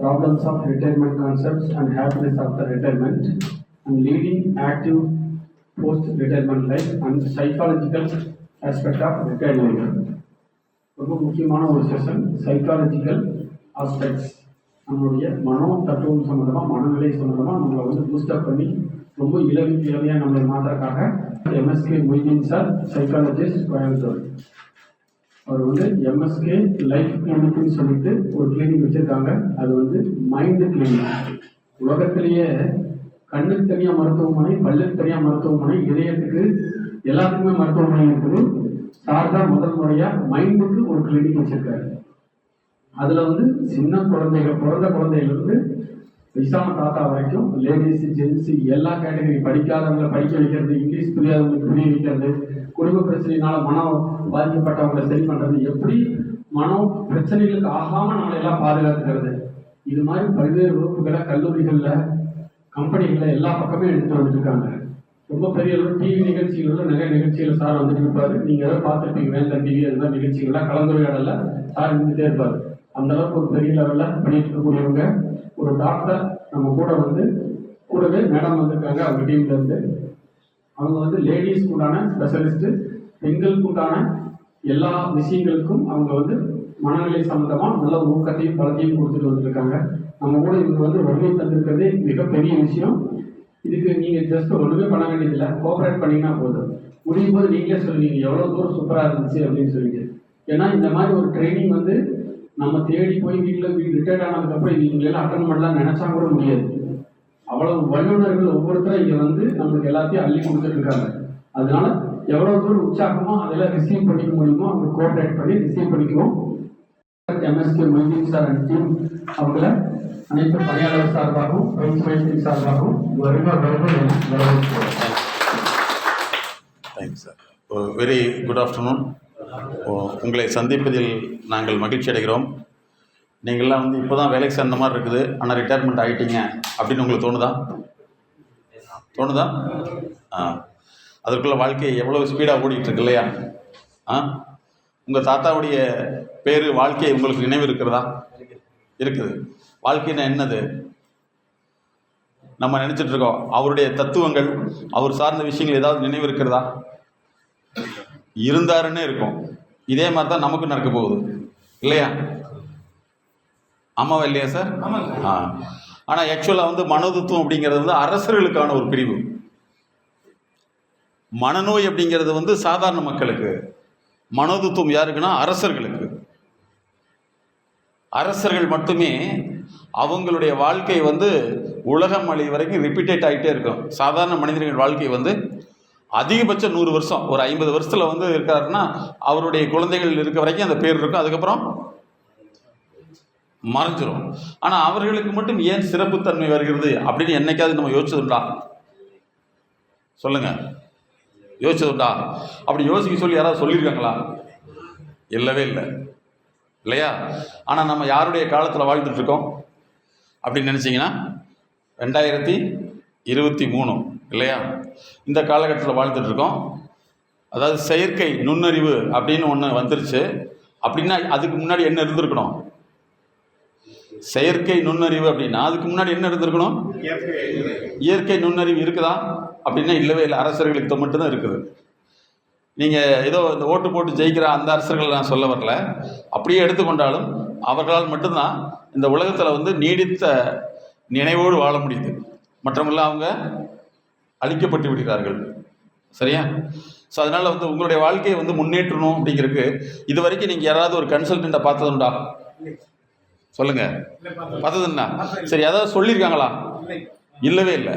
problems of retirement concepts and happiness after retirement, and leading active post-retirement life and psychological aspect of retirement. ரொம்ப முக்கியமான ஒரு session, psychological aspects. நம்மளுடைய மனோ தத்துவம் சம்மந்தமாக, மனநிலை சம்மந்தமாக நம்மளை வந்து பூஸ்டப் பண்ணி ரொம்ப இளமையாக நம்மளை மாற்றக்காக MSK Moideen sir, psychologist, Coimbatore. அவர் வந்து எம்எஸ்கே லைஃப் கிளினிக்னு சொல்லிட்டு ஒரு கிளினிக் வச்சுருக்காங்க. அது வந்து மைண்டு கிளினிக். உலகத்திலேயே கண்ணுக்கு தனியாக மருத்துவமனை, பல்லுக்கு தனியாக மருத்துவமனை, இதயத்துக்கு எல்லாத்துக்குமே மருத்துவமனை இருக்குது. சார் தான் முதல் முறையாக மைண்டுக்கு ஒரு கிளினிக் வச்சுருக்காரு. அதில் வந்து சின்ன குழந்தைகள், பிறந்த குழந்தைகளிருந்து வயசான தாத்தா வரைக்கும், லேடிஸு, ஜென்ஸு, எல்லா கேட்டகரி, படிக்காதவங்களை படிக்க வைக்கிறது, இங்கிலீஷ் புரியாதவங்களுக்கு புரிய வைக்கிறது, குடும்ப பிரச்சனையினால மனம் பாதிக்கப்பட்டவங்களை சரி பண்ணுறது, எப்படி மனம் பிரச்சனைகளுக்கு ஆகாமல் நம்மளை எல்லாம் பாதுகாத்துக்கிறது, இது மாதிரி பல்வேறு வகுப்புகளை கல்லூரிகளில், கம்பெனிகளில் எல்லா பக்கமே எடுத்துட்டு வந்துட்டு இருக்காங்க. ரொம்ப பெரிய அளவு டிவி நிகழ்ச்சிகளில் நிறைய நிகழ்ச்சிகள் சார் வந்துட்டு இருப்பார். நீங்கள் எதாவது பார்த்துருப்பீங்க, வேந்தர் டிவி அது மாதிரி நிகழ்ச்சிகள்லாம் கலந்துரையாடல சார் இருந்துகிட்டே இருப்பார். அந்த அளவுக்கு ஒரு பெரிய லெவலில் பண்ணிட்டு இருக்கக்கூடியவங்க. ஒரு டாக்டர் நம்ம கூட வந்து கூடவே மேடம் வந்திருக்காங்க அவங்க டீம்ல இருந்து. அவங்க வந்து லேடிஸ்க்கு உண்டான ஸ்பெஷலிஸ்ட்டு, பெண்களுக்கு உண்டான எல்லா விஷயங்களுக்கும் அவங்க வந்து மனநிலை சம்மந்தமாக நல்ல ஊக்கத்தையும் பலத்தையும் கொடுத்துட்டு வந்துருக்காங்க. நம்ம கூட இவங்க வந்து வருகை தந்திருக்கிறதே மிகப்பெரிய விஷயம். இதுக்கு நீங்கள் ஜஸ்ட் ஒன்றுமே பண்ண வேண்டியதில்லை, கோஆப்ரேட் பண்ணிங்கன்னா போதும். முடியும் போது நீங்களே சொல்லுவீங்க எவ்வளோ தூரம் சூப்பராக இருந்துச்சு அப்படின்னு சொல்லிட்டு. ஏன்னா இந்த மாதிரி ஒரு ட்ரைனிங் வந்து நம்ம தேடி போய் வீட்டில் ரிட்டையர்ட் ஆனதுக்கப்புறம் இவங்களெல்லாம் அட்டன் பண்ணலாம் நினச்சா கூட முடியாது. அவ்வளவு வல்லுநர்கள் ஒவ்வொருத்தரும் இங்கே வந்து நம்மளுக்கு எல்லாத்தையும் அள்ளி கொடுத்துட்டு இருக்காங்க. அதனால எவ்வளோ தூரம் உற்சாகமாக அதெல்லாம் ரிசீவ் பண்ணிக்க முடியுமோ அவங்க கோஆப்ரேட் பண்ணி ரிசீவ் பண்ணிக்குவோம். MSK Moideen sir and team அவங்கள அனைத்து பணியாளர் சார்பாகவும் பயிற்சி சார்பாகவும் thanks sir. Very good afternoon. உங்களை சந்திப்பதில் நாங்கள் மகிழ்ச்சி அடைகிறோம். நீங்கள்லாம் வந்து இப்போ தான் வேலைக்கு சேர்ந்த மாதிரி இருக்குது, ஆனால் ரிட்டையர்மெண்ட் ஆகிட்டீங்க அப்படின்னு உங்களுக்கு தோணுதா? அதற்குள்ள வாழ்க்கை எவ்வளோ ஸ்பீடாக ஓடிட்டுருக்கு இல்லையா? உங்கள் தாத்தாவுடைய பேர் வாழ்க்கை உங்களுக்கு நினைவு இருக்கிறதா? இருக்குது. வாழ்க்கைன்னா என்னது நம்ம நினச்சிட்டு இருக்கோம். அவருடைய தத்துவங்கள், அவர் சார்ந்த விஷயங்கள் ஏதாவது நினைவு இருக்கிறதா? இருந்தாருன்னே இருக்கும். இதே மாதிரி தான் நமக்கு நடக்க போகுது இல்லையா? ஆமாவா இல்லையா சார்? ஆனால் ஆக்சுவலாக வந்து மனோதத்துவம் அப்படிங்கிறது வந்து அரசர்களுக்கான ஒரு பிரிவு. மனநோய் அப்படிங்கிறது வந்து சாதாரண மக்களுக்கு. மனோதத்துவம் யாருக்குன்னா அரசர்களுக்கு. அரசர்கள் மட்டுமே அவங்களுடைய வாழ்க்கை வந்து உலகம் அழி வரைக்கும் ரிப்பீட்டேட் ஆகிட்டே இருக்கும். சாதாரண மனிதர்கள் வாழ்க்கை வந்து அதிகபட்சம் 100 வருஷம், ஒரு 50 வருஷத்தில் வந்து இருக்காருன்னா அவருடைய குழந்தைகள் இருக்க வரைக்கும் அந்த பேர் இருக்கும், அதுக்கப்புறம் மறைஞ்சிரும். ஆனால் அவர்களுக்கு மட்டும் ஏன் சிறப்புத்தன்மை வருகிறது அப்படின்னு என்னைக்காவது நம்ம யோசிச்சதுண்டா? சொல்லுங்க, யோசிச்சதுண்டா? அப்படி யோசிக்க சொல்லி யாராவது சொல்லியிருக்காங்களா? இல்லவே இல்லை இல்லையா? ஆனால் நம்ம யாருடைய காலத்தில் வாழ்ந்துட்டு இருக்கோம் அப்படின்னு நினச்சிங்கன்னா 2023 இல்லையா? இந்த காலகட்டத்தில் வாழ்ந்துட்டு இருக்கோம். அதாவது செயற்கை நுண்ணறிவு அப்படின்னு ஒன்று வந்துருச்சு. அப்படின்னா அதுக்கு முன்னாடி என்ன இருந்திருக்கணும்? செயற்கை நுண்ணறிவு அப்படின்னா அதுக்கு முன்னாடி என்ன இருந்திருக்கணும்? இயற்கை நுண்ணறிவு இருக்குதா அப்படின்னா இல்லவே இல்லை. அரசர்களுக்கு மட்டும்தான் இருக்குது. நீங்கள் ஏதோ இந்த ஓட்டு போட்டு ஜெயிக்கிற அந்த அரசர்கள் நான் சொல்ல வரல. அப்படியே எடுத்துக்கொண்டாலும் அவர்களால் மட்டும்தான் இந்த உலகத்தில் வந்து நீடித்த நினைவோடு வாழ முடியுது. மற்றவங்களாம் அவங்க அழிக்கப்பட்டு விடுகிறார்கள். சரியா? ஸோ அதனால் வந்து உங்களுடைய வாழ்க்கையை வந்து முன்னேற்றணும் அப்படிங்கிறதுக்கு இது வரைக்கும் நீங்கள் யாராவது ஒரு கன்சல்டண்ட்டை பார்த்ததுண்டா? சொல்லுங்கள், பார்த்ததுண்டா? சரி, அதாவது சொல்லியிருக்காங்களா? இல்லவே இல்லை.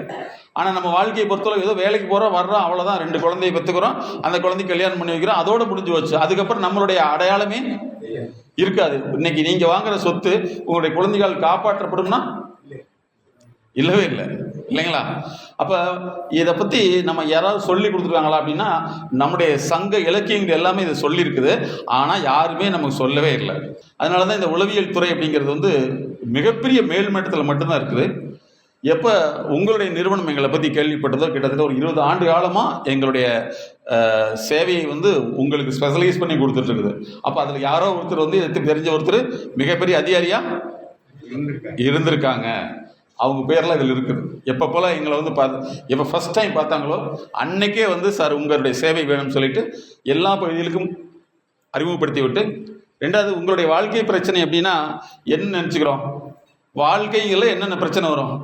ஆனால் நம்ம வாழ்க்கையை பொறுத்தவரை ஏதோ வேலைக்கு போகிறோம், வர்றோம், அவ்வளோதான். 2 குழந்தையை பெற்றுக்கிறோம், அந்த குழந்தைக்கு கல்யாணம் பண்ணி வைக்கிறோம், அதோடு முடிஞ்சு வச்சு. அதுக்கப்புறம் நம்மளுடைய அடையாளமே இருக்காது. இன்னைக்கு நீங்கள் வாங்குகிற சொத்து உங்களுடைய குழந்தைகள் காப்பாற்றப்படும்னா இல்லவே இல்லை இல்லைங்களா? அப்போ இதை பற்றி நம்ம யாராவது சொல்லி கொடுத்துருக்காங்களா அப்படின்னா நம்முடைய சங்க இலக்கியங்கள் எல்லாமே இதை சொல்லியிருக்குது. ஆனால் யாருமே நமக்கு சொல்லவே இல்லை. அதனால தான் இந்த உளவியல் துறை அப்படிங்கிறது வந்து மிகப்பெரிய மேல்மட்டத்தில் மட்டும்தான் இருக்குது. எப்போ உங்களுடைய நிறுவனம் எங்களை பற்றி கேள்விப்பட்டதோ கிட்டத்தட்ட ஒரு 20 ஆண்டு காலமாக எங்களுடைய சேவையை வந்து உங்களுக்கு ஸ்பெஷலைஸ் பண்ணி கொடுத்துட்ருக்குது. அப்போ அதில் யாரோ ஒருத்தர் வந்து எனக்கு தெரிஞ்ச ஒருத்தர் மிகப்பெரிய அதிகாரியாக இருந்திருக்காங்க. அவங்க பேர்லாம் இதில் இருக்குது. எப்போ போல் எங்களை வந்து எப்போ ஃபஸ்ட் டைம் பார்த்தாங்களோ அன்னைக்கே வந்து சார் உங்களுடைய சேவை வேணும்னு சொல்லிட்டு எல்லா பகுதிகளுக்கும் அறிமுகப்படுத்தி விட்டு, ரெண்டாவது உங்களுடைய வாழ்க்கை பிரச்சனை எப்படின்னா என்ன நினச்சிக்கிறோம், வாழ்க்கையில் என்னென்ன பிரச்சனை வரும்,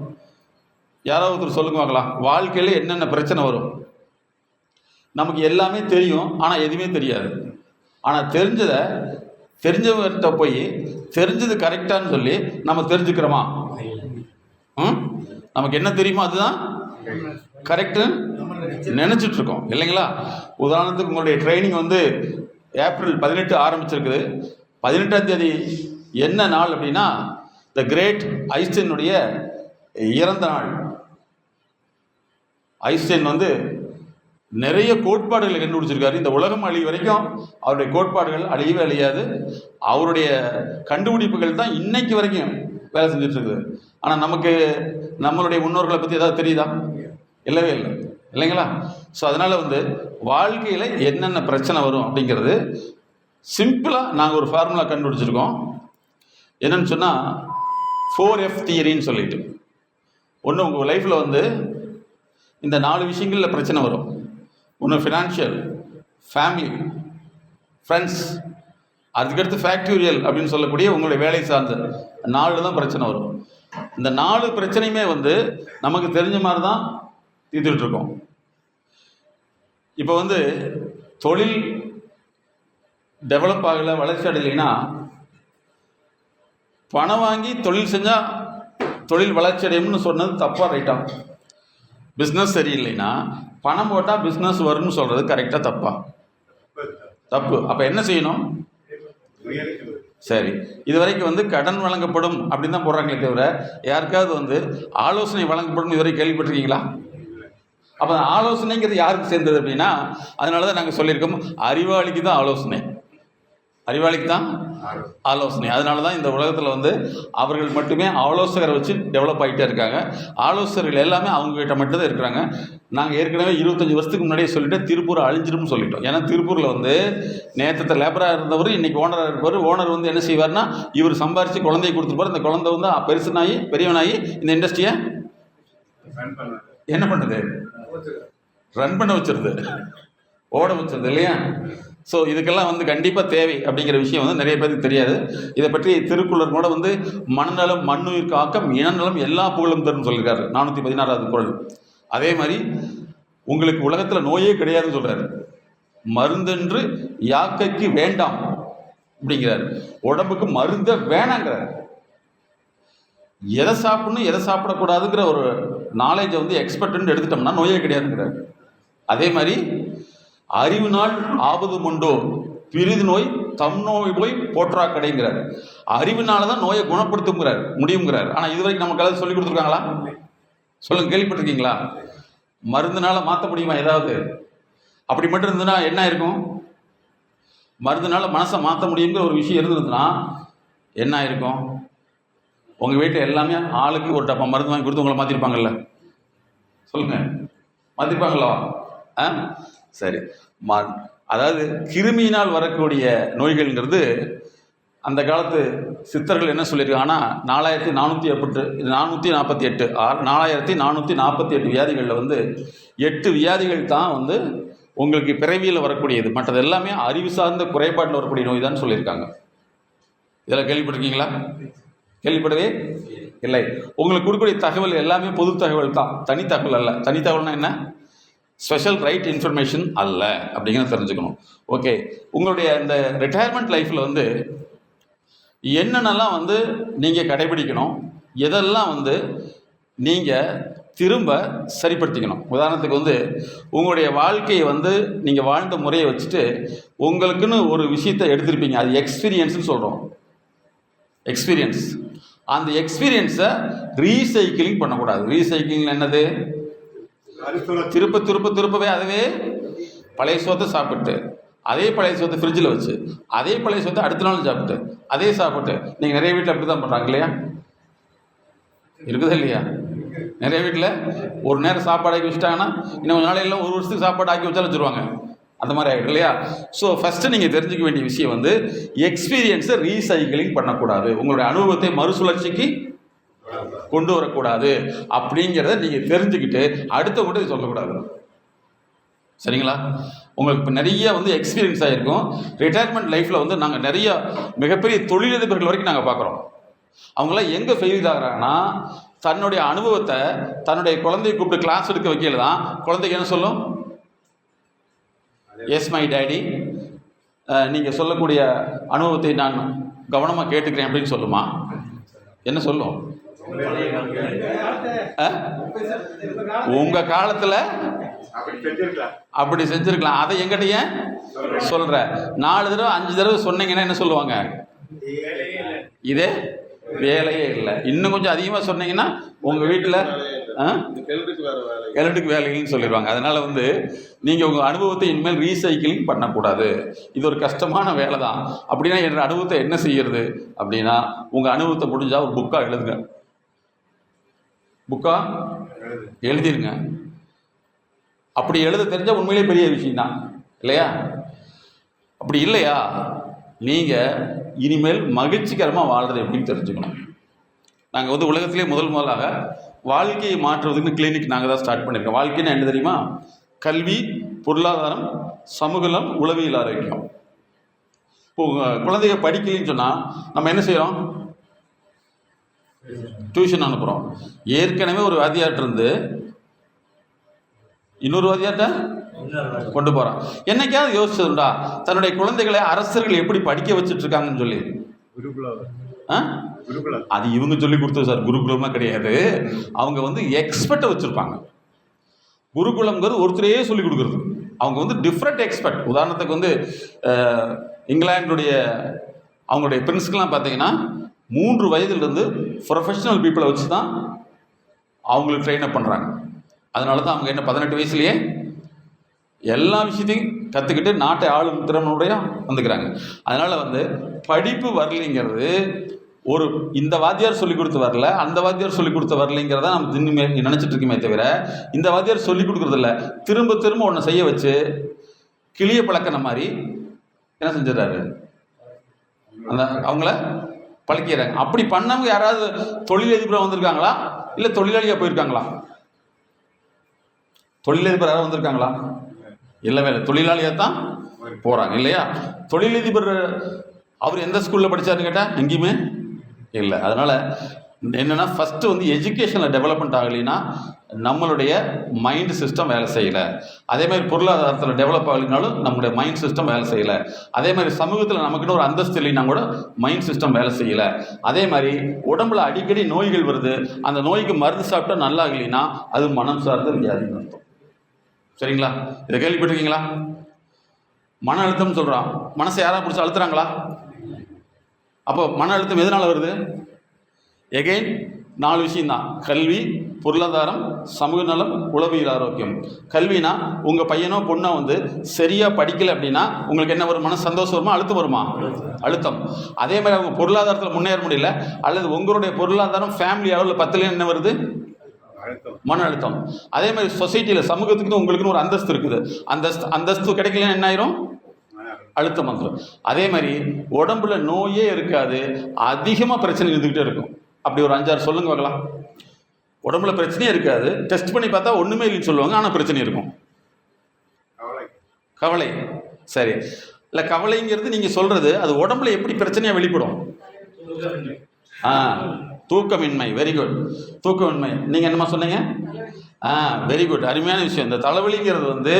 யாராவது ஒருத்தர் சொல்லுங்க பார்க்கலாம். வாழ்க்கையில் என்னென்ன பிரச்சனை வரும்? நமக்கு எல்லாமே தெரியும், ஆனால் எதுவுமே தெரியாது. ஆனால் தெரிஞ்சவர்கிட்ட போய் தெரிஞ்சது கரெக்டான்னு சொல்லி நம்ம தெரிஞ்சுக்கிறோமா? நமக்கு என்ன தெரியுமோ அதுதான் கரெக்டுன்னு நினச்சிட்டு இருக்கோம் இல்லைங்களா? உதாரணத்துக்கு உங்களுடைய ட்ரைனிங் வந்து ஏப்ரல் 18 ஆரம்பிச்சிருக்குது. 18ஆம் தேதி என்ன நாள் அப்படின்னா த கிரேட் ஐன்ஸ்டைனுடைய இறந்த நாள். ஐன்ஸ்டைன் வந்து நிறைய கோட்பாடுகளை கண்டுபிடிச்சிருக்காரு. இந்த உலகம் அழிவு வரைக்கும் அவருடைய கோட்பாடுகள் அழியவே அழியாது. அவருடைய கண்டுபிடிப்புகள் தான் இன்னைக்கு வரைக்கும் வேலை செஞ்சுட்டு இருக்குது. ஆனால் நமக்கு நம்மளுடைய முன்னோர்களை பற்றி ஏதாவது தெரியுதா? இல்லவே இல்லை இல்லைங்களா? ஸோ அதனால் வந்து வாழ்க்கையில் என்னென்ன பிரச்சனை வரும் அப்படிங்கிறது சிம்பிளாக நாங்கள் ஒரு ஃபார்முலா கண்டுபிடிச்சிருக்கோம். என்னன்னு சொன்னால் 4F தியரின்னு சொல்லிட்டு ஒன்று, உங்கள் லைஃப்பில் வந்து இந்த 4 விஷயங்களில் பிரச்சனை வரும். ஒன்று ஃபினான்ஷியல், ஃபேமிலி, ஃப்ரெண்ட்ஸ், அதுக்கடுத்து ஃபேக்டோரியல் அப்படின்னு சொல்லக்கூடிய உங்களுடைய வேலை சார்ந்த 4 தான் பிரச்சனை வரும். இந்த 4 பிரச்சனையுமே வந்து நமக்கு தெரிஞ்ச மாதிரி தான் தீர்த்துட்டு இருக்கோம். இப்போ வந்து தொழில் டெவலப் ஆகலை, வளர்ச்சி அடையலைன்னா பணம் வாங்கி தொழில் செஞ்சால் தொழில் வளர்ச்சி அடையும்னு சொன்னது தப்பா ரைட்டா? பிஸ்னஸ் சரியில்லைன்னா பணம் போட்டால் பிஸ்னஸ் வரும்னு சொல்கிறது கரெக்டாக தப்பா? தப்பு. அப்போ என்ன செய்யணும்? சரி, இது வரைக்கும் வந்து கடன் வழங்கப்படும் அப்படின்னு தான் போடுறாங்களே தவிர யாருக்காவது வந்து ஆலோசனை வழங்கப்படும் இதுவரை கேள்விப்பட்டிருக்கீங்களா? அப்போ ஆலோசனைங்கிறது யாருக்கு சேர்ந்தது அப்படின்னா, அதனால தான் நாங்கள் சொல்லியிருக்கோம், அறிவாளிக்கு தான் ஆலோசனை, அறிவாளிக்கு தான் ஆலோசனை. அதனால தான் இந்த உலகத்தில் வந்து அவர்கள் மட்டுமே ஆலோசகரை வச்சு டெவலப் ஆகிட்டே இருக்காங்க. ஆலோசகர்கள் எல்லாமே அவங்ககிட்ட மட்டும்தான் இருக்கிறாங்க. நாங்கள் ஏற்கனவே 25 வருஷத்துக்கு முன்னாடியே சொல்லிட்டு திருப்பூர் அழிஞ்சிரும்னு சொல்லிட்டோம். ஏன்னா திருப்பூரில் வந்து நேற்றத்தை லேபராக இருந்தவர் இன்னைக்கு ஓனராக இருப்பார். ஓனர் வந்து என்ன செய்வார்னா, இவர் சம்பாரித்து குழந்தையை கொடுத்துருப்பார். இந்த குழந்தை வந்து பெருசுனாகி பெரியவனாகி இந்த இண்டஸ்ட்ரியை என்ன பண்ணுது? ரன் பண்ண வச்சிருது, ஓட வச்சிருது இல்லையா? ஸோ இதுக்கெல்லாம் வந்து கண்டிப்பாக தேவை அப்படிங்கிற விஷயம் வந்து நிறைய பேருக்கு தெரியாது. இதை பற்றி திருக்குறள் கூட வந்து மனநலம் மண்ணுயிர் காக்கம் இனநலம் எல்லா புகழும் தரும் சொல்லியிருக்காரு, 416வது குறள். அதே மாதிரி உங்களுக்கு உலகத்தில் நோயே கிடையாதுன்னு சொல்கிறாரு. மருந்தென்று யாக்கைக்கு வேண்டாம் அப்படிங்கிறார். உடம்புக்கு மருந்த வேணாங்கிறார். எதை சாப்பிடணும் எதை சாப்பிடக்கூடாதுங்கிற ஒரு நாலேஜை வந்து எக்ஸ்பர்ட்னு எடுத்துட்டோம்னா நோயே கிடையாதுங்கிறார். அதே மாதிரி அறிவினால் ஆபது உண்டோ பிரிது நோய் தம் நோய் போய் போற்றா கடைங்கிறார். அறிவினால தான் நோயை குணப்படுத்துங்கிறார், முடியுங்கிறார். ஆனால் இது வரைக்கும் நமக்கு எல்லாம் சொல்லி கொடுத்துருக்காங்களா? சொல்லுங்க, கேள்விப்பட்டிருக்கீங்களா? மருந்துனால மாற்ற முடியுமா ஏதாவது? அப்படி மட்டும் இருந்ததுன்னா என்ன இருக்கும்? மருந்துனால மனசை மாற்ற முடியுங்கிற ஒரு விஷயம் இருந்ததுன்னா என்ன ஆயிருக்கும்? உங்கள் வீட்டில் எல்லாமே ஆளுக்கு ஒரு டப்பா மருந்து வாங்கி கொடுத்து உங்களை மாற்றிருப்பாங்கல்ல? சொல்லுங்கள், மாற்றிருப்பாங்களா? சரி. அதாவது கிருமியினால் வரக்கூடிய நோய்கள்ங்கிறது அந்த காலத்து சித்தர்கள் என்ன சொல்லியிருக்காங்கன்னா 4448 4448 வியாதிகளில் வந்து 8 வியாதிகள் தான் வந்து உங்களுக்கு பிறவியில் வரக்கூடியது. மற்றது எல்லாமே அறிவு சார்ந்த குறைபாட்டில் வரக்கூடிய நோய் தான் சொல்லியிருக்காங்க. இதெல்லாம் கேள்விப்பட்டிருக்கீங்களா? கேள்விப்படவே இல்லை. உங்களுக்கு கொடுக்கக்கூடிய தகவல் எல்லாமே பொது தகவல் தான், தனி தகவல் அல்ல. தனி தகவல்னா என்ன? ஸ்பெஷல் ரைட் இன்ஃபர்மேஷன் அல்ல அப்படிங்கிறத தெரிஞ்சுக்கணும். ஓகே, உங்களுடைய இந்த ரிட்டையர்மெண்ட் லைஃப்பில் வந்து என்னென்னலாம் வந்து நீங்கள் கடைபிடிக்கணும், எதெல்லாம் வந்து நீங்கள் திரும்ப சரிப்படுத்திக்கணும். உதாரணத்துக்கு வந்து உங்களுடைய வாழ்க்கையை வந்து நீங்கள் வாழ்ந்த முறையை வச்சுட்டு உங்களுக்குன்னு ஒரு விஷயத்தை எடுத்திருப்பீங்க, அது எக்ஸ்பீரியன்ஸ்னு சொல்கிறோம். எக்ஸ்பீரியன்ஸ், அந்த எக்ஸ்பீரியன்ஸை ரீசைக்கிளிங் பண்ணக்கூடாது. ரீசைக்கிளிங் என்னது? திருப்பவே அதுவே பழைய சோத்தை சாப்பிட்டு, அதே பழைய சோத்தை ஃப்ரிட்ஜில் வச்சு, அதே பழைய சோத்தை அடுத்த நாள் சாப்பிட்டு, அதே சாப்பிட்டு. நீங்கள் நிறைய வீட்டில் அப்படி தான் பண்ணுறாங்க இல்லையா? இருக்குதா இல்லையா? நிறைய வீட்டில் ஒரு நேரம் சாப்பாடு ஆக்கி வச்சுட்டாங்கன்னா இன்னும் கொஞ்ச நாளையில் 1 வருஷத்துக்கு சாப்பாடு ஆக்கி வச்சாலும் வச்சுருவாங்க. அந்த மாதிரி ஆகிடும் இல்லையா? ஸோ ஃபஸ்ட்டு நீங்கள் தெரிஞ்சுக்க வேண்டிய விஷயம் வந்து எக்ஸ்பீரியன்ஸை ரீசைக்கிளிங் பண்ணக்கூடாது, உங்களுடைய அனுபவத்தை மறுசுழற்சிக்கு கொண்டு வரக்கூடாது அப்படிங்கிறத நீங்கள் தெரிஞ்சுக்கிட்டு அடுத்தவங்கள்ட்ட இதை சொல்லக்கூடாது. சரிங்களா? உங்களுக்கு இப்போ நிறைய வந்து எக்ஸ்பீரியன்ஸ் ஆகிருக்கும். ரிட்டையர்மெண்ட் லைஃப்பில் வந்து நாங்கள் நிறைய மிகப்பெரிய தொழிலதிபர்கள் வரைக்கும் நாங்கள் பார்க்குறோம். அவங்களாம் எங்கே ஃபெயில் ஆகிறாங்கன்னா, தன்னுடைய அனுபவத்தை தன்னுடைய குழந்தையை கூப்பிட்டு கிளாஸ் எடுக்க வைக்கல தான் குழந்தைக்கு என்ன சொல்லும்? எஸ் மை டேடி, நீங்கள் சொல்லக்கூடிய அனுபவத்தை நான் கவனமாக கேட்டுக்கிறேன் அப்படின்னு சொல்லுமா? என்ன சொல்லும்? உங்க காலத்துல அப்படி செஞ்சிருக்கலாம், அதை எங்கிட்ட ஏன் சொல்ற? 4 தடவை 5 தடவை சொன்னீங்கன்னா என்ன சொல்லுவாங்க? இதே வேலையே இல்லை. இன்னும் கொஞ்சம் அதிகமாக சொன்னீங்கன்னா உங்க வீட்டில் கிழட்டுக்கு வேலைன்னு சொல்லிடுவாங்க. அதனால வந்து நீங்க உங்க அனுபவத்தை இனிமேல் ரீசைக்கிளிங் பண்ணக்கூடாது. இது ஒரு கஷ்டமான வேலை தான். அப்படின்னா என்ற அனுபவத்தை என்ன செய்யறது அப்படின்னா, உங்க அனுபவத்தை முடிஞ்சா ஒரு புக்கா எழுதுங்க. புக்கா எழுதிருங்க. அப்படி எழுத தெரிஞ்சா உண்மையிலே பெரிய விஷயம் தான் இல்லையா? அப்படி இல்லையா, நீங்க இனிமேல் மகிழ்ச்சிகரமாக வாழ்றது எப்படின்னு தெரிஞ்சுக்கணும். நாங்கள் வந்து உலகத்திலே முதலாக வாழ்க்கையை மாற்றுவதுக்கு கிளினிக் நாங்கள் தான் ஸ்டார்ட் பண்ணியிருக்கோம். வாழ்க்கைன்னு என்ன தெரியுமா? கல்வி, பொருளாதாரம், சமூகம், உளவியல் ஆரோக்கியம். இப்போ குழந்தைய படிக்கலன்னு சொன்னால் நம்ம என்ன செய்கிறோம்? டியூஷன் அனுப்புகிறோம். ஏற்கனவே ஒரு வாத்தியார்ட்ட இருந்து இன்னொரு வாத்தியார்ட்ட கொண்டு போகிறான். என்னைக்காவது யோசிச்சதுண்டா தன்னுடைய குழந்தைகளை அரசர்கள் எப்படி படிக்க வச்சுட்டு இருக்காங்கன்னு சொல்லி? அது இவங்க சொல்லி கொடுத்தது சார், குருகுலமா கிடையாது. அவங்க வந்து எக்ஸ்பர்ட்டை வச்சிருப்பாங்க. குருகுலம்ங்கிறது ஒருத்தரையே சொல்லி கொடுக்குறது. அவங்க வந்து டிஃப்ரெண்ட் எக்ஸ்பர்ட். உதாரணத்துக்கு வந்து இங்கிலாந்துடைய அவங்களுடைய பிரின்ஸ்கெலாம் பார்த்தீங்கன்னா 3 வயதுலேருந்து ப்ரொஃபஷனல் பீப்புளை வச்சு தான் அவங்களுக்கு ட்ரெயின் அப் பண்ணுறாங்க. அதனால தான் அவங்க என்ன 18 வயசுலேயே எல்லா விஷயத்தையும் கற்றுக்கிட்டு நாட்டை ஆளும் திறனுடைய வந்துக்கிறாங்க. அதனால் வந்து படிப்பு வரலைங்கிறது ஒரு இந்த வாத்தியார் சொல்லிக் கொடுத்து வரல, அந்த வாத்தியார் சொல்லிக் கொடுத்து வரலைங்கிறத நம்ம தின்னுமே நினச்சிட்டு இருக்கோமே தவிர, இந்த வாத்தியார் சொல்லிக் கொடுக்குறதில்ல. திரும்ப திரும்ப ஒன்று செய்ய வச்சு கிளிய பழக்கின மாதிரி என்ன செஞ்சிடறாரு, அந்த அவங்கள பழக்கிறாங்க. அப்படி பண்ணவங்க யாராவது தொழிலதிபராக வந்திருக்காங்களா இல்லை தொழிலாளியாக போயிருக்காங்களா? தொழிலதிபர் யாராவது வந்திருக்காங்களா? இல்லவே இல்லை, தொழிலாளியாக தான் போகிறாங்க இல்லையா? தொழிலதிபர் அவர் எந்த ஸ்கூலில் படித்தாருன்னு கேட்டால் எங்கேயுமே இல்லை. அதனால் என்னென்னா ஃபஸ்ட்டு வந்து எஜுகேஷனில் டெவலப்மெண்ட் ஆகலைன்னா நம்மளுடைய மைண்ட் சிஸ்டம் வேலை செய்யலை. அதேமாதிரி பொருளாதாரத்தில் டெவலப் ஆகலைனாலும் நம்மளுடைய மைண்ட் சிஸ்டம் வேலை செய்யலை. அதே மாதிரி சமூகத்தில் நமக்குன்னு ஒரு அந்தஸ்து இல்லைன்னா கூட மைண்ட் சிஸ்டம் வேலை செய்யலை. அதே மாதிரி உடம்புல அடிக்கடி நோய்கள் வருது, அந்த நோய்க்கு மருந்து சாப்பிட்டா நல்லா இல்லைன்னா அது மனம் சார்ந்த வியாதின்னு அர்த்தம். சரிங்களா? இதை கேள்விப்பட்டிருக்கீங்களா? மன அழுத்தம் சொல்கிறான். மனசை யாராவது பிடிச்சி அழுத்துறாங்களா? அப்போ மன அழுத்தம் எதனால் வருது? எகைன் 4 விஷயம்தான்: கல்வி, பொருளாதாரம், சமூக நலம், உளவியல் ஆரோக்கியம். கல்வினா உங்கள் பையனோ பொண்ணோ வந்து சரியாக படிக்கலை அப்படின்னா உங்களுக்கு என்ன வரும்? மன சந்தோஷம் வருமா, அழுத்தம் வருமா? அழுத்தம். அதே மாதிரி அவங்க பொருளாதாரத்தில் முன்னேற முடியல அல்லது உங்களுடைய பொருளாதாரம் ஃபேமிலி அளவில் 10ல என்ன வருது? மன அழுத்தம். அதே மாதிரி சொசைட்டியில் சமூகத்துக்கு உங்களுக்குன்னு ஒரு அந்தஸ்து இருக்குது, அந்தஸ்து கிடைக்கலன்னா என்ன ஆயிரும்? அழுத்தம் வந்துடும். அதே மாதிரி உடம்புல நோயே இருக்காது, அதிகமாக பிரச்சனை இருந்துக்கிட்டே இருக்கும். அப்படி ஒரு 5-6 சொல்லுங்க பார்க்கலாம். உடம்புல பிரச்சனையே இருக்காது, டெஸ்ட் பண்ணி பார்த்தா ஒன்றுமே இல்லைன்னு சொல்லுவாங்க, ஆனால் பிரச்சனை இருக்கும். கவலை. சரி, இல்லை கவலைங்கிறது நீங்கள் சொல்கிறது அது உடம்புல எப்படி பிரச்சனையாக வெளிப்படும்? தூக்கமின்மை. Very good. தூக்கமின்மை. நீங்கள் என்னமா சொன்னீங்க? வெரி குட், அருமையான விஷயம். இந்த தலைவலிங்கிறது வந்து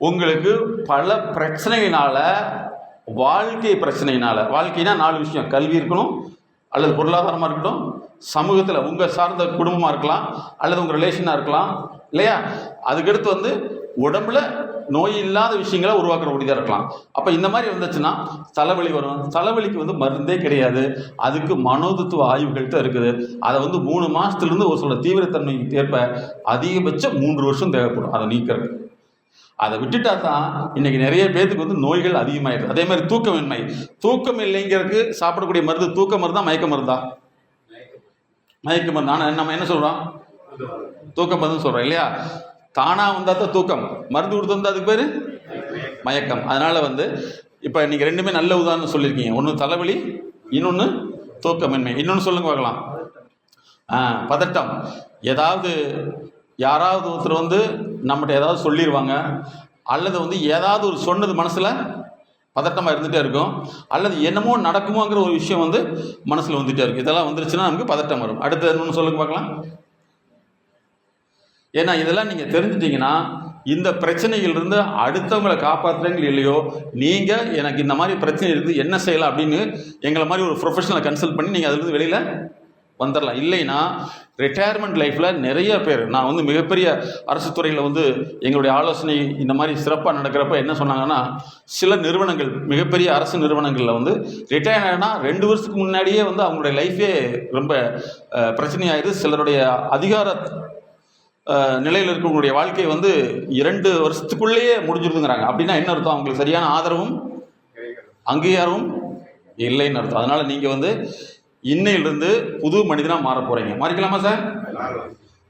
உங்களுக்கு பல பிரச்சனையினால, வாழ்க்கை பிரச்சனையினால, வாழ்க்கைனா 4 விஷயம்: கல்வி இருக்கணும், அல்லது பொருளாதாரமாக இருக்கட்டும், சமூகத்தில் உங்கள் சார்ந்த குடும்பமாக இருக்கலாம், அல்லது உங்கள் ரிலேஷனாக இருக்கலாம் இல்லையா? அதுக்கடுத்து வந்து உடம்புல நோய் இல்லாத விஷயங்களை உருவாக்கக்கூடியதாக இருக்கலாம். அப்போ இந்த மாதிரி வந்துச்சுன்னா தலைவலி வரும். தலைவலிக்கு வந்து மருந்தே கிடையாது, அதுக்கு மனோதத்துவ ஆய்வுகள் தான் இருக்குது. அதை வந்து 3 மாதத்துலேருந்து ஒரு சில தீவிரத்தன்மைக்கு ஏற்ப அதிகபட்சம் 3 வருஷம் தேவைப்படும் அதை நீக்கிறதுக்கு. அதை விட்டுட்டா தான் இன்னைக்கு நிறைய பேருக்கு வந்து நோய்கள் அதிகமாகிடுது. அதே மாதிரி தூக்கமின்மை. தூக்கம் இல்லைங்கிறதுக்கு சாப்பிடக்கூடிய மருந்து தூக்க மருந்தா மயக்க மருந்தா? மயக்க மருந்து. ஆனால் நம்ம என்ன சொல்கிறோம்? தூக்க மருந்து சொல்கிறோம் இல்லையா? தானாக வந்தால் தான் தூக்கம், மருந்து கொடுத்து வந்தால் அதுக்கு பேர் மயக்கம். அதனால் வந்து இப்போ நீங்கள் ரெண்டுமே நல்ல உதாரணம் சொல்லியிருக்கீங்க. ஒன்று தலைவலி, இன்னொன்று தூக்கமின்மை. இன்னொன்று சொல்லுங்க பார்க்கலாம். பதட்டம். ஏதாவது யாராவது ஒருத்தர் வந்து நம்மகிட்ட ஏதாவது சொல்லிடுவாங்க, அல்லது வந்து ஏதாவது ஒரு சொன்னது மனசில் பதட்டமாக இருந்துகிட்டே இருக்கும், அல்லது என்னமோ நடக்குமோங்கிற ஒரு விஷயம் வந்து மனசில் வந்துகிட்டே இருக்கும். இதெல்லாம் வந்துருச்சுன்னா நமக்கு பதட்டம் வரும். அடுத்து இன்னொன்று சொல்லுங்க பார்க்கலாம். ஏன்னா இதெல்லாம் நீங்கள் தெரிஞ்சிட்டிங்கன்னா இந்த பிரச்சனையிலிருந்து அடுத்தவங்களை காப்பாற்றுறீங்க இல்லையோ, நீங்கள் எனக்கு இந்த மாதிரி பிரச்சனை இருக்குது என்ன செய்யலாம் அப்படின்னு எங்களை மாதிரி ஒரு ப்ரொஃபஷனலை கன்சல்ட் பண்ணி நீங்கள் அதுலேருந்து வெளியில் வந்துடலாம். இல்லைன்னா ரிட்டையர்மெண்ட் லைஃப்பில் நிறைய பேர், நான் வந்து மிகப்பெரிய அரசு துறையில் வந்து எங்களுடைய ஆலோசனை இந்த மாதிரி சிறப்பாக நடக்கிறப்ப என்ன சொன்னாங்கன்னா, சில நிறுவனங்கள், மிகப்பெரிய அரசு நிறுவனங்களில் வந்து ரிட்டையர் ஆகினா 2 வருஷத்துக்கு முன்னாடியே வந்து அவங்களுடைய லைஃபே ரொம்ப பிரச்சனையாயிடுது. சிலருடைய அதிகார நிலையில் இருக்கவங்களுடைய வாழ்க்கை வந்து 2 வருஷத்துக்குள்ளேயே முடிஞ்சிருதுங்கிறாங்க. அப்படின்னா என்ன அர்த்தம்? அவங்களுக்கு சரியான ஆதரவும் அங்கீகாரமும் இல்லைன்னு அர்த்தம். அதனால் நீங்கள் வந்து இன்னையிலிருந்து புது மனிதனாக மாற போகிறீங்க. மாறிக்கலாமா சார்?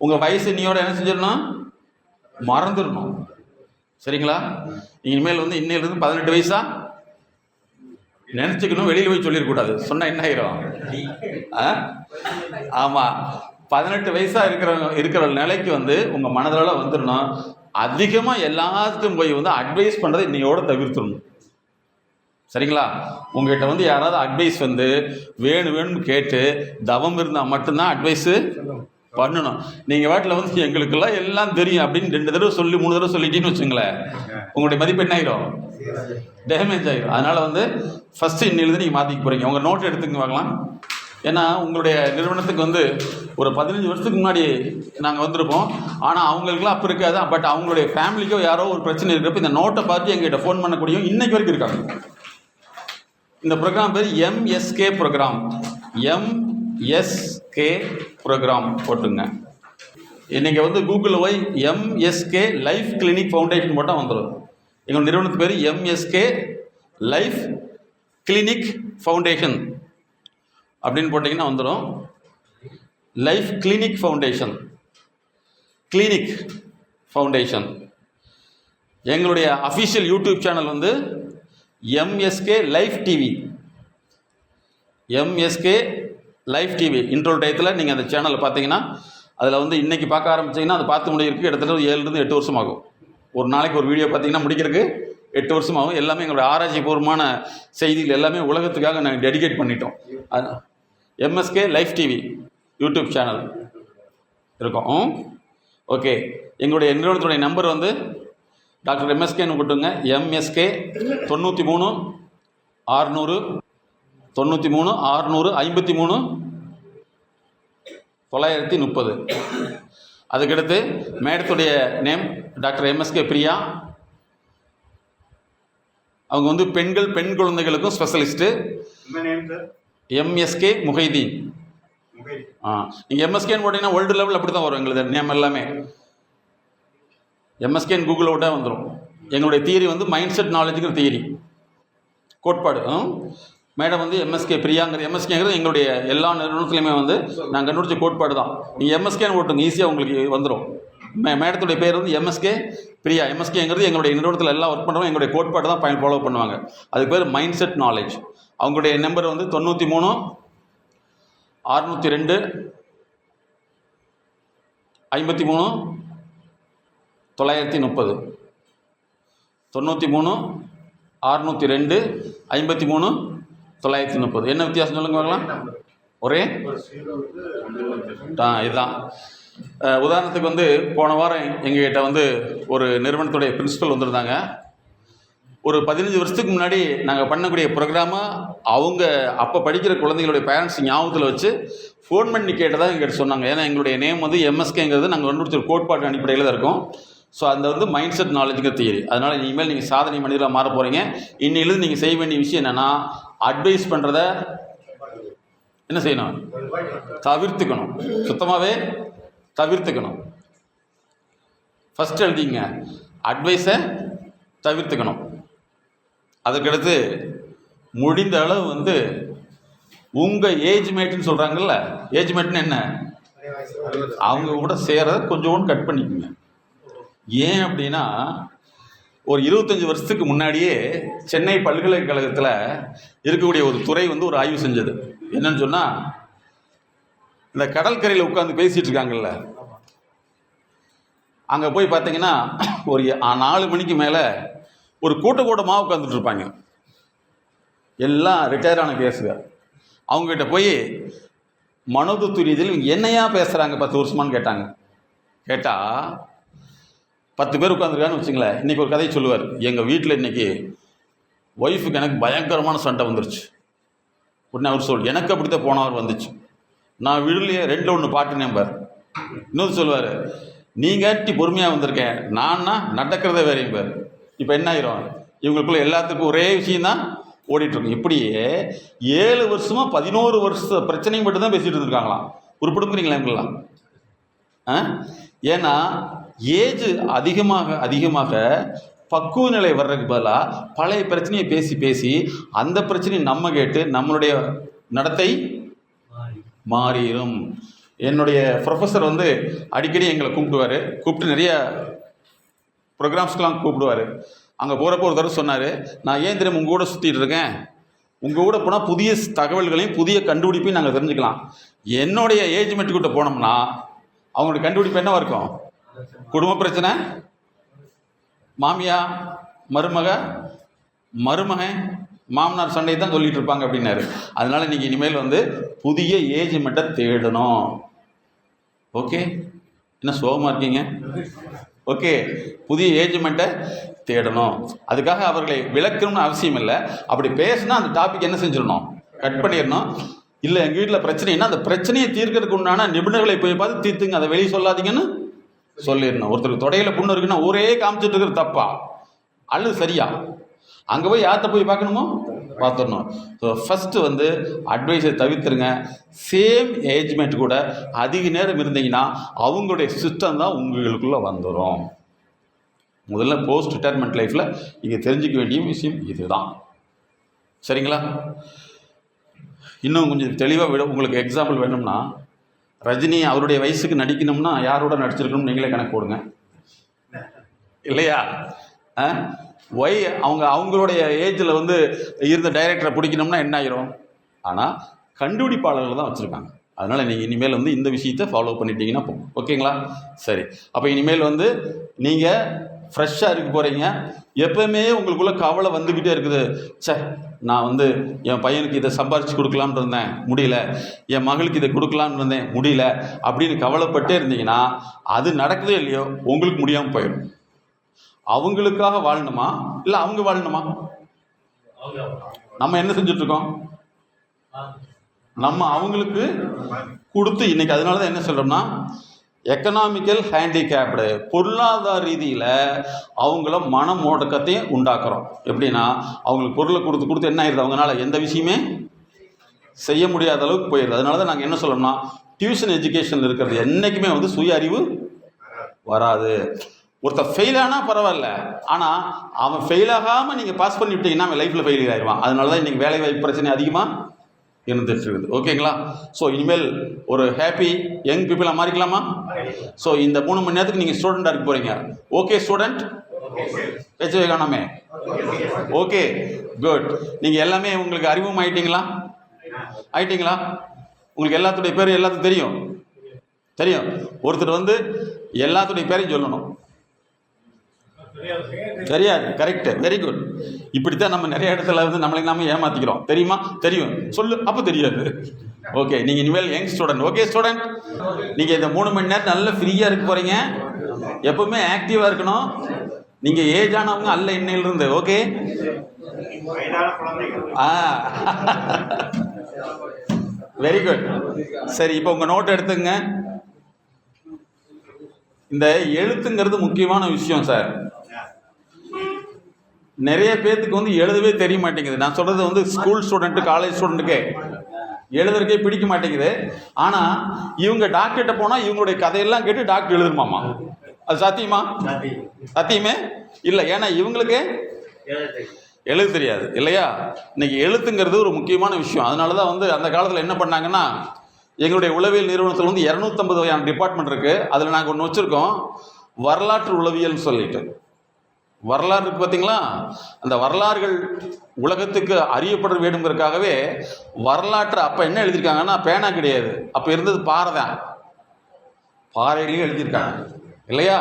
உங்கள் வயசு இன்னையோட என்ன செஞ்சிடணும்? மறந்துடணும். சரிங்களா? இனிமேல் வந்து இன்னையிலிருந்து 18 வயசா நினச்சிக்கணும். வெளியில் போய் சொல்லிடக்கூடாது. சொன்னால் என்ன ஆயிரும்? ஆமாம், 18 வயசாக இருக்கிற நிலைக்கு வந்து உங்கள் மனதளவில் வந்துடணும். அதிகமாக எல்லாத்துக்கும் போய் வந்து அட்வைஸ் பண்ணுறதை இன்னையோட தவிர்த்துடணும். சரிங்களா? உங்கள்கிட்ட வந்து யாராவது அட்வைஸ் வந்து வேணும்னு கேட்டு தவம் இருந்தால் மட்டும்தான் அட்வைஸு பண்ணணும். நீங்கள் வாட்டில் வந்து எங்களுக்கெல்லாம் எல்லாம் தெரியும் அப்படின்னு 2 தடவை சொல்லி 3 தடவை சொல்லிட்டீங்கன்னு வச்சுங்களேன், உங்களுடைய மதிப்பு என்ன ஆகிடும்? டேமேஜ் ஆகிடும். அதனால் வந்து ஃபஸ்ட்டு இன்னிலிருந்து நீங்கள் மாற்றிக்க போகிறீங்க. உங்கள் நோட் எடுத்துங்க பார்க்கலாம். ஏன்னா உங்களுடைய நிறுவனத்துக்கு வந்து ஒரு 15 வருஷத்துக்கு முன்னாடி நாங்கள் வந்திருப்போம். ஆனால் அவங்களுக்குலாம் அப்போ இருக்காது. பட் அவங்களுடைய ஃபேமிலிக்கோ யாரோ ஒரு பிரச்சனை இருக்கிறப்ப இந்த நோட்டை பார்த்து எங்கள்கிட்ட ஃபோன் பண்ணக்கூடிய இன்னைக்கு வரைக்கும் இருக்காங்க. இந்த ப்ரோக்ராம் பேர் MSK ப்ரோக்ராம். MSK ப்ரோக்ராம் போட்டுங்க. நீங்கள் வந்து கூகுளில் போய் MSK லைஃப் கிளினிக் ஃபவுண்டேஷன் போட்டால் வந்துடும். எங்கள் நிறுவனத்து பேர் MSK லைஃப் கிளினிக் ஃபவுண்டேஷன் அப்படின்னு போட்டிங்கன்னா வந்துடும். Life clinic foundation, clinic foundation. எங்களுடைய அஃபிஷியல் யூடியூப் சேனல் வந்து MSK life TV. MSK life TV intro டயத்தில் நீங்கள் அந்த சேனலை பார்த்தீங்கன்னா அதில் வந்து இன்றைக்கி பார்க்க ஆரம்பிச்சிங்கன்னா அது பார்த்து முடிக்கிறதுக்கு கிட்டத்தட்ட 7 to 8 வருஷம் ஆகும். ஒரு நாளைக்கு ஒரு வீடியோ பார்த்தீங்கன்னா முடிக்கிறதுக்கு 8 வருஷம் ஆகும். எல்லாமே எங்களுடைய ஆராய்ச்சிபூர்வமான செய்திகள் எல்லாமே உலகத்துக்காக நாங்கள் டெடிகேட் பண்ணிட்டோம். MSK life TV YouTube channel இருக்கும். ஓகே, எங்களுடைய நிறுவனத்துடைய நம்பர் வந்து டாக்டர் MSKன்னு போட்டுங்க. MSK 93 600 93 600 53 930. அதுக்கடுத்து மேடத்துடைய நேம் டாக்டர் MSK பிரியா. அவங்க வந்து பெண் குழந்தைகளுக்கும் ஸ்பெஷலிஸ்ட்டு. MSK முஹைதீன். நீங்கள் MSKன்னு போட்டிங்கன்னா வேர்ல்டு லெவல் அப்படி தான் வரும் எங்களுடைய நேம் எல்லாமே. MSKன்னு கூகுளில் விட்டால் வந்துடும். எங்களுடைய தியரி வந்து மைண்ட் செட் நாலேஜுங்கிற தியரி கோட்பாடு. மேடம் வந்து MSK பிரியாங்கிற MSKங்கிறது எங்களுடைய எல்லா நிறுவனத்துலையுமே வந்து நாங்கள் கண்டுபிடிச்ச கோட்பாடு தான். நீங்கள் MSKன்னு போட்டுங்க, ஈஸியாக உங்களுக்கு வந்துடும். மேடத்துடைய பேர் வந்து MSK பிரியா. MSKங்கிறது எங்களுடைய நிறுவனத்தில் எல்லாம் ஒர்க் பண்ணுறவங்க எங்களுடைய கோட்பாடு தான் ஃபாலோ பண்ணுவாங்க. அதுக்கு பேர் மைண்ட் செட் நாலேஜ். அவங்களுடைய நம்பர் வந்து 93 602 53 930. 93 602 53 930. என்ன வித்தியாசம் சொல்லுங்க பார்க்கலாம். ஒரே இதுதான். உதாரணத்துக்கு வந்து போன வாரம் எங்ககிட்ட வந்து ஒரு நிறுவனத்துடைய பிரின்சிபல் வந்திருந்தாங்க. ஒரு 15 வருஷத்துக்கு முன்னாடி நாங்கள் பண்ணக்கூடிய ப்ரோக்ராமை அவங்க அப்போ படிக்கிற குழந்தைங்களுடைய பேரண்ட்ஸ் ஞாபகத்தில் வச்சு ஃபோன் பண்ணி கேட்டதாக எங்கிட்ட சொன்னாங்க. ஏன்னா எங்களுடைய நேம் வந்து MSKங்கிறது நாங்கள் கண்டுபிடிச்ச கோட்பாட்டு அடிப்படையில் தான் இருக்கும். ஸோ அந்த வந்து மைண்ட் செட் நாலேஜுங்கிற தியரி. அதனால் இனிமேல் நீங்கள் சாதனை மனிதராக மாற போகிறீங்க. இன்னிலிருந்து நீங்கள் செய்ய வேண்டிய விஷயம் என்னென்னா, அட்வைஸ் பண்ணுறத என்ன செய்யணும்? தவிர்த்துக்கணும். சுத்தமாகவே தவிர்த்துக்கணும். ஃபஸ்ட்டு எழுதிங்க, அட்வைஸை தவிர்த்துக்கணும். அதுக்கடுத்து முடிந்த அளவு வந்து உங்கள் ஏஜ் மேட்டுன்னு சொல்கிறாங்கல்ல, ஏஜ் மேட்டுன்னு என்ன, அவங்க கூட சேரதை கொஞ்சோண்டு கட் பண்ணிக்கோங்க. ஏன் அப்படின்னா, ஒரு 25 வருஷத்துக்கு முன்னாடியே சென்னை பல்கலைக்கழகத்தில் இருக்கக்கூடிய ஒரு துறை வந்து ஒரு ஆய்வு செஞ்சது. என்னன்னு சொன்னால், இந்த கடற்கரையில் உட்காந்து பேசிகிட்டு இருக்காங்கல்ல, அங்கே போய் பார்த்தீங்கன்னா ஒரு 4 மணிக்கு மேலே ஒரு கூட்டமாக உட்காந்துட்டு இருப்பாங்க. எல்லாம் ரிட்டையர் ஆன கேஸுங்க. அவங்ககிட்ட போய் மனோதத்துவ ரீதியில் இவங்க என்னையா பேசுகிறாங்க 10 வருஷமானு கேட்டாங்க. கேட்டால் 10 பேர் உட்காந்துருக்கான்னு வச்சுங்களேன். இன்றைக்கி ஒரு கதையை சொல்லுவார். எங்கள் வீட்டில் இன்றைக்கி ஒய்ஃபுக்கு எனக்கு பயங்கரமான சண்டை வந்துருச்சு. உடனே அவர் எனக்கு அப்படித்தான் போனவர் வந்துச்சு. நான் வீடுலேயே 2-1 பாட்டுனேன் பார். இன்னொரு சொல்லுவார், நீங்காட்டி பொறுமையாக வந்திருக்கேன், நான்னா நடக்கிறத வேறையும் பார். இப்போ என்ன ஆயிரும், இவங்களுக்குள்ள எல்லாத்துக்கும் ஒரே விஷயந்தான் ஓடிட்டுருக்கும். இப்படியே 7 வருஷமாக 11 வருஷ பிரச்சனையும் மட்டும்தான் பேசிகிட்டு இருந்திருக்காங்களாம். உருப்பிடுங்கிறீங்களா இவங்கெல்லாம்? ஏன்னா ஏஜ் அதிகமாக பக்குவ நிலை வர்றதுக்கு பதிலாக பழைய பிரச்சனையை பேசி பேசி அந்த பிரச்சனையை நம்ம கேட்டு நம்மளுடைய நடத்தை மாறிடும். என்னுடைய ப்ரொஃபஸர் வந்து அடிக்கடி எங்களை கூப்பிட்டு நிறைய ப்ரோக்ராம்ஸ்க்கெலாம் கூப்பிடுவார். அங்கே போகிறப்போ ஒரு தடவை சொன்னார், நான் ஏன் தெரியும் உங்கள் கூட சுற்றிட்டு இருக்கேன், உங்கள் கூட போனால் புதிய தகவல்களையும் புதிய கண்டுபிடிப்பையும் நாங்கள் தெரிஞ்சுக்கலாம். என்னுடைய ஏஜ்மெண்ட் கிட்ட போனோம்னா அவங்களுடைய கண்டுபிடிப்பு என்னவா இருக்கும்? குடும்ப பிரச்சனை, மாமியா மருமகன் மாமனார் சண்டை தான் சொல்லிட்டு இருப்பாங்க அப்படின்னாரு. அதனால நீங்கள் இனிமேல் வந்து புதிய ஏஜ்மெண்ட்டை தேடணும். ஓகே, என்ன சோகமாக இருக்கீங்க? ஓகே, புதிய ஏஜ்மெண்ட்டை தேடணும். அதுக்காக அவர்களை விளக்கணும்னு அவசியம் இல்லை. அப்படி பேசினா அந்த டாபிக் என்ன செஞ்சிடணும், கட் பண்ணிடணும். இல்லை எங்கள் வீட்டில் பிரச்சனைனா அந்த பிரச்சனையை தீர்க்கறதுக்கு உண்டான நிபுணர்களை போய் பார்த்து தீர்த்துங்க, அதை வெளியே சொல்லாதீங்கன்னு சொல்லிடணும். ஒருத்தருக்கு தொடையில் புண்ணு இருக்குன்னா ஊரே காமிச்சிட்டு இருக்கிறது தப்பா அல்லது சரியா? அங்கே போய் யார்கிட்ட போய் பார்க்கணுமோ பார்த்துடணும். ஸோ ஃபஸ்ட்டு வந்து அட்வைஸை தவிர்த்துருங்க. சேம் ஏஜ்மெண்ட் கூட அதிக நேரம் இருந்தீங்கன்னா அவங்களுடைய சிஸ்டம் தான் உங்களுக்குள்ளே வந்துடும். முதல்ல போஸ்ட் ரிட்டையர்மெண்ட் லைஃப்பில் நீங்கள் தெரிஞ்சிக்க வேண்டிய விஷயம் இதுதான். சரிங்களா? இன்னும் கொஞ்சம் தெளிவாக உங்களுக்கு எக்ஸாம்பிள் வேணும்னா, ரஜினி அவருடைய வயசுக்கு நடிக்கணும்னா யாரோட நடிச்சிருக்கணும்னு நீங்களே கணக்கு போடுங்க, இல்லையா? அவங்களுடைய ஏஜில் வந்து இருந்த டைரக்டரை பிடிக்கணும்னா என்ன ஆயிரும்? ஆனால் கண்டுபிடிப்பாளர்கள் தான் வச்சுருக்காங்க. அதனால் நீங்கள் இனிமேல் வந்து இந்த விஷயத்தை ஃபாலோ பண்ணிட்டீங்கன்னா போகும். ஓகேங்களா? சரி, அப்போ இனிமேல் வந்து நீங்கள் ஃப்ரெஷ்ஷாக இருக்க போகிறீங்க. எப்போவுமே உங்களுக்குள்ளே கவலை வந்துக்கிட்டே இருக்குது. நான் வந்து என் பையனுக்கு இதை சம்பாரித்து கொடுக்கலான்னு இருந்தேன், முடியல. என் மகளுக்கு இதை கொடுக்கலான்னு இருந்தேன், முடியல அப்படின்னு கவலைப்பட்டே இருந்தீங்கன்னா அது நடக்குதே இல்லையோ உங்களுக்கு முடியாமல் போயிடும். அவங்களுக்காக வாழணுமா இல்லை அவங்க வாழணுமா? நம்ம என்ன செஞ்சுட்ருக்கோம்? நம்ம அவங்களுக்கு கொடுத்து இன்னைக்கு அதனால தான் என்ன சொல்கிறோம்னா எக்கனாமிக்கல் ஹேண்டிகேப்டு, பொருளாதார ரீதியில் அவங்கள மன முடக்கத்தையும் உண்டாக்குறோம். எப்படின்னா அவங்களுக்கு பொருளை கொடுத்து என்ன ஆயிடுது, அவங்களால எந்த விஷயமே செய்ய முடியாத அளவுக்கு போயிடுது. அதனால தான் நாங்கள் என்ன சொல்லணும்னா டியூஷன் எஜுகேஷன் இருக்கிறது என்றைக்குமே வந்து சுய அறிவு வராது. ஒருத்தர் ஃபெயில் ஆனால் பரவாயில்ல, ஆனால் அவன் ஃபெயில் ஆகாமல் நீங்கள் பாஸ் பண்ணி விட்டீங்கன்னா அவன் லைஃப்பில் ஃபெயிலியர் ஆகிடுவான். அதனால தான் இன்றைக்கி வேலை வாய்ப்பு பிரச்சனை அதிகமாக இருந்துட்டு இருக்குது. ஓகேங்களா? ஸோ இனிமேல் ஒரு ஹாப்பி யங் பீப்புளாக மாறிக்கலாமா? ஸோ இந்த 3 மணி நேரத்துக்கு நீங்கள் ஸ்டூடெண்டாக இருக்க போகிறீங்க. ஓகே ஸ்டூடெண்ட், பேச்சவே காணாமே. Okay, good. நீங்கள் எல்லாமே உங்களுக்கு அறிமுகம் ஆயிட்டீங்களா? உங்களுக்கு எல்லாத்துடைய பேரும் எல்லாத்துக்கும் தெரியும். ஒருத்தர் வந்து எல்லாத்துடைய பேரையும் சொல்லணும். தெரியாது. Correct, very good. இப்படித்தான் நம்ம நிறைய இடத்துல வந்து நம்மளை நாம ஏமாத்திக்கிறோம். தெரியுமா? தெரியும், சொல்லு. அப்போ தெரியாது. ஓகே, நீங்கள் இனிமேல் யங் ஸ்டூடெண்ட். ஓகே ஸ்டூடெண்ட், நீங்கள் இந்த 3 மணி நேரம் நல்ல ஃப்ரீயாக இருக்க போகிறீங்க. எப்பவுமே ஆக்டிவாக இருக்கணும். நீங்கள் ஏஜ் ஆனவங்க அல்ல இன்னையிலிருந்து. Okay, very good. சரி, இப்போ உங்கள் நோட் எடுத்துங்க. இந்த எழுத்துங்கிறது முக்கியமான விஷயம் சார். நிறைய பேர்த்துக்கு வந்து எழுதவே தெரிய மாட்டேங்குது. நான் சொல்கிறது வந்து ஸ்கூல் ஸ்டூடெண்ட்டு, காலேஜ் ஸ்டூடெண்ட்டுக்கே எழுதுறதுக்கே பிடிக்க மாட்டேங்குது. ஆனால் இவங்க டாக்டர்கிட்ட போனால் இவங்களுடைய கதையெல்லாம் கேட்டு டாக்டர் எழுதுமாமா. அது சாத்தியமா? சாத்தியமே இல்லை. ஏன்னா இவங்களுக்கு எழுத தெரியாது, இல்லையா? இன்னைக்கு எழுத்துங்கிறது ஒரு முக்கியமான விஷயம். அதனால தான் வந்து அந்த காலத்தில் என்ன பண்ணாங்கன்னா, எங்களுடைய உளவியல் நிறுவனத்தில் வந்து 250 வகையான டிபார்ட்மெண்ட் இருக்குது. அதில் நாங்கள் ஒன்று வச்சுருக்கோம், வரலாற்று உளவியல்னு சொல்லிட்டு. வரலாறு இருக்கு பார்த்தீங்களா? அந்த வரலாறுகள் உலகத்துக்கு அறியப்பட வேண்டுங்கிறதுக்காகவே வரலாற்றை அப்போ என்ன எழுதியிருக்காங்கன்னா பேனா கிடையாது, அப்போ இருந்தது பாறை தான். பாறையிலையும் எழுதியிருக்காங்க இல்லையா?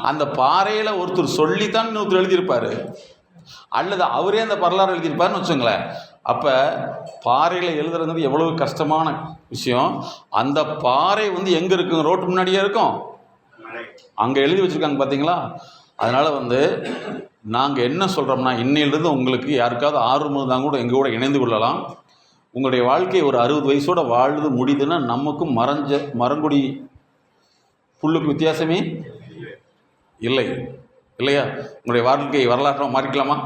அந்த பாறையில் ஒருத்தர் சொல்லித்தான் இன்னொருத்தர் எழுதியிருப்பார், அல்லது அவரே அந்த வரலாறு எழுதியிருப்பாருன்னு வச்சுங்களேன். அப்போ பாறையில் எழுதுறது எவ்வளவு கஷ்டமான விஷயம். அந்த பாறை வந்து எங்கே இருக்குங்க? ரோட்டு முன்னாடியே இருக்கும், அங்கே எழுதி வச்சுருக்காங்க பார்த்தீங்களா? அதனால் நாங்கள் என்ன சொல்கிறோம்னா, இன்னையிலிருந்து உங்களுக்கு யாருக்காவது ஆர்வம் இருந்தால் கூட எங்கள் கூட இணைந்து கொள்ளலாம். உங்களுடைய வாழ்க்கை ஒரு 60 வயசோட வாழ்ந்து முடியுதுன்னா நமக்கும் மரங்குடி புல்லுக்கு வித்தியாசமே இல்லை இல்லையா? உங்களுடைய வாழ்க்கையை வரலாற்றாக மாற்றிக்கலாமா?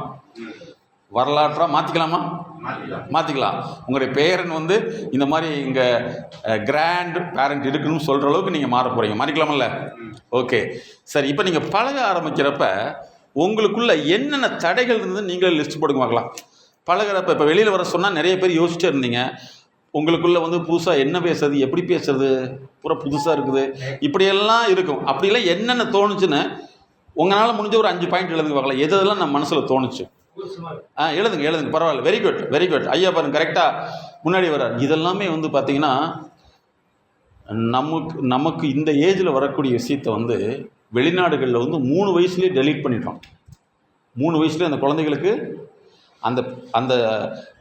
வரலாற்றாக மாற்றிக்கலாமா? மாற்றிக்கலாம். உங்களுடைய பேரன் இந்த மாதிரி இங்கே கிராண்ட் பேரண்ட் இருக்குன்னு சொல்கிற அளவுக்கு நீங்கள் மாற போகிறீங்க, மாறிக்கலாமல்ல? ஓகே சரி. இப்போ நீங்கள் பழக ஆரம்பிக்கிறப்ப உங்களுக்குள்ள என்னென்ன தடைகள் இருந்தது நீங்களே லிஸ்ட் போடுங்க பார்க்கலாம். பழகிறப்ப இப்போ வெளியில் வர சொன்னால் நிறைய பேர் யோசிச்சுட்டு இருந்தீங்க, உங்களுக்குள்ளே புதுசாக என்ன பேசுறது, எப்படி பேசுறது, பூரா புதுசாக இருக்குது, இப்படியெல்லாம் இருக்கும். அப்படிலாம் என்னென்ன தோணுச்சுன்னு உங்களால் முடிஞ்ச ஒரு 5 பாயிண்ட் எழுதுங்க பார்க்கலாம். எதெல்லாம் நம்ம மனசில் தோணுச்சு எழுதுங்க பரவாயில்ல. Very good very good. ஐயா பாருங்க கரெக்டாக முன்னாடி வர்றார். இதெல்லாமே பார்த்தீங்கன்னா நமக்கு இந்த ஏஜில் வரக்கூடிய விஷயத்தை வெளிநாடுகளில் 3 வயசுலேயே டெலீட் பண்ணிட்டோம். 3 வயசுலேயே அந்த குழந்தைகளுக்கு அந்த அந்த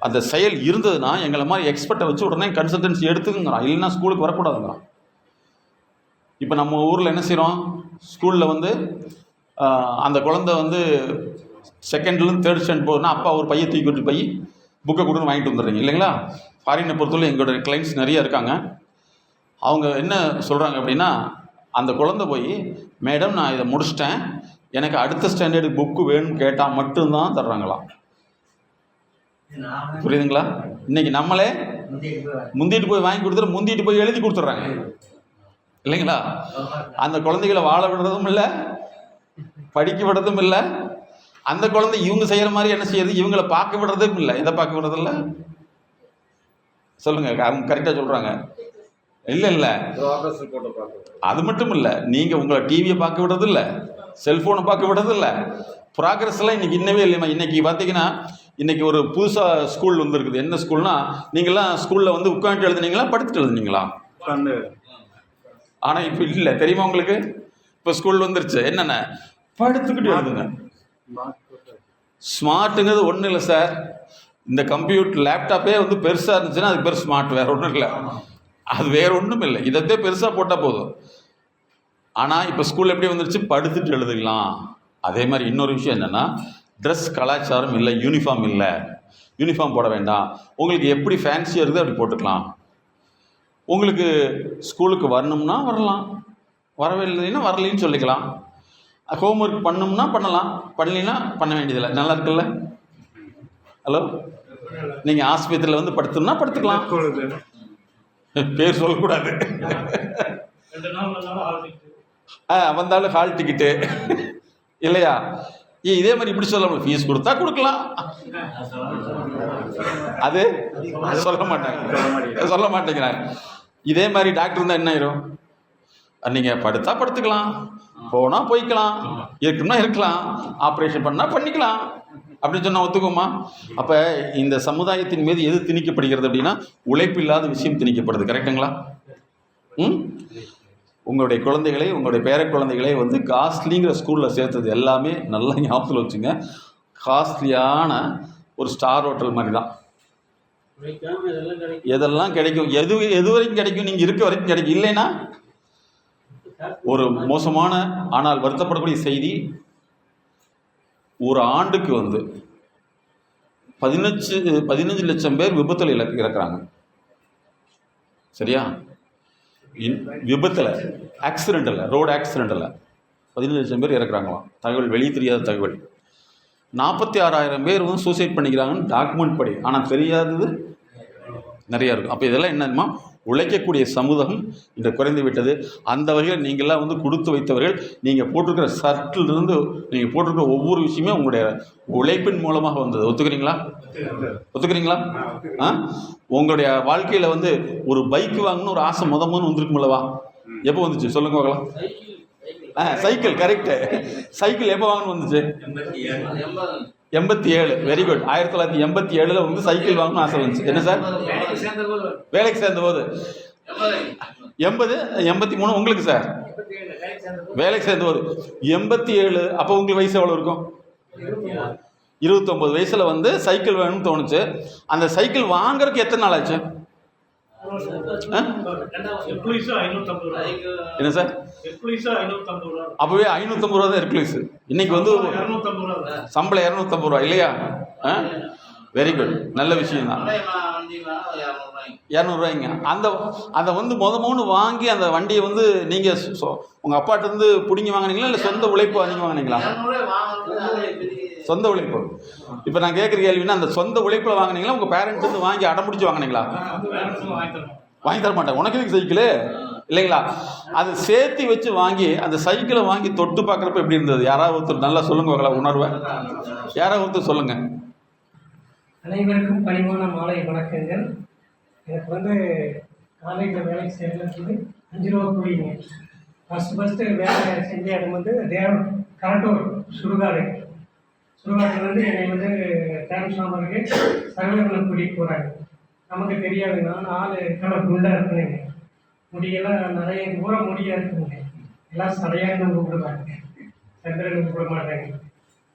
அந்த செயல் இருந்ததுன்னா எங்களை மாதிரி எக்ஸ்பர்ட்டை வச்சு உடனே கன்சல்டன்சி எடுத்துங்கிறான், இல்லைன்னா ஸ்கூலுக்கு வரக்கூடாதுங்கிறான். இப்போ நம்ம ஊரில் என்ன செய்கிறோம், ஸ்கூலில் அந்த குழந்தை 2nd-லேருந்து 3rd ஸ்டாண்டர்ட் போகுதுன்னா அப்பா ஒரு பையை தூக்கிட்டு போய் புக்கை கொடுன்னு வாங்கிட்டு வந்துடுறீங்க இல்லைங்களா? ஃபாரினை பொறுத்தவரை எங்களோட கிளைண்ட்ஸ் நிறைய இருக்காங்க. அவங்க என்ன சொல்கிறாங்க அப்படின்னா, அந்த குழந்தை போய் மேடம் நான் இதை முடிச்சிட்டேன், எனக்கு அடுத்த ஸ்டாண்டர்டு புக்கு வேணும்னு கேட்டால் மட்டும்தான் தர்றாங்களாம். புரியுதுங்களா? இன்னைக்கு நம்மளே முந்திட்டு போய் வாங்கி கொடுத்துட்டு முந்திட்டு போய் எழுதி கொடுத்துட்றாங்க இல்லைங்களா? அந்த குழந்தைகளை வாழ விடுறதும் இல்லை, படிக்க விடுறதும் இல்லை. அந்த குழந்தை இவங்க செய்கிற மாதிரி என்ன செய்யறது, இவங்களை பார்க்க விடுறதும் இல்லை. எதை பார்க்க விடுறதில்ல சொல்லுங்க, அவங்க கரெக்டாக சொல்கிறாங்க. இல்லை அது மட்டும் இல்லை, நீங்கள் உங்களை டிவியை பார்க்க விடுறது இல்லை, செல்ஃபோனை பார்க்க விடுறது இல்லை. ப்ராக்ரஸ் எல்லாம் இன்னைக்கு இன்னவே இல்லைம்மா. இன்னைக்கு பார்த்தீங்கன்னா இன்னைக்கு ஒரு புதுசாக ஸ்கூல் வந்துருக்குது. என்ன ஸ்கூல்னா, நீங்களாம் ஸ்கூலில் உட்காந்துட்டு எழுதுனீங்களா படுத்துட்டு எழுதுனீங்களா? ஆனால் இப்போ இல்லை, தெரியுமா உங்களுக்கு? இப்போ ஸ்கூல் வந்துருச்சு, என்னென்ன படுத்துக்கிட்டு எழுதுங்க. ஸ்மார்ட்டுங்கிறது ஒன்றும் இல்லை சார். இந்த கம்ப்யூட்டர் லேப்டாப்பே பெருசாக இருந்துச்சுன்னா அதுக்கு பேர் ஸ்மார்ட், வேறு ஒன்றும் இல்லை. அது வேறு ஒன்றும் இல்லை, இதைத்தே பெருசாக போட்டால் போதும். ஆனால் இப்போ ஸ்கூல் எப்படி வந்துருச்சு, படுத்துட்டு எழுதுக்கலாம். அதே மாதிரி இன்னொரு விஷயம் என்னென்னா, ட்ரெஸ் கலாச்சாரம் இல்லை, யூனிஃபார்ம் இல்லை. யூனிஃபார்ம் போட வேண்டாம், உங்களுக்கு எப்படி ஃபேன்சியாக இருக்குது அப்படி போட்டுக்கலாம். உங்களுக்கு ஸ்கூலுக்கு வரணும்னா வரலாம், வரவில்லைன்னா வரலைன்னு சொல்லிக்கலாம். ஹோம்ஒர்க் பண்ணணும்னா பண்ணலாம், பண்ணலைன்னா பண்ண வேண்டியதில்லை. நல்லா இருக்குல்ல? ஹலோ, நீங்கள் ஆஸ்பத்திரியில் படுத்தணும்னா படுத்துக்கலாம், பேர் சொல்லக்கூடாது. வந்தாலும் ஹால் டிக்கெட்டு இல்லையா? இதே மாதிரி இப்படி சொல்ல, ஃபீஸ் கொடுத்தா கொடுக்கலாம், அது சொல்ல மாட்டேங்கிறாங்க. இதே மாதிரி டாக்டர் இருந்தால் என்ன ஆயிரும், நீங்கள் படுத்தா படுத்துக்கலாம், போனால் போய்க்கலாம், இருக்குன்னா இருக்கலாம், ஆப்ரேஷன் பண்ணால் பண்ணிக்கலாம் அப்படின்னு சொன்னால் ஒத்துக்குமா? அப்போ இந்த சமுதாயத்தின் மீது எது திணிக்கப்படுகிறது அப்படின்னா, உழைப்பு இல்லாத விஷயம் திணிக்கப்படுது. கரெக்டுங்களா? உங்களுடைய குழந்தைகளை, உங்களுடைய பேர குழந்தைகளை காஸ்ட்லிங்கிற ஸ்கூலில் சேர்த்தது எல்லாமே நல்லா ஞாபகத்தில் வச்சுங்க. காஸ்ட்லியான ஒரு ஸ்டார் ஹோட்டல் மாதிரி தான். எதெல்லாம் கிடைக்கும், எது வரைக்கும் கிடைக்கும், நீங்கள் இருக்க வரைக்கும் கிடைக்கும். இல்லைன்னா ஒரு மோசமான ஆனால் வருத்தப்படக்கூடிய செய்தி, ஒரு ஆண்டுக்கு 15 லட்சம் பேர் விபத்தில் இறக்குறாங்க. சரியா? விபத்தில், ஆக்சிடென்ட்டில், ரோடு ஆக்சிடென்ட்டில் 15 லட்சம் பேர் இறக்குறாங்களாம். தகவல் வெளியே தெரியாத தகவல். 46,000 பேர் சூசைட் பண்ணிக்கிறாங்கன்னு டாக்குமெண்ட் படி. ஆனால் தெரியாதது நிறையா இருக்கும். அப்போ இதெல்லாம் என்னன்னா, உழைக்கக்கூடிய சமூகம் இன்று குறைந்து விட்டது. அந்த வகையில் நீங்கள்லாம் கொடுத்து வைத்தவர்கள். நீங்கள் போட்டிருக்கிற சர்ட்டிலிருந்து நீங்கள் போட்டிருக்கிற ஒவ்வொரு விஷயமே உங்களுடைய உழைப்பின் மூலமாக வந்தது. ஒத்துக்கிறீங்களா? உங்களுடைய வாழ்க்கையில் ஒரு பைக் வாங்கணும்னு ஒரு ஆசை முதல்ல வந்திருக்குமில்லவா? எப்போ வந்துச்சு சொல்லுங்க பார்க்கலாம். Cycle correct. சைக்கிள் எப்போ வாங்கணும் வந்துச்சு? 87. Very good. 1987 வந்து சைக்கிள் வாங்கணும்னு ஆசை வந்துச்சு. என்ன சார்? வேலைக்கு சேர்ந்தபோது 80, 83. உங்களுக்கு சார் வேலைக்கு சேர்ந்தபோது 87. அப்போ உங்களுக்கு வயசு எவ்வளோ இருக்கும்? 29 வயசுல வந்து சைக்கிள் வேணும்னு தோணுச்சு. அந்த சைக்கிள் வாங்குறதுக்கு எத்தனை நாள் ஆச்சு? என்ன சார்? அப்பவே 550 ரூபா தான் ஹெர்குலிஸ். இன்னைக்கு வந்து சம்பளம் 250 ரூபா இல்லையா? Very good. நல்ல விஷயம் தான். 200 ரூபாய்ங்க. அந்த வந்து முதல்ல வாங்கி அந்த வண்டியை வந்து நீங்கள் உங்கள் அப்பாட்ட இருந்து பிடிங்கி வாங்கினீங்களா இல்லை சொந்த உழைப்பு நீங்கள் வாங்கினீங்களா? சொந்த உழைப்பு. இப்போ நான் கேட்குற கேள்வின்னா, அந்த சொந்த உழைப்பில் வாங்கினீங்களா உங்கள் பேரண்ட்ஸ் வந்து வாங்கி அடம்பிடிச்சு வாங்கினீங்களா? வாங்கி தர மாட்டேன். உனக்கு எதுக்கு சைக்கிள் இல்லைங்களா? அது சேர்த்து வச்சு வாங்கி அந்த சைக்கிளை வாங்கி தொட்டு பார்க்குறப்ப எப்படி இருந்தது? யாராவது ஒருத்தர் நல்லா சொல்லுங்க உணர்வை. யாராவது ஒருத்தர் சொல்லுங்க. அனைவருக்கும் பணிவான மாலை வணக்கங்கள். எனக்கு வந்து காலேஜில் வேலைக்கு சேர்ந்து 5 ரூபா கூலிங்க. ஃபஸ்ட்டு வேலை செஞ்ச இடம் வந்து கரட்டூர் சுடுகாடு வந்து என்னை வந்து டிரான்ஸ்ஃபார்மருக்கு சர்வேரில் கூட்டிகிட்டு போகிறாங்க. நமக்கு தெரியாது. நான் 4 குண்டாக இருக்கிறேங்க. முடியெல்லாம் நிறைய தூரம் முடியாக இருக்குங்க. எல்லாம் சடையாக கூப்பிடுவாங்க, சந்திரன் கூப்பிட மாட்டாங்க.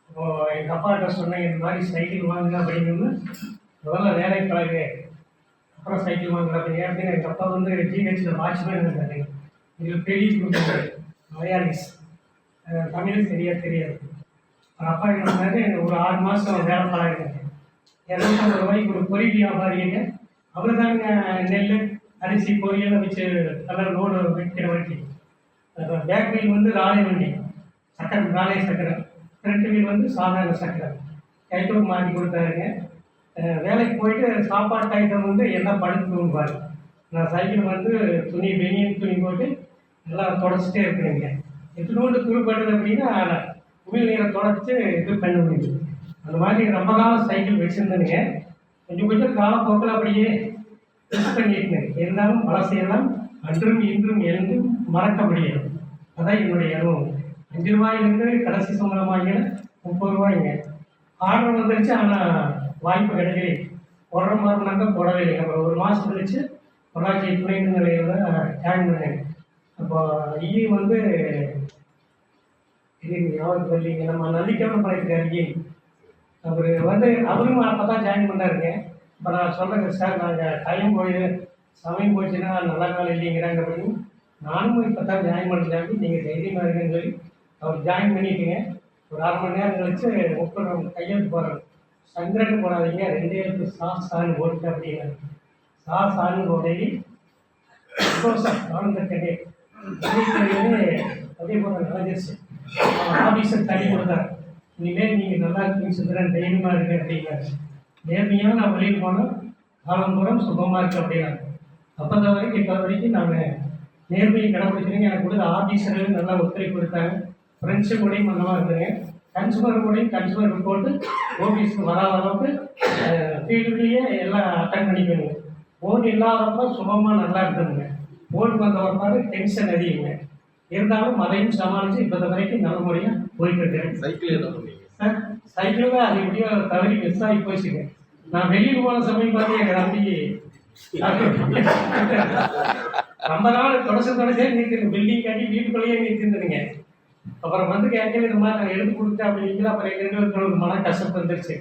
இப்போது எங்கள் அப்பாட்ட சொன்னேன், இந்த மாதிரி சைக்கிள் வாங்குங்க அப்படின்னு. முதல்ல வேலை பழகு, அப்புறம் சைக்கிள் வாங்குற அப்படின்னு. எங்கள் அப்பா வந்து ஜிஹெச்சில் வாட்ச்மேன் இருந்தாங்க. எங்களுக்கு பெரிய கொடுத்தாரு, மலையாளிஸ், தமிழும் சரியாக தெரியாது. அப்பா என்ன பண்ணாரு, ஒரு 6 மாதம் வேலை பழகுங்க. 250 ரூபாய்க்கு ஒரு பொறி வியாபாரிங்க. அவர் தாங்க நெல், அரிசி, பொரியலை வச்சு நல்லா லோடு வைக்கிற வண்டி. பேக் வீல் வந்து ராலை வண்டி, சக்கரை, ராலை சக்கரை. ஃப்ரண்ட் வீல் வந்து சாதாரண சக்கரை. கைத்தூர் மாற்றி கொடுத்தாருங்க. வேலைக்கு போயிட்டு சாப்பாட்டு ஐட்டம் வந்து எல்லாம் படுத்துவாரு. நான் சைக்கிள் வந்து பெனியன் துணி போட்டு நல்லா தொடச்சிட்டே இருக்கிறேங்க. எத்தனோண்டு துருப்படுது அப்படின்னா உமிழ் நீரை தொடச்சி இது பண்ண முடியுது. அந்த மாதிரி ரொம்ப காலம் சைக்கிள் வச்சுருந்தேனுங்க. கொஞ்சம் காலப்போக்கில் அப்படியே யூஸ் பண்ணிட்டுங்க. இருந்தாலும் பழசையெல்லாம் அன்றும் இன்றும் எழுந்து மறக்க முடியாது. அதான் என்னுடைய அனுபவம். 5 ரூபாயிலிருந்து கடைசி சம்பளம் வாங்கின 30 ரூபாய்ங்க. ஆர்டர் வந்துருச்சு, ஆனால் வாய்ப்பு கிடைக்கல. போடுற மாதிரினாக்கா போடவே இல்லை. அப்புறம் 1 மாதம் கழிச்சு பொள்ளாச்சி துணை நிலையில் ஜாயின் பண்ணேன். அப்போ வந்து இது ஞாபகம் இல்லைங்க, நம்ம நல்லிக்காமல் பழைய அவர் வந்து அவரும் அப்போ தான் ஜாயின் பண்ணாருங்க. இப்போ நான் சொல்கிறேங்க, சார் நாங்கள் டைம் சமயம் போச்சுன்னா நல்ல நாள் இல்லைங்கிறாங்க அப்படின்னு. நானும் இப்போ தான் ஜாயின் பண்ணிட்டாங்க, நீங்கள் தைரியமாக இருக்குன்னு சொல்லி அவர் ஜாயின் பண்ணிட்டுங்க. ஒரு 1/2 மணி நேரம் கழிச்சு ஒப்புறோம், கையெழுத்து போடுறோம். சந்திரன் போடாதீங்க, 2 எழுத்து சான்னு போட்டு அப்படின்னாரு. சான்னு போடி ஆனந்தக்கடே அப்படியே போட நடந்துச்சு. ஆஃபீஸர் தள்ளி கொடுத்தார். இனிமேல் நீங்கள் நல்லா இருக்கீங்க சந்திரன், தைரியமாக இருக்கு அப்படின்னாரு. நேர்மையாக நான் வெளியில் போனோம், காலம்புறம் சுகமாக இருக்கு அப்படின்னாரு. அப்போது வரைக்கும் இப்போ வரைக்கும் நாங்கள் நேர்மையை கடைப்பிடிச்சிருங்க. எனக்கு கொடுத்த ஆஃபீஸர்கள் நல்லா ஒத்துழைப்பு கொடுத்தாங்க. ஃப்ரெண்ட்ஸு கூடயும் நல்லமாக இருந்தேங்க. கன்சூமர் கூடயும் கன்சூமர் ரிப்போர்ட்டு ஆஃபீஸுக்கு வராத அளவுக்கு ஃபீல்டுலேயே எல்லாம் அட்டன் பண்ணிக்கணுங்க. போன் இல்லாதப்போ சுகமாக நல்லா இருந்ததுங்க. போன் வந்த ஒரு டென்ஷன் அதிகங்க. இருந்தாலும் அதையும் சமாளித்து இப்போ வரைக்கும் நல்ல முறையாக போயிட்டு இருக்கேன். சைக்கிள் என்ன பண்ணுவீங்க சார்? சைக்கிள் தான் அது எப்படியோ தவறி மிஸ் ஆகி போச்சுங்க. நான் வெளியில் போன சமயம் பார்த்து எங்கள் தம்பி ரொம்ப நாள் தொடச்சே நீர்த்திருங்க. பில்டிங் காட்டி வீட்டுக்குள்ளேயே நீர்த்திருந்ததுங்க. அப்புறம் வந்து கேட்கல, இந்த மாதிரி நான் எடுத்து கொடுத்தேன் அப்படிங்களா. அப்புறம் எங்கள் 2 ஒரு மன கஷ்டம் வந்துருச்சு.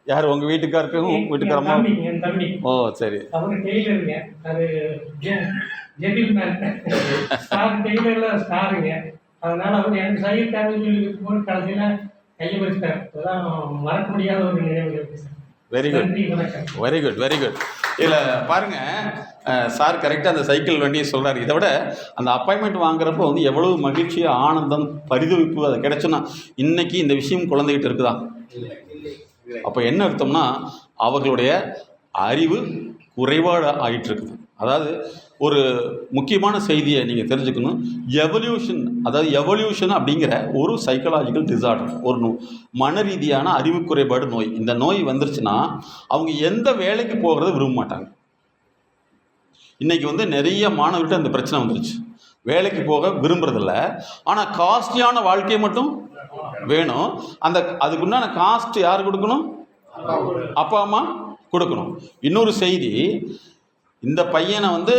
யார் உங்கள் வீட்டுக்காருக்கும் வீட்டுக்காரமா? என் தம்பி. ஓ சரி. அவரு டெய்லருங்க. அது ஜென்டில்மேன் ஸ்டார், டெய்லரில் ஸ்டாருங்க. அதனால அவர் எனக்கு சைக்கிள் தேவைன்னு சொல்லி போட்டு கடைசியில் கையை வச்சுட்டார். அதெல்லாம் மறக்க முடியாத ஒரு நினைவுகள் இருக்குது sir. Very good, very good, very good. இதில் பாருங்கள், சார் கரெக்டாக அந்த சைக்கிள் வண்டியை சொல்கிறாரு. இதை விட அந்த அப்பாயின்மெண்ட் வாங்குறப்போ வந்து எவ்வளவு மகிழ்ச்சி, ஆனந்தம், பரிதவிப்பு அது கிடைச்சுன்னா இன்னைக்கு இந்த விஷயம் குழந்தைகிட்ட இருக்குதா? அப்போ என்ன அர்த்தம்னா அவர்களுடைய அறிவு குறைபாடு ஆகிட்டு இருக்குது. அதாவது ஒரு முக்கியமான செய்தியை நீங்கள் தெரிஞ்சுக்கணும். எவல்யூஷன் அப்படிங்கிற ஒரு சைக்கலாஜிக்கல் டிசார்டர், ஒரு மன ரீதியான அறிவு குறைபாடு நோய். இந்த நோய் வந்துருச்சுன்னா அவங்க எந்த வேலைக்கு போகிறத விரும்ப மாட்டாங்க. இன்றைக்கி வந்து நிறைய மாணவர்கிட்ட அந்த பிரச்சனை வந்துருச்சு. வேலைக்கு போக விரும்புறதில்ல. ஆனால் காஸ்ட்லியான வாழ்க்கையை மட்டும் வேணும். அதுக்குண்டான காஸ்ட் யார் கொடுக்கணும்? அப்பா அம்மா கொடுக்கணும். இன்னொரு செய்தி, இந்த பையனை வந்து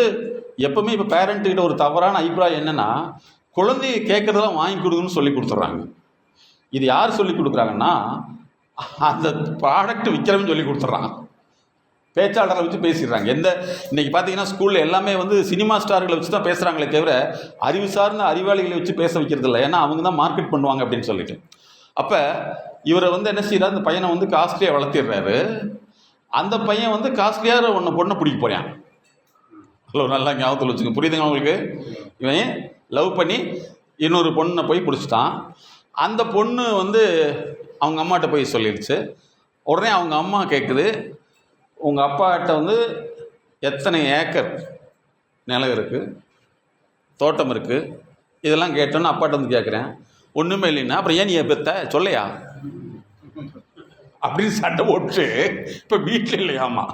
எப்பவுமே இப்போ பேரண்ட்டுக்கிட்ட ஒரு தவறான அபிப்பிராயம் என்னென்னா, குழந்தைய கேட்குறதெல்லாம் வாங்கி கொடுக்கணும்னு சொல்லி கொடுத்துட்றாங்க. இது யார் சொல்லி கொடுக்குறாங்கன்னா, அந்த ப்ராடக்ட் விற்கிறவன்னு சொல்லி கொடுத்துட்றாங்க. பேச்சாளரை வச்சு பேசிடுறாங்க. இன்னைக்கு பார்த்தீங்கன்னா ஸ்கூலில் எல்லாமே வந்து சினிமா ஸ்டார்களை வச்சு தான் பேசுகிறாங்களே தவிர அறிவு சார்ந்த அறிவாளிகளை வச்சு பேச வைக்கிறது இல்லை. ஏன்னா அவங்க தான் மார்க்கெட் பண்ணுவாங்க அப்படின்னு சொல்லிட்டு. அப்போ இவரை வந்து என்ன செய்யறாரு, அந்த பையனை வந்து காஸ்ட்லியாக வளர்த்திடுறாரு. அந்த பையன் வந்து காஸ்ட்லியாக பொண்ணை பிடிக்க போகிறான். ஹலோ, நல்லா ஞாபகத்தில் வச்சுங்க, புரியுதுங்க உங்களுக்கு? இவன் லவ் பண்ணி இன்னொரு பொண்ணை போய் பிடிச்சிட்டான். அந்த பொண்ணு வந்து அவங்க அம்மாட்ட போய் சொல்லிடுச்சு. உடனே அவங்க அம்மா கேட்குது, உங்கள் அப்பாட்ட வந்து எத்தனை ஏக்கர் நிலம் இருக்குது, தோட்டம் இருக்குது, இதெல்லாம் கேட்டோன்னு அப்பாட்ட வந்து கேட்குறேன். ஒன்றுமே இல்லைன்னா அப்புறம் ஏன் நீ பெத்த சொல்லையா அப்படின்னு சண்டை போட்டு இப்போ வீட்டில் இல்லையாமா,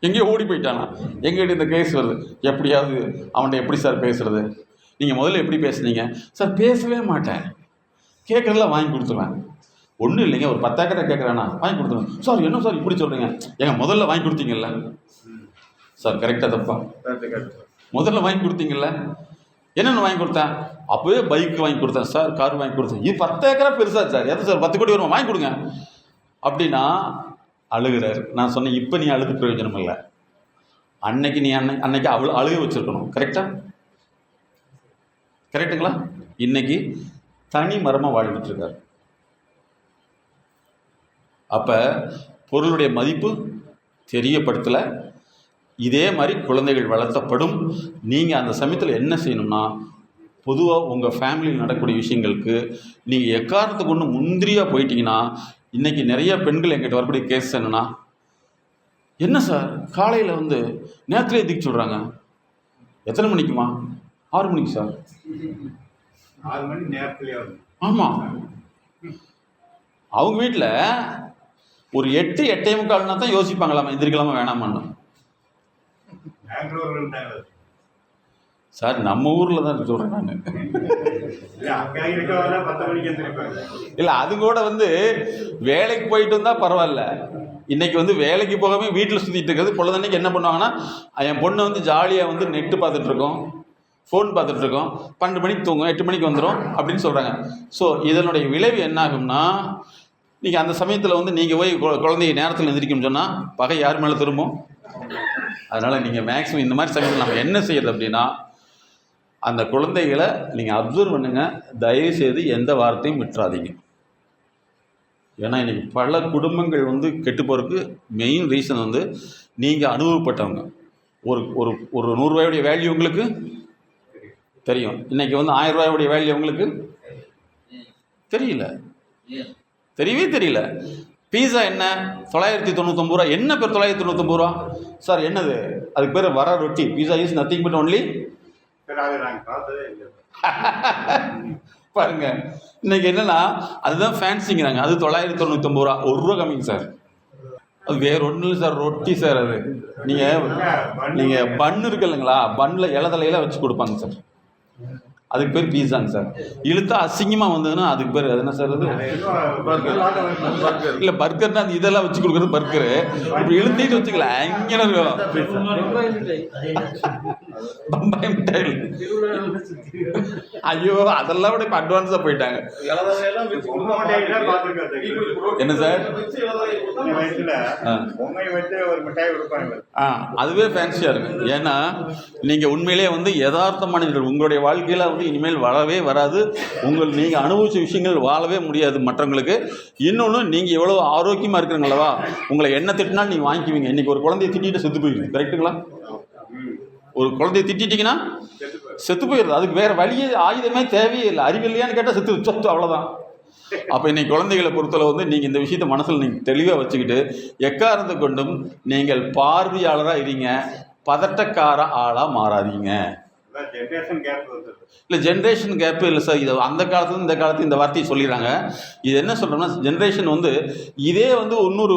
எங்கேயோ ஓடி போயிட்டானா. எங்கிட்ட இந்த கேஸ் வருது. எப்படியாவது அவன்கிட்ட எப்படி சார் பேசுறது? நீங்கள் முதல்ல எப்படி பேசுனீங்க சார்? பேசவே மாட்டேன், கேட்குறதெல்லாம் வாங்கி கொடுத்துருவேன். ஒன்றும் இல்லைங்க, ஒரு 10 ஏக்கரை கேட்குறேன்னா வாங்கி கொடுத்துருவேன். சார் என்ன சார் இப்படி சொல்கிறீங்க? ஏங்க முதல்ல வாங்கி கொடுத்தீங்கல்ல சார்? கரெக்டாக தப்பா? முதல்ல வாங்கி கொடுத்தீங்கல்ல. என்னென்ன வாங்கி கொடுத்தேன்? அப்போவே பைக் வாங்கி கொடுத்தேன் சார், கார் வாங்கி கொடுத்தேன். இது 10 ஏக்கரா பெருசா சார்? எது சார் 10 கோடி வருமா? வாங்கி கொடுங்க அப்படின்னா அழுகிறாரு. நான் சொன்னேன், இப்போ நீ அழுது பிரயோஜனம் இல்லை. அன்னைக்கு நீ அன்னைக்கு அவ்வளோ அழுக வச்சுருக்கணும். கரெக்டுங்களா? இன்னைக்கு தனி மரமாக வாழ்ந்துட்டு இருக்காரு. அப்போ பொருளுடைய மதிப்பு தெரியப்படுத்தலை. இதே மாதிரி குழந்தைகள் வளர்த்தப்படும். நீங்கள் அந்த சமயத்தில் என்ன செய்யணும்னா, பொதுவாக உங்கள் ஃபேமிலியில் நடக்கக்கூடிய விஷயங்களுக்கு நீங்கள் எக்காரணத்துக்கு ஒன்று முந்திரியாக போயிட்டீங்கன்னா, இன்றைக்கி நிறைய பெண்கள் எங்கிட்ட வரக்கூடிய கேஸ் என்னென்னா, என்ன சார் காலையில் வந்து நேரத்துலேயே எதிர்க்க சொல்கிறாங்க. எத்தனை மணிக்குமா? 6 மணிக்கு சார். 6 மணி நேரத்துலேயே? ஆமாம். அவங்க வீட்டில் ஒரு 8-8:45 தான் யோசிப்பாங்களாமா, எந்திரிக்கலாமா வேணாமான்னு. சார் நம்ம ஊரில் தான் சொல்கிறேன் நான். இல்லை, அது கூட வந்து வேலைக்கு போயிட்டு வந்தால் பரவாயில்ல. இன்றைக்கி வந்து வேலைக்கு போகாம வீட்டில் சுற்றிட்டு இருக்கிறது. பொழுதன்னைக்கு என்ன பண்ணுவாங்கன்னா, என் பொண்ணு வந்து ஜாலியாக வந்து நெட்டு பார்த்துட்ருக்கோம், ஃபோன் பார்த்துட்ருக்கோம், 12 மணிக்கு தூங்கும், 8 மணிக்கு வந்துடும் அப்படின்னு சொல்கிறாங்க. ஸோ இதனுடைய விளைவு என்னாகும்னா, நீங்கள் அந்த சமயத்தில் வந்து நீங்கள் போய் குழந்தைய நேரத்தில் எந்திரிக்கணும்னு சொன்னால் பகை யார் மேலே திரும்பும்? அதனால் நீங்கள் மேக்ஸிமம் இந்த மாதிரி சமயத்தில் நம்ம என்ன செய்யறது அப்படின்னா, அந்த குழந்தைகளை நீங்கள் அப்சர்வ் பண்ணுங்கள். தயவுசெய்து எந்த வார்த்தையும் விட்டுறாதீங்க. ஏன்னா இன்றைக்கி பல குடும்பங்கள் வந்து கெட்டு போகிறதுக்கு மெயின் ரீசன் வந்து நீங்கள் அனுபவப்பட்டவங்க. ஒரு ஒரு ஒரு 100 ரூபாயுடைய வேல்யூ உங்களுக்கு தெரியும். இன்றைக்கி வந்து 1000 ரூபாயுடைய வேல்யூ உங்களுக்கு தெரியவே தெரியல. பீஸா என்ன 999 ரூபா? என்ன பேர் 999 ரூபா சார்? என்னது அதுக்கு பேர்? வர ரொட்டி. பீஸா இஸ் நத்திங் பட் ஒன்லி. பாருங்க, இன்னைக்கு என்னன்னா அதுதான் ஃபேன்சிங்கிறாங்க. அது 999 ரூபா, 1 ரூபா கம்மிங்க சார். அது வேற ஒன்றும் இல்லை சார், ரொட்டி சார். அது நீங்கள் பன்னு இருக்கு இல்லைங்களா, பன்னில் இலதலையில வச்சு கொடுப்பாங்க சார். அதுக்கு பேர் பீஸாங்க சார். இழுத்தா அசிங்கமாக வந்ததுன்னா அதுக்கு பேர் அது என்ன சார்? அது இல்லை, பர்கர்னா அது இதெல்லாம் வச்சு கொடுக்குறது பர்கரு. இப்படி இழுத்திட்டு வச்சுக்கலாம், அங்கே பம்பாய் மிட்டாய். ஐயோ, அதெல்லாம் விட இப்போ அட்வான்ஸாக போயிட்டாங்க. என்ன சார்? அதுவே ஃபேன்சியாக இருக்கு. ஏன்னா நீங்கள் உண்மையிலே வந்து யதார்த்தமானவர்கள். உங்களுடைய வாழ்க்கையில் வந்து இனிமேல் வரவே வராது. நீங்கள் அனுபவிச்ச விஷயங்கள் வாழவே முடியாது மற்றவங்களுக்கு. இன்னொன்று, நீங்கள் எவ்வளோ ஆரோக்கியமாக இருக்கிறீங்களவா, உங்களை என்ன திட்டினாலும் நீங்கள் வாங்கிக்குவீங்க. இன்றைக்கி ஒரு குழந்தைய திட்டிட்டு செத்து போயிடுது. கரெக்டுங்களா? ஒரு குழந்தைய திட்டிட்டிங்கன்னா செத்து போயிடுது. அதுக்கு வேறு வழியே ஆயுதமே தேவையே இல்லை. அறிவில்லையான்னு கேட்டால் செத்து அவ்வளோதான். அப்போ இன்னைக்கு குழந்தைகளை பொறுத்தளவு வந்து நீங்கள் இந்த விஷயத்தை மனசில் நீங்கள் தெளிவாக வச்சுக்கிட்டு எக்காரணத்தை கொண்டும் நீங்கள் பார்வையாளராக இருங்க, பதட்டக்கார ஆளாக மாறாதீங்க. இல்லை, ஜென்ரேஷன் கேப்பு இல்லை சார். இது அந்த காலத்துல இந்த காலத்துல இந்த வார்த்தையை சொல்லிடுறாங்க. இது என்ன சொல்கிறோம்னா, ஜென்ரேஷன் வந்து இதே வந்து இன்னொரு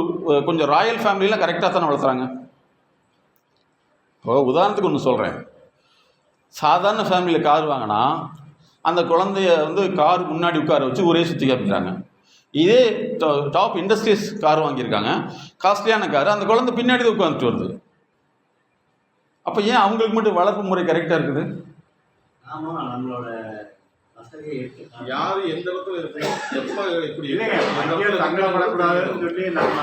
கொஞ்சம் ராயல் ஃபேமிலியெலாம் கரெக்டாக தானே வளர்த்துறாங்க. இப்போ உதாரணத்துக்கு ஒன்று சொல்கிறேன். சாதாரண ஃபேமிலியில் கார் வாங்கினா அந்த குழந்தைய வந்து கார் முன்னாடி உட்கார வச்சு ஒரே சுற்றி காமிக்கிறாங்க. இதே டாப் இண்டஸ்ட்ரீஸ் கார் வாங்கியிருக்காங்க, காஸ்ட்லியான கார், அந்த குழந்தை பின்னாடி தான் உட்காந்துட்டு வருது. அப்போ ஏன் அவங்களுக்கு மட்டும் வளர்ப்பு முறை கரெக்டாக இருக்குது? ஆமாம், நம்மளோட வசதியை எடுத்து யாரு எந்த இடத்துல இருக்கணும், எப்போ இப்படி இல்லைங்க, வண்டியில் தங்கப்படக்கூடாதுன்னு சொல்லி நம்ம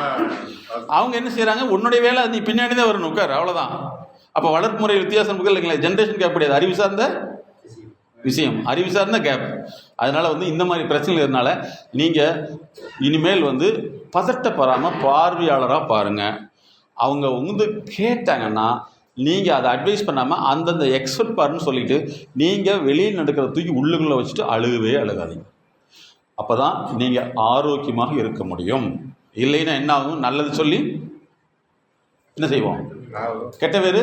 அவங்க என்ன செய்கிறாங்க, உன்னுடைய வேலை நீ பின்னாடி தான் வரணும், உட்கார், அவ்வளோதான். அப்போ வளர்ப்பு முறை வித்தியாசம் இருக்குது இல்லைங்களா? ஜென்ரேஷன் கேப் கிடையாது, அறிவு சார்ந்த விஷயம், அறிவு சார்ந்த கேப். அதனால் வந்து இந்த மாதிரி பிரச்சனைகள் இருந்தனால நீங்கள் இனிமேல் வந்து பதட்டப்படாமல் பார்வையாளராக பாருங்கள். அவங்க வந்து கேட்டாங்கன்னா நீங்கள் அதை அட்வைஸ் பண்ணாமல் அந்தந்த எக்ஸ்பர்ட் பாருன்னு சொல்லிவிட்டு நீங்கள் வெளியில் நடக்கிற தூக்கி உள்ளுக்குள்ளே வச்சுட்டு அழுகவே அழுகாதீங்க. அப்போ தான் நீங்கள் ஆரோக்கியமாக இருக்க முடியும். இல்லைன்னா என்ன ஆகும், நல்லது சொல்லி என்ன செய்வோம், கெட்ட பேர்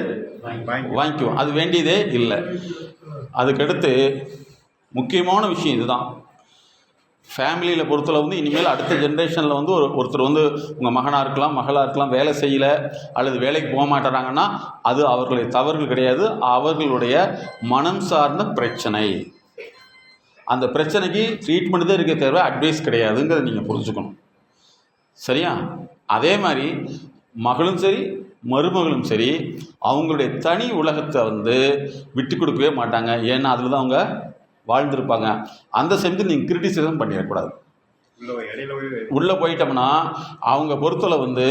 வாங்கிக்குவோம். அது வேண்டியதே இல்லை. அதுக்கடுத்து முக்கியமான விஷயம் இதுதான். ஃபேமிலியில் பொறுத்தளவு வந்து இனிமேல் அடுத்த ஜென்ரேஷனில் வந்து ஒருத்தர் வந்து உங்கள் மகனாக இருக்கலாம், மகளாக இருக்கலாம், வேலை செய்யலை அல்லது வேலைக்கு போக மாட்டேறாங்கன்னா அது அவர்களுடைய தவறுகள் கிடையாது, அவர்களுடைய மனம் சார்ந்த பிரச்சனை. அந்த பிரச்சனைக்கு ட்ரீட்மெண்ட் தான் இருக்க தேவை, அட்வைஸ் கிடையாதுங்கிறத நீங்கள் புரிஞ்சுக்கணும். சரியா? அதே மாதிரி மகளும் சரி மருமகளும் சரி அவங்களுடைய தனி உலகத்தை வந்து விட்டு கொடுக்கவே மாட்டாங்க. ஏன்னா அதில் தான் அவங்க வாழ்ந்துருப்பாங்க. அந்த சமயத்தில் நீங்கள் கிரிட்டிசிசம் பண்ணிடக்கூடாது. உள்ளே போயிட்டோம்னா அவங்க பொறுத்தளவு வந்து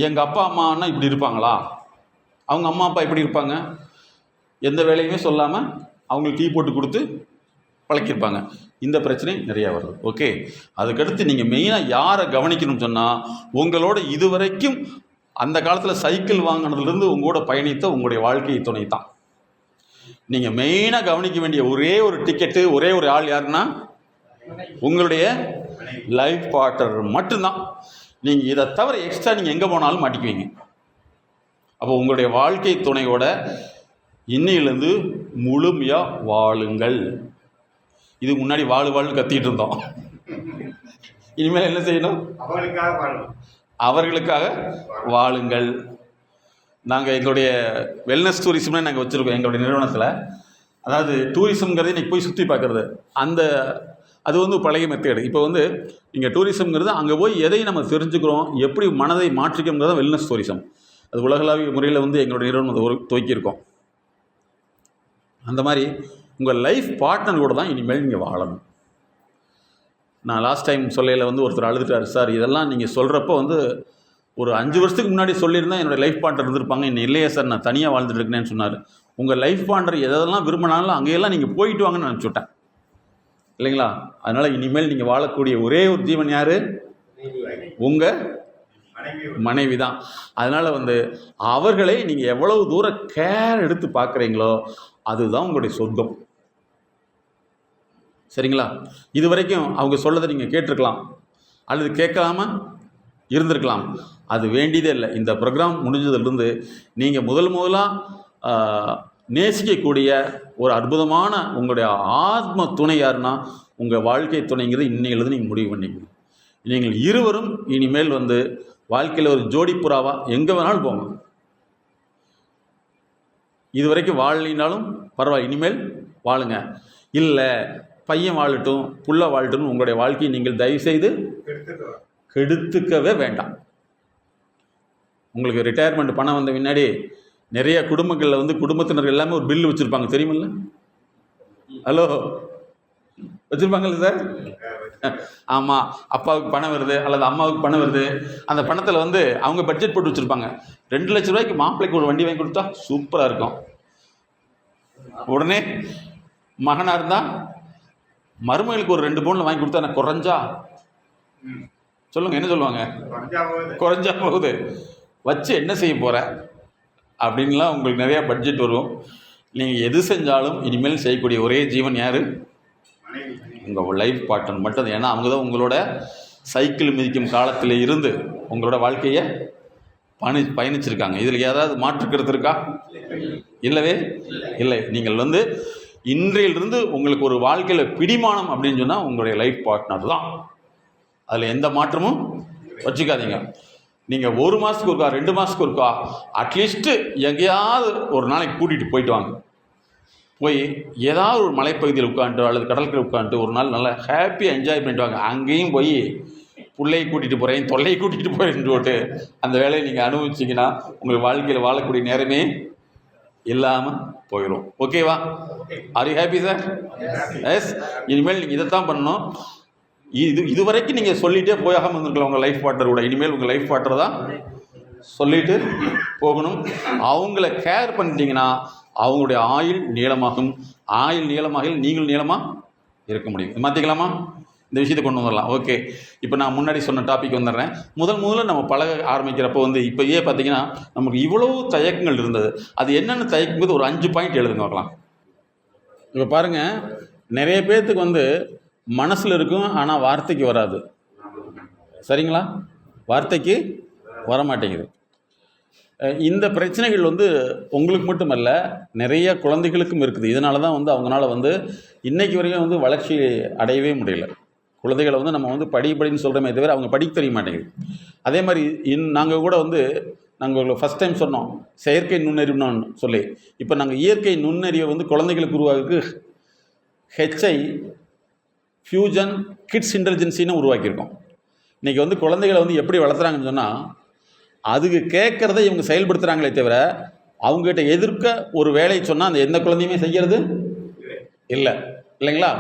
எங்கள் அப்பா அம்மானா இப்படி இருப்பாங்களா, அவங்க அம்மா அப்பா எப்படி இருப்பாங்க, எந்த வேலையுமே சொல்லாமல் அவங்களுக்கு டீ போட்டு கொடுத்து பழக்கியிருப்பாங்க. இந்த பிரச்சனை நிறையா வருது. ஓகே, அதுக்கடுத்து நீங்கள் மெயினாக யாரை கவனிக்கணும்னு சொன்னால், உங்களோட இதுவரைக்கும் அந்த காலத்தில் சைக்கிள் வாங்கினதுலேருந்து உங்களோட பயணித்த உங்களுடைய வாழ்க்கை துணை தான். நீங்கள் மெயினாக கவனிக்க வேண்டிய ஒரே ஒரு டிக்கெட்டு, ஒரே ஒரு ஆள் யாருன்னா உங்களுடைய லைஃப் பார்ட்னர் மட்டும்தான். நீங்கள் இதை தவிர எக்ஸ்ட்ரா நீங்கள் எங்கே போனாலும் மாட்டிக்குவீங்க. அப்போ உங்களுடைய வாழ்க்கை துணையோட இன்னையிலேருந்து முழுமையாக வாழுங்கள். இதுக்கு முன்னாடி வாழ்னு கத்திட்டு இருந்தோம். இனிமேல் என்ன செய்யணும், அவர்களுக்காக வாழுங்கள். நாங்கள் எங்களுடைய வெல்னஸ் டூரிசம்னு நாங்கள் வச்சுருக்கோம் எங்களுடைய நிறுவனத்தில். அதாவது டூரிசம்ங்கிறது இன்றைக்கி போய் சுற்றி பார்க்குறது, அது வந்து பழைய மெத்தேடு. இப்போ வந்து நீங்கள் டூரிசம்ங்கிறது அங்கே போய் எதை நம்ம தெரிஞ்சுக்கிறோம், எப்படி மனதை மாற்றிக்கோங்கிறத வெல்னஸ் டூரிசம். அது உலகளாவிய முறையில் வந்து எங்களுடைய நிறுவனம் அதை துவக்கியிருக்கோம். அந்த மாதிரி உங்கள் லைஃப் பார்ட்னர் கூட தான் இனிமேல் நீங்கள் வாழணும். நான் லாஸ்ட் டைம் சொல்லையில் வந்து ஒருத்தர் அழுதுட்டார், சார் இதெல்லாம் நீங்கள் சொல்கிறப்போ வந்து ஒரு 5 வருஷத்துக்கு முன்னாடி சொல்லியிருந்தால் என்னோடய லைஃப் பார்ட்னர் இருந்திருப்பாங்க, இன்னும் இல்லையே சார் நான் தனியாக வாழ்ந்துட்டு இருக்கேன்னு சொன்னார். உங்கள் லைஃப் பார்ட்னர் எதெல்லாம் விரும்பினாலும் அங்கேயெல்லாம் நீங்கள் போயிட்டு வாங்கன்னு நினச்சிவிட்டேன் இல்லைங்களா? அதனால் இனிமேல் நீங்கள் வாழக்கூடிய ஒரே ஒரு ஜீவன் யார், உங்கள் மனைவி தான். அதனால் வந்து அவர்களை நீங்கள் எவ்வளவு தூரம் கேர் எடுத்து பார்க்குறீங்களோ அதுதான் உங்களுடைய சொர்க்கம். சரிங்களா? இது வரைக்கும் அவங்க சொல்லதை நீங்கள் கேட்டிருக்கலாம் அல்லது கேட்காம இருந்திருக்கலாம், அது வேண்டியதே இல்லை. இந்த ப்ரோக்ராம் முடிஞ்சதுலேருந்து நீங்கள் முதலாக நேசிக்கக்கூடிய ஒரு அற்புதமான உங்களுடைய ஆத்ம துணை யாருன்னா உங்கள் வாழ்க்கை துணைங்கிறது இன்னையிலேருந்து நீங்கள் முடிவு பண்ணிக்கணும். நீங்கள் இருவரும் இனிமேல் வந்து வாழ்க்கையில் ஒரு ஜோடி புறாவாக எங்கே வேணாலும் போங்க. இது வரைக்கும் வாழலினாலும் பரவாயில்ல, இனிமேல் வாழுங்க. இல்லை பையன் வாழட்டும் புள்ள வாழட்டும்னு உங்களுடைய வாழ்க்கையை நீங்கள் தயவுசெய்து கெடுத்துக்கவே வேண்டாம். உங்களுக்கு ரிட்டையர்மெண்ட் பணம் வந்த பின்னாடி நிறைய குடும்பங்களில் வந்து குடும்பத்தினர் எல்லாமே ஒரு பில்லு வச்சுருப்பாங்க, தெரியுமில்ல? ஹலோ, வச்சுருப்பாங்கல்ல சார்? ஆமாம், அப்பாவுக்கு பணம் வருது அல்லது அம்மாவுக்கு பணம் வருது, அந்த பணத்தில் வந்து அவங்க பட்ஜெட் போட்டு வச்சுருப்பாங்க. 2 லட்ச ரூபாய்க்கு மாப்பிள்ளைக்கு ஒரு வண்டி வாங்கி கொடுத்தா சூப்பராக இருக்கும். உடனே மகனாக இருந்தால் மருமகளுக்கு ஒரு 2 பவுனில் வாங்கி கொடுத்தா எனக்கு குறைஞ்சா சொல்லுங்கள், என்ன சொல்லுவாங்க? குறைஞ்சா போகுது, வச்சு என்ன செய்ய போகிற அப்படின்லாம் உங்களுக்கு நிறையா பட்ஜெட் வரும். நீங்கள் எது செஞ்சாலும் இனிமேல் செய்யக்கூடிய ஒரே ஜீவன் யார்? உங்கள் லைஃப் பார்ட்னர் மட்டும். ஏன்னா அவங்க தான் உங்களோட சைக்கிள் மிதிக்கும் காலத்தில் இருந்து உங்களோட வாழ்க்கையை பயணிச்சிருக்காங்க. இதில் ஏதாவது மாற்றுக்கிறது இருக்கா? இல்லவே இல்லை. நீங்கள் வந்து இன்றையிலிருந்து உங்களுக்கு ஒரு வாழ்க்கையில் பிடிமானம் அப்படின்னு சொன்னால் உங்களுடைய லைஃப் பார்ட்னர் தான். அதில் எந்த மாற்றமும் வச்சுக்காதீங்க. நீங்கள் 1 மாதத்துக்கு ஒருக்கா 2 மாதத்துக்கு ஒருக்கா அட்லீஸ்ட்டு எங்கேயாவது ஒரு நாளைக்கு கூட்டிகிட்டு போயிட்டு வாங்க. போய் ஏதாவது ஒரு மலைப்பகுதியில் உட்காந்துட்டு அல்லது கடற்கரை உட்காந்துட்டு ஒரு நாள் நல்லா ஹாப்பியாக என்ஜாய் பண்ணிட்டு வாங்க. அங்கேயும் போய் பிள்ளையை கூட்டிகிட்டு போகிறேன் தொல்லையை கூட்டிகிட்டு போகிறேன்னு போட்டு அந்த வேலையை நீங்கள் அனுபவிச்சிங்கன்னா உங்களுக்கு வாழ்க்கையில் வாழக்கூடிய நேரமே இல்லாமல் போயிடும். ஓகேவா? Are you happy sir? Yes. இனிமேல் நீங்கள் இதைத்தான் பண்ணணும். இதுவரைக்கும் நீங்கள் சொல்லிகிட்டே போயாமல் இருந்திருக்கலாம் உங்கள் லைஃப் பார்ட்னர் கூட. இனிமேல் உங்கள் லைஃப் பார்ட்னர் தான் சொல்லிட்டு போகணும். அவங்கள கேர் பண்ணிட்டீங்கன்னா அவங்களுடைய ஆயுள் நீளமாகும். ஆயுள் நீளமாக நீங்கள் நீளமாக இருக்க முடியும். மாற்றிக்கலாமா? இந்த விஷயத்தை கொண்டு வந்துடலாம். ஓகே, இப்போ நான் முன்னாடி சொன்ன டாபிக் வந்துடுறேன். முதல்ல நம்ம பழக ஆரம்பிக்கிறப்போ இப்போயே பார்த்தீங்கன்னா நமக்கு இவ்வளோ தயக்கங்கள் இருந்தது. அது என்னென்ன தயக்கும்போது ஒரு 5 பாயிண்ட் எழுதுங்க பார்க்கலாம். இப்போ பாருங்கள், நிறைய பேர்த்துக்கு மனசில் இருக்கும், ஆனால் வார்த்தைக்கு வராது. சரிங்களா? வார்த்தைக்கு வர மாட்டேங்குது. இந்த பிரச்சனைகள் உங்களுக்கு மட்டுமல்ல, நிறைய குழந்தைகளுக்கும் இருக்குது. இதனால தான் அவங்களால இன்றைக்கி வரைக்கும் வளர்ச்சி அடையவே முடியல. குழந்தைகளை நம்ம படின்னு சொல்கிறோமே தவிர அவங்க படிக்க தெரிய மாட்டேங்குது. அதே மாதிரி நாங்கள் கூட நாங்கள் ஃபஸ்ட் டைம் சொன்னோம் செயற்கை நுண்ணறிவுன்னு சொல்லி. இப்போ நாங்கள் இயற்கை நுண்ணறிவை குழந்தைகளுக்கு உருவாக்கு ஹெச்ஐ ஃபியூஜன் கிட்ஸ் இன்டெலிஜென்சின்னு உருவாக்கியிருக்கோம். இன்றைக்கி குழந்தைகளை எப்படி வளர்த்துறாங்கன்னு சொன்னால், அதுக்கு கேட்குறத இவங்க செயல்படுத்துகிறாங்களே தவிர அவங்ககிட்ட எதிர்க்க ஒரு வேலையை சொன்னால் அந்த எந்த குழந்தையுமே செய்கிறது இல்லைங்களா?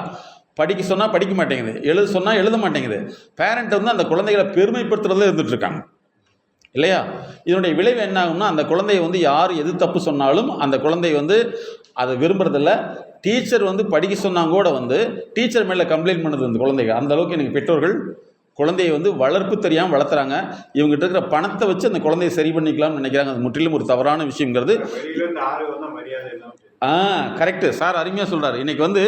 படிக்க சொன்னால் படிக்க மாட்டேங்குது, எழுத சொன்னால் எழுத மாட்டேங்குது. பேரண்ட் அந்த குழந்தைகளை பெருமைப்படுத்துறதுல இருந்துகிட்ருக்காங்க இல்லையா? இதனுடைய விளைவு என்ன ஆகும்னா, அந்த குழந்தைய யார் எது தப்பு சொன்னாலும் அந்த குழந்தை அதை விரும்புறதில்ல. டீச்சர் படிக்க சொன்னாங்க கூட டீச்சர் மேலே கம்ப்ளைண்ட் பண்ணுது அந்த குழந்தைங்க. அந்தளவுக்கு எனக்கு பெற்றோர்கள் குழந்தையை வளர்ப்பு தெரியாமல் வளர்த்துறாங்க. இவங்ககிட்ட இருக்கிற பணத்தை வச்சு அந்த குழந்தையை சரி பண்ணிக்கலாம்னு நினைக்கிறாங்க. அது முற்றிலும் ஒரு தவறான விஷயங்கிறது. கரெக்டு சார், அருமையாக சொல்கிறார். இன்றைக்கி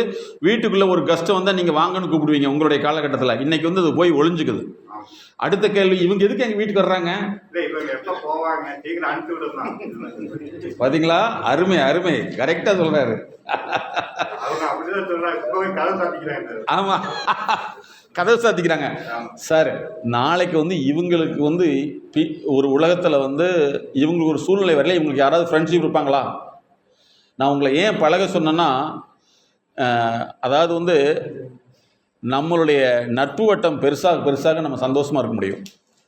வீட்டுக்குள்ளே ஒரு கெஸ்ட்டை வந்தால் நீங்கள் வாங்கன்னு கூப்பிடுவீங்க உங்களுடைய காலகட்டத்தில். இன்றைக்கி அது போய் ஒளிஞ்சுக்குது. அடுத்த கேள்வி, இவங்க எதுக்கு எங்கள் வீட்டுக்கு வர்றாங்க? பார்த்தீங்களா? அருமை அருமை, கரெக்டாக சொல்கிறாரு. ஆமாம், கதவை சாத்திக்கிறாங்க சார். நாளைக்கு இவங்களுக்கு ஒரு உலகத்தில் இவங்களுக்கு ஒரு சூழ்நிலை வரல, இவங்களுக்கு யாராவது ஃப்ரெண்ட்ஷிப் இருப்பாங்களா? நான் உங்களை ஏன் பழக சொன்னேன்னா, அதாவது நம்மளுடைய நட்பு வட்டம் பெருசாக நம்ம சந்தோஷமாக இருக்க முடியும்.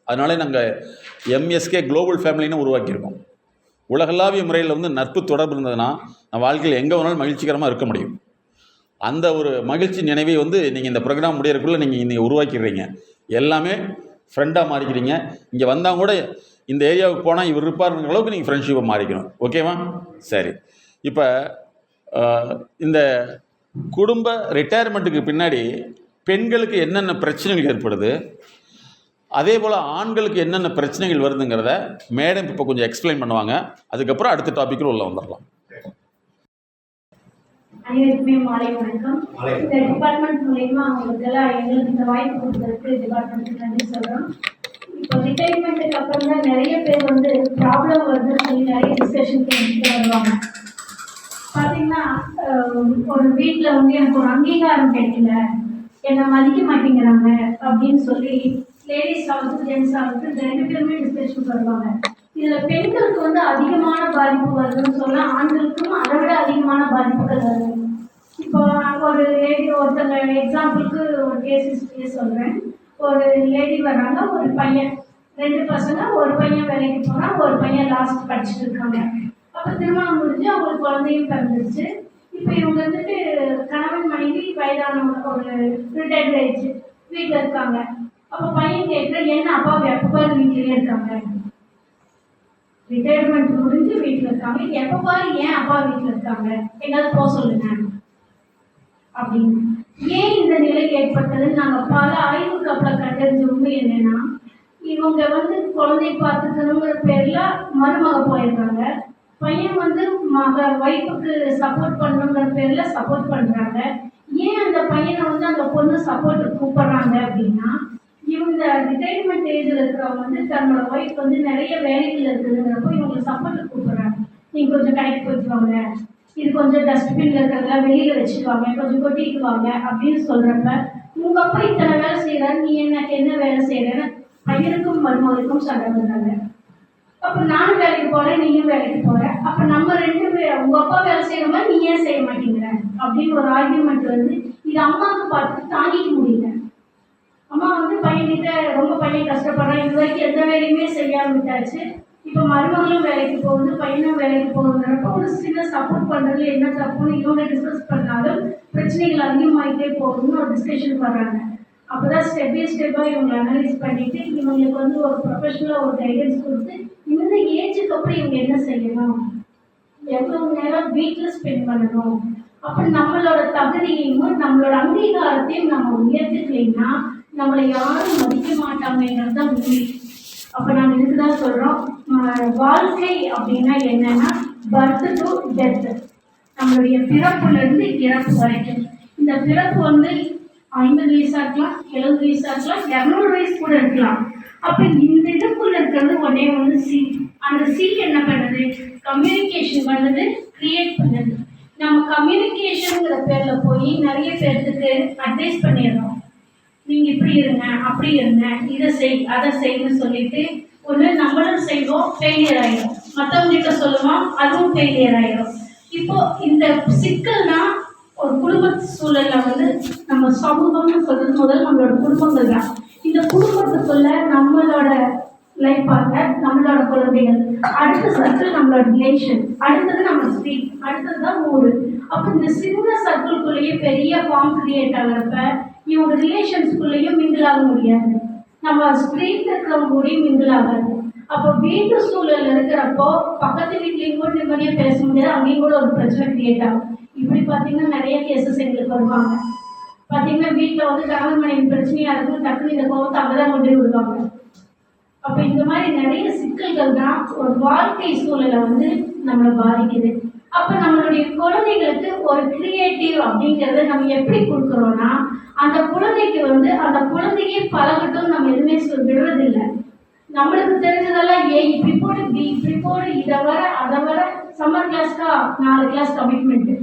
அதனால நாங்கள் எம்எஸ்கே குளோபல் ஃபேமிலின்னு உருவாக்கியிருக்கோம். உலகளாவிய முறையில் நட்பு தொடர்பு இருந்ததுன்னா நான் வாழ்க்கையில் எங்கே வேணாலும் மகிழ்ச்சிகரமாக இருக்க முடியும். அந்த ஒரு மகிழ்ச்சி நினைவை நீங்கள் இந்த ப்ரோக்ராம் முடியறதுக்குள்ளே நீங்கள் உருவாக்கிடுறீங்க. எல்லாமே ஃப்ரெண்டாக மாறிக்கிறீங்க. இங்கே வந்தால் கூட இந்த ஏரியாவுக்கு போனால் இவர் இருப்பாருங்கிற அளவுக்கு நீங்கள் ஃப்ரெண்ட்ஷிப்பை மாறிக்கணும். ஓகேவா? சரி. இப்போ இந்த குடும்ப ரிட்டையர்மெண்ட்டுக்கு பின்னாடி பெண்களுக்கு என்னென்ன பிரச்சனைகள் ஏற்படுது, அதே போல் ஆண்களுக்கு என்னென்ன பிரச்சனைகள் வருதுங்கிறத மேடம் இப்போ கொஞ்சம் எக்ஸ்பிளைன் பண்ணுவாங்க. அதுக்கப்புறம் அடுத்த டாப்பிக்கில் உள்ள வந்துடலாம். அனைவருக்குமே மாலை வணக்கம். இந்த டிபார்ட்மெண்ட் மூலமா அவங்களுக்கெல்லாம் எங்களுக்கு இந்த வாய்ப்பு கொடுத்ததுக்கு டிபார்ட்மெண்ட்டுக்கு நன்றி சொல்கிறோம். இப்போ ரிட்டைர்மெண்ட்டுக்கு அப்புறம் தான் நிறைய பேர் ப்ராப்ளம் வருதுன்னு சொல்லி நிறைய டிஸ்கஷனுக்கு எடுத்துகிட்டு வருவாங்க. பார்த்தீங்கன்னா ஒரு வீட்டில் எனக்கு ஒரு அங்கீகாரம் கிடைக்கல, என்னை மதிக்க மாட்டேங்கிறாங்க அப்படின்னு சொல்லி லேடிஸ் ஆகுது ஜென்ஸ் ஆகுது 2 பேருமே டிஸ்கஷன் வருவாங்க. இதில் பெண்களுக்கு அதிகமான பாதிப்பு வருதுன்னு சொன்னால் ஆண்களுக்கும் அதை விட அதிகமான பாதிப்புகள் வருது. இப்போ ஒரு லேடி ஒருத்தங்க எக்ஸாம்பிளுக்கு ஒரு கேஸ் சொல்கிறேன். ஒரு லேடி வர்றாங்க, ஒரு பையன், 2 பசங்க, ஒரு பையன் வேலைக்கு போனால் ஒரு பையன் லாஸ்ட் படிச்சுட்டு இருக்காங்க. அப்போ திருமணம் முடிஞ்சு அவங்களுக்கு குழந்தையும் பிறந்துருச்சு. இப்போ இவங்க கணவன் மனைவி வயதானவங்க, ஒரு ரிட்டையர்ட் ஏஜ் வீட்டில் இருக்காங்க. அப்போ பையன் கேட்குற, என்ன அப்பா எப்போ வீட்டிலே இருக்காங்க, ரிட்டையர்மெண்ட் முடிஞ்சு வீட்டில் இருக்காங்க, எப்போ பாரு ஏன் அப்பா வீட்டில் இருக்காங்க, எங்காவது போக சொல்லுங்க அப்படின்னு. ஏன் இந்த நிலை ஏற்பட்டதுன்னு நாங்கள் பல ஆய்வுக்கு அப்புறம் கண்டறிஞ்ச உண்மை என்னன்னா, இவங்க குழந்தை பார்த்துக்கணுங்கிற பேரில் மருமக போயிருக்காங்க. பையன் ஒய்ஃபுக்கு சப்போர்ட் பண்ணணுங்கிற பேரில் சப்போர்ட் பண்ணுறாங்க. ஏன் அந்த பையனை அந்த பொண்ணு சப்போர்ட் கூப்பிட்றாங்க அப்படின்னா, இவங்க ரிட்டைர்மெண்ட் ஏஜில் இருக்கிறவங்க தன்னோட ஒய்ஃப் நிறைய வேலைகள் இருக்குதுங்கிறப்போ இவங்களை சப்போர்ட் கூப்பிட்றாங்க. நீங்கள் கொஞ்சம் கடைக்கு போயிட்டு வாங்க, இது கொஞ்சம் டஸ்ட்பின்ல இருக்கிறதெல்லாம் வெளியில் வச்சுக்குவாங்க, கொஞ்சம் கொட்டிட்டு வாங்க அப்படின்னு சொல்கிறப்ப, உங்கள் அப்பா இத்தனை வேலை செய்கிறாரு, நீ எனக்கு என்ன வேலை செய்கிறேன்னு பையனுக்கும் மருமகளுக்கும் சண்டை பண்ணுறாங்க. அப்போ நானும் வேலைக்கு போகிறேன், நீயும் வேலைக்கு போகிற, அப்போ நம்ம ரெண்டு பேர் உங்கள் அப்பா வேலை செய்கிற மாதிரி நீ ஏன் செய்ய மாட்டேங்கிற அப்படின்னு ஒரு ஆர்கியூமெண்ட் வந்து இது அம்மாவுக்கு பார்த்து தாங்கிக்க முடியல. அம்மா வந்து பையன்கிட்ட ரொம்ப பையன் கஷ்டப்படுறான், இது வரைக்கும் எந்த வேலையுமே செய்யாம விட்டாச்சு, இப்போ மருமகளும் வேலைக்கு போகுது, பையனும் வேலைக்கு போகுதுன்றப்ப ஒரு சின்ன சப்போர்ட் பண்ணுறது என்ன தப்புன்னு இவங்க டிஸ்கஸ் பண்ணாலும் பிரச்சனைகள் அதிகமாகிட்டே போகுதுன்னு ஒரு டிஸ்கஷன் வர்றாங்க. அப்போ தான் ஸ்டெப் பை ஸ்டெப்பாக இவங்களை அனலைஸ் பண்ணிவிட்டு இவங்களுக்கு வந்து ஒரு ப்ரொஃபஷனலாக ஒரு கைடன்ஸ் கொடுத்து இந்த ஏஜுக்கு அப்புறம் இவங்க என்ன செய்யணும், எவ்வளோ நேரம் வீட்டில் ஸ்பெண்ட் பண்ணணும், அப்போ நம்மளோட தகுதியையும் நம்மளோட அங்கீகாரத்தையும் நம்ம உயர்த்துக்கலைன்னா நம்மளை யாரும் மதிக்க மாட்டாங்கிறது தான் உண்மை. அப்போ நாங்கள் இதுக்கு தான் சொல்கிறோம், வாழ்க்கை அப்படின்னா என்னன்னா பர்த் டு டெத், நம்மளுடைய பிறப்புலேருந்து இறப்பு வரைக்கும். இந்த பிறப்பு வந்து 50 வயசாக இருக்கலாம், 70 வயசாக இருக்கலாம், 200 வயசு கூட இருக்கலாம். அப்போ இந்த இதுக்குள்ள இருக்கிறது ஒன்னே வந்து சி. அந்த சி என்ன பண்ணுது, கம்யூனிகேஷன் பண்ணுது, கிரியேட் பண்ணுது. நம்ம கம்யூனிகேஷனுங்கிற பேரில் போய் நிறைய பேர்த்துக்கு அட்வைஸ் பண்ணிடுறோம், நீங்கள் இப்படி இருங்க, அப்படி இருங்க, இதை செய் அதை செய்யணும்னு சொல்லிட்டு ஒன்று நம்மளும் செய்வோம், ஃபெயிலியர் ஆகிடும், மற்றவங்ககிட்ட சொல்லுவோம், அதுவும் ஃபெயிலியர் ஆகிடும். இப்போ இந்த சிக்கல்னா ஒரு குடும்ப சூழல்ல வந்து நம்ம சமூகம்னு சொல்றது முதல்ல நம்மளோட குடும்பங்கள் தான். இந்த குடும்பத்துக்குள்ள நம்மளோட லைஃப் பார்ட்னர், நம்மளோட குழந்தைகள், அடுத்த சர்க்கிள் நம்மளோட ரிலேஷன், அடுத்தது நம்ம ஸ்ட்ரீட், அடுத்தது தான் ஊர். அப்போ இந்த சின்ன சர்க்கிள்குள்ளேயே பெரிய ஃபார்ம் கிரியேட் ஆகிறப்ப இவங்க ரிலேஷன்ஸ்குள்ளேயும் மிங்கிள் ஆக முடியாது, நம்ம ஸ்ட்ரீட்ல இருக்கிறவங்க கூடயும் மிங்கிள் ஆகாது. அப்போ வீட்டு சூழல் இருக்கிறப்போ பக்கத்து வீட்லேயும் கூட நிம்மதியாக பேச முடியாது, அங்கேயும் கூட ஒரு பிரச்சனை கிரியேட் ஆகும். இப்படி பார்த்தீங்கன்னா நிறைய கேசஸ் எங்களுக்கு வருவாங்க. பார்த்தீங்கன்னா வீட்டில் வந்து கணவன் மனைவி பிரச்சனையாக இருக்கும், டக்குனு இந்த கோவத்தை அங்கே தான் கொண்டு விடுவாங்க. அப்போ இந்த மாதிரி நிறைய சிக்கல்கள் தான் ஒரு வாழ்க்கை சூழலை வந்து நம்மளை பாதிக்குது. அப்போ நம்மளுடைய குழந்தைகளுக்கு ஒரு கிரியேட்டிவ் அப்படிங்கிறத நம்ம எப்படி கொடுக்குறோன்னா அந்த குழந்தைக்கு வந்து அந்த குழந்தையே பழகட்டும் நம்ம எதுவுமே விடுறதில்லை. நம்மளுக்கு தெரிஞ்சதெல்லாம் இப்படி போடு, பி இப்படி போடு, இதை வர அதை வர, சம்மர் கிளாஸ்க்கா 4 கிளாஸ் கமிட்மெண்ட்டு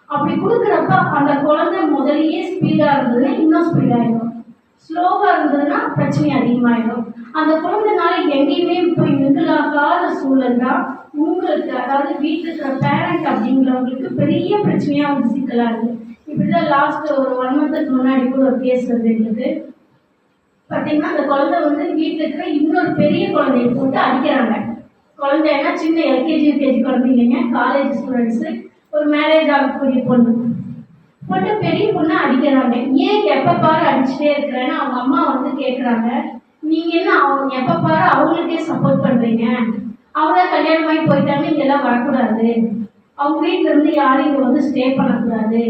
அப்படி கொடுக்குறப்ப அந்த குழந்தை முதலையே ஸ்பீடாக இருந்ததுன்னா இன்னும் ஸ்பீடாகிடும், ஸ்லோவாக இருந்ததுன்னா பிரச்சனை அதிகமாகிடும். அந்த குழந்தைனால எங்கேயுமே போய் மிங்கிளாகாத சூழல் தான் உங்களுக்கு, அதாவது வீட்டில் இருக்கிற பேரண்ட் அப்படிங்கிறவங்களுக்கு பெரிய பிரச்சனையாக வந்து சிக்கலாக இருக்குது. இப்படி தான் லாஸ்ட் ஒரு 1 மந்த்துக்கு முன்னாடி கூட ஒரு கேஸ் வந்து இருக்குது. பார்த்தீங்கன்னா அந்த குழந்தை வந்து வீட்டில் இருக்கிற இன்னொரு பெரிய குழந்தைய போட்டு அடிக்கிறாங்க. குழந்தைன்னா சின்ன எல்கேஜி யூகேஜி குழந்தைங்க, காலேஜ் ஸ்டூடெண்ட்ஸு, ஒரு மேரேஜ் ஆகக்கூடிய பொண்ணு போட்டு பெரிய பொண்ணை அடிக்கிறாங்க. ஏன் எப்போ பாரு அடிச்சுட்டே இருக்கிறேன்னு அவங்க அம்மா வந்து கேட்குறாங்க, நீங்கள் என்ன அவங்க எப்போ பாரு அவங்களுக்கே சப்போர்ட் பண்ணுறீங்க, அவங்க கல்யாணமாகி போயிட்டாங்க, இங்கெல்லாம் வரக்கூடாது, அவங்க வீட்டில் இருந்து யாரும் இங்கே வந்து ஸ்டே பண்ணக்கூடாது,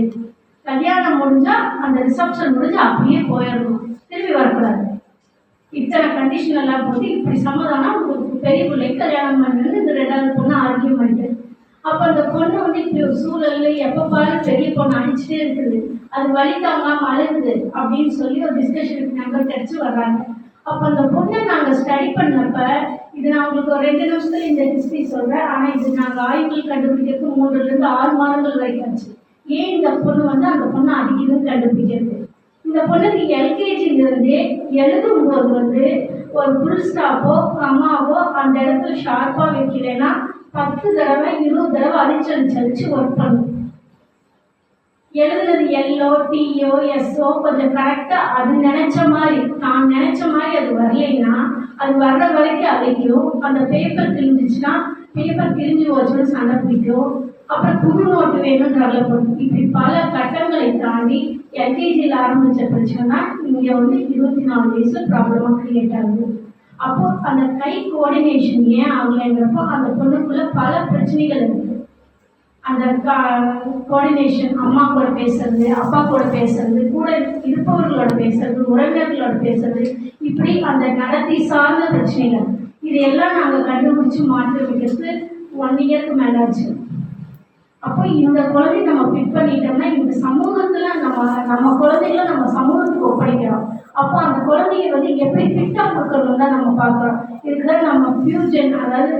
கல்யாணம் முடிஞ்சால் அந்த ரிசப்ஷன் முடிஞ்சு அப்படியே போயிடணும், திரும்பி வரக்கூடாது, இத்தனை கண்டிஷன் எல்லாம் போட்டு இப்படி சம்மதானா உங்களுக்கு பெரிய பிள்ளைக்கு கல்யாணம் பண்ணுறது இந்த 2வது பொண்ணு ஆர்கியூமெண்ட்டு. அப்போ அந்த பொண்ணு வந்து இப்படி ஒரு சூழல்ல எப்போ பாரு பெரிய பொண்ணு அடிச்சுட்டே இருக்குது, அது வலி தாங்காம அழுகுது அப்படின்னு சொல்லி ஒரு டிஸ்கஷனுக்கு நம்பர் கிடைச்சி வர்றாங்க. அப்போ அந்த பொண்ணை நாங்கள் ஸ்டடி பண்ணப்ப இது நான் உங்களுக்கு ஒரு 2 நிமிஷத்துல இந்த ஹிஸ்ட்ரி சொல்கிறேன், ஆனால் இது நாங்கள் ஆய்வுகள் கண்டுபிடிக்கிறதுக்கு 3 to 6 மாதங்கள் வரைக்கும் ஆச்சு. ஏன் இந்த பொண்ணு வந்து அந்த பொண்ணை அடிக்குதுன்னு கண்டுபிடிக்கிறது. இந்த பொண்ணுக்கு எல்கேஜிலிருந்தே எழுதும்போது வந்து ஒரு ஃபுல் ஸ்டாப்போ அம்மாவோ அந்த இடத்துல ஷார்ப்பாக வைக்கலைன்னா 10 தடவை 20 தடவை அழிச்சழிச்சு ஒர்க் பண்ணும். எழுதுனது எல்லோ டிஓ எஸ்ஓ கொஞ்சம் கரெக்டாக அது நினைச்ச மாதிரி நான் நினைச்ச மாதிரி அது வரலைன்னா அது வர்ற வரைக்கும் அழைக்கும். அந்த பேப்பர் கிழிஞ்சிச்சுன்னா பேப்பர் கிழிஞ்சு போச்சுன்னு சண்டை பிடிக்கும். அப்புறம் புது நோட்டு வேணும்னு சொல்லப்படும். இப்படி பல கட்டங்களை தாண்டி எல்கேஜியில் ஆரம்பித்த பிரச்சனை இங்கே வந்து 24 வயசுல ப்ராப்ளமாக கிரியேட் ஆகுது. அப்போ அந்த கை கோஆர்டினேஷன் ஏன் ஆகலைங்கிறப்போ அந்த பொண்ணுக்குள்ள பல பிரச்சனைகள் இருக்குது. அந்த கோஆர்டினேஷன் அம்மா கூட பேசுறது, அப்பா கூட பேசுறது, கூட இருப்பவர்களோட பேசுறது, உறவினர்களோட பேசுறது, இப்படி அந்த நடத்தி சார்ந்த பிரச்சனைகள் இதையெல்லாம் நாங்கள் கண்டுபிடிச்சு மாற்றி வைக்கிறது 1 இயருக்கு மேலே ஆச்சு. அப்போ இந்த குழந்தைய நம்ம ஃபிட் பண்ணிட்டோம்னா இந்த சமூகத்தில் நம்ம குழந்தைகளை நம்ம சமூகத்துக்கு ஒப்படைக்கிறோம். அப்போ அந்த குழந்தைய வந்து எப்படி ஃபிட்டாக கொடுக்கணும் தான் நம்ம பார்க்குறோம். இதுக்கு நம்ம ஃபியூச்சர், அதாவது